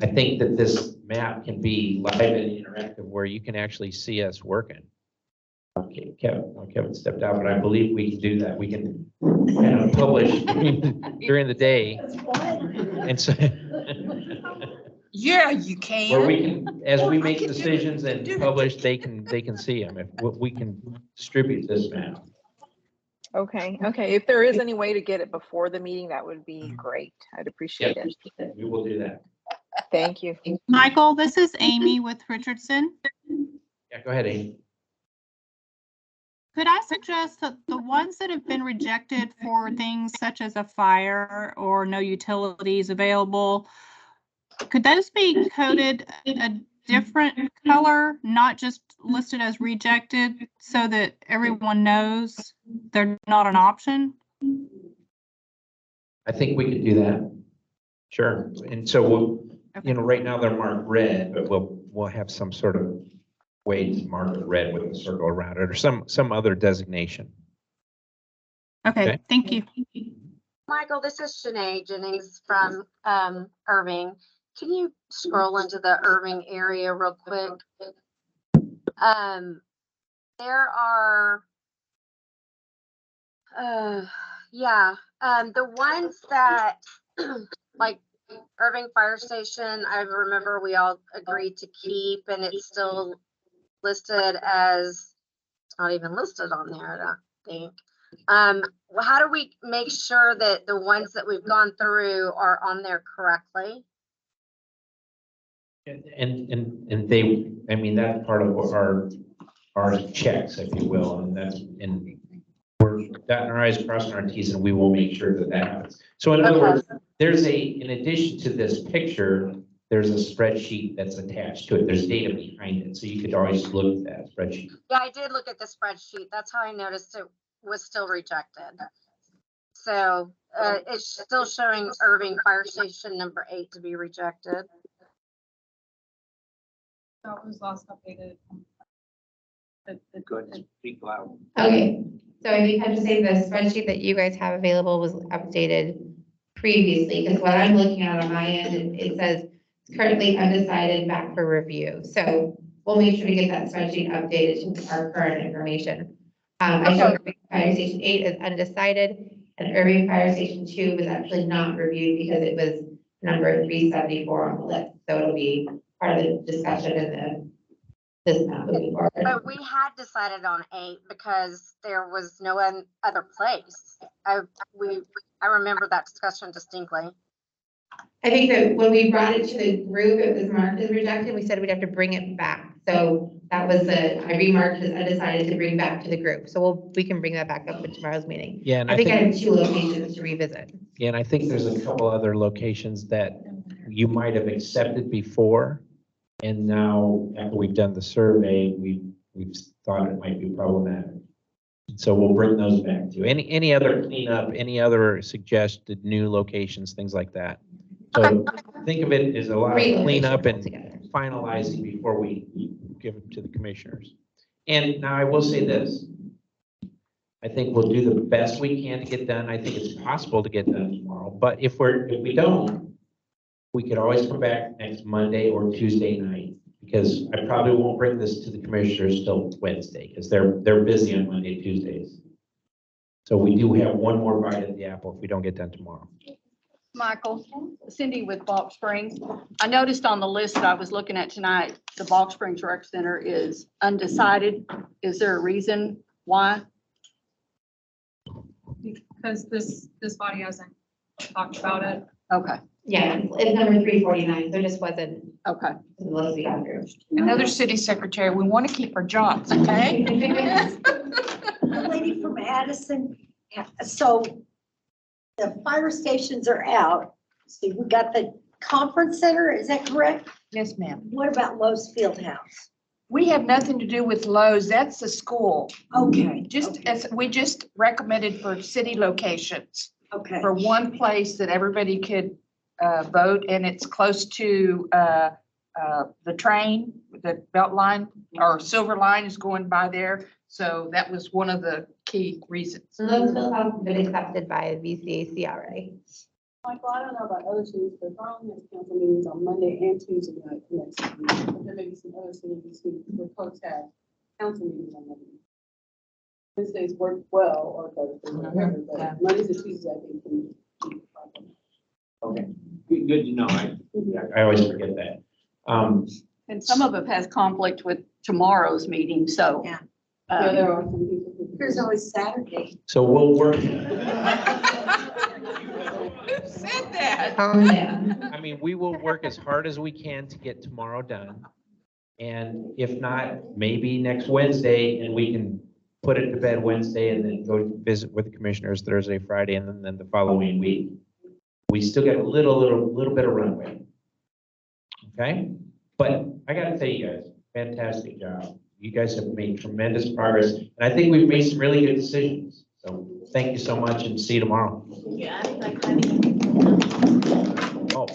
I think that this map can be live and interactive where you can actually see us working. Okay, Kevin stepped out, but I believe we can do that. We can kind of publish during the day. And so yeah, you can. Where we can, as we make decisions and publish, they can see them. If we can distribute this map. Okay. If there is any way to get it before the meeting, that would be great. I'd appreciate it. We will do that. Thank you. Michael, this is Amy with Richardson. Yeah, go ahead, Amy. Could I suggest that the ones that have been rejected for things such as a fire or no utilities available, could those be coded a different color, not just listed as rejected, so that everyone knows they're not an option? I think we could do that. Sure. And so we'll, right now they're marked red, but we'll have some sort of way to mark it red with a circle around it or some other designation. Okay, thank you. Michael, this is Shanae Jennings from Irving. Can you scroll into the Irving area real quick? There are, the ones that, like Irving Fire Station, I remember we all agreed to keep, and it's still listed as, it's not even listed on there, I don't think. Well, how do we make sure that the ones that we've gone through are on there correctly? And they, I mean, that's part of what our checks, if you will, and that's, and we're dotting our i's, crossing our t's, and we will make sure that that happens. So in other words, there's in addition to this picture, there's a spreadsheet that's attached to it. There's data behind it, so you could always look at that spreadsheet. Yeah, I did look at the spreadsheet. That's how I noticed it was still rejected. So it's still showing Irving Fire Station number 8 to be rejected. That was last updated. Go ahead and speak loud. Okay, so I think I have to say the spreadsheet that you guys have available was updated previously, because what I'm looking at on my end, it says it's currently undecided, back for review. So we'll make sure to get that spreadsheet updated to our current information. I showed Irving Fire Station 8 as undecided, and Irving Fire Station 2 was actually not reviewed because it was number 374 on the list. So it'll be part of the discussion in this map moving forward. But we had decided on 8 because there was no other place. I remember that discussion distinctly. I think that when we brought it to the group, it was marked as rejected. We said we'd have to bring it back. So that was I remarked as undecided to bring back to the group. So we can bring that back up in tomorrow's meeting. Yeah, and I think I have 2 locations to revisit. Yeah, and I think there's a couple other locations that you might have accepted before. And now, after we've done the survey, we've thought it might be problematic. So we'll bring those back to you. Any other cleanup, any other suggested new locations, things like that. So think of it as a lot of cleanup and finalizing before we give it to the commissioners. And now I will say this. I think we'll do the best we can to get done. I think it's possible to get done tomorrow, but if we don't, we could always come back next Monday or Tuesday night, because I probably won't bring this to the commissioners till Wednesday, because they're busy on Monday, Tuesdays. So we do have one more bite at the apple if we don't get done tomorrow. Michael, Cindy with Balch Springs. I noticed on the list that I was looking at tonight, the Balch Springs Rec Center is undecided. Is there a reason why? Because this body hasn't talked about it. Okay. Yeah, it's number 349, so it just wasn't. Okay. The list we got through. Another city secretary, we want to keep our jobs, okay? The lady from Addison, so the fire stations are out. See, we got the conference center, is that correct? Yes, ma'am. What about Lowe's Fieldhouse? We have nothing to do with Lowe's. That's the school. Okay. We just recommended for city locations. Okay. For one place that everybody could vote, and it's close to the train, the belt line or silver line is going by there. So that was one of the key reasons. Those bills have been accepted by VCAC already. Michael, I don't know about other cities, but Garland has council meetings on Monday and Tuesday night next week. But there may be some other cities where folks have council meetings on Monday. Wednesdays work well, or Thursdays, whatever, but Mondays and Tuesdays, I think, can be problem. Okay, good to know. I always forget that. And some of it has conflict with tomorrow's meeting, so. Yeah. Yeah, there are some people who. There's always Saturday. So we'll work. Who said that? I mean, we will work as hard as we can to get tomorrow done. And if not, maybe next Wednesday, and we can put it to bed Wednesday and then go visit with the commissioners Thursday, Friday, and then the following week. We still got a little bit of runway. Okay, but I gotta tell you guys, fantastic job. You guys have made tremendous progress, and I think we've made some really good decisions. So thank you so much, and see you tomorrow. Oh,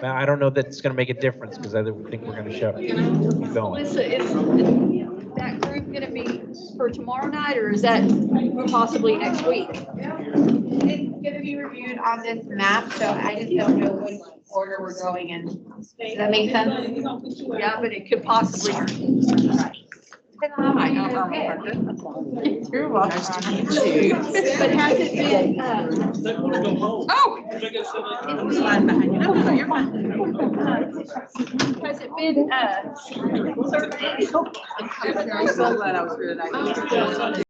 I don't know that it's gonna make a difference, because I think we're gonna keep going. Melissa, is that group gonna be for tomorrow night, or is that possibly next week? It's gonna be reviewed on this map, so I just don't know which order we're going in. Does that make sense? Yeah, but it could possibly. Hi, I'm Irma Parker. You're welcome. Nice to meet you. But has it been, They want to go home. Oh. It's fine behind you. No, you're fine. has it been, surveyed? I'm so glad I was here tonight.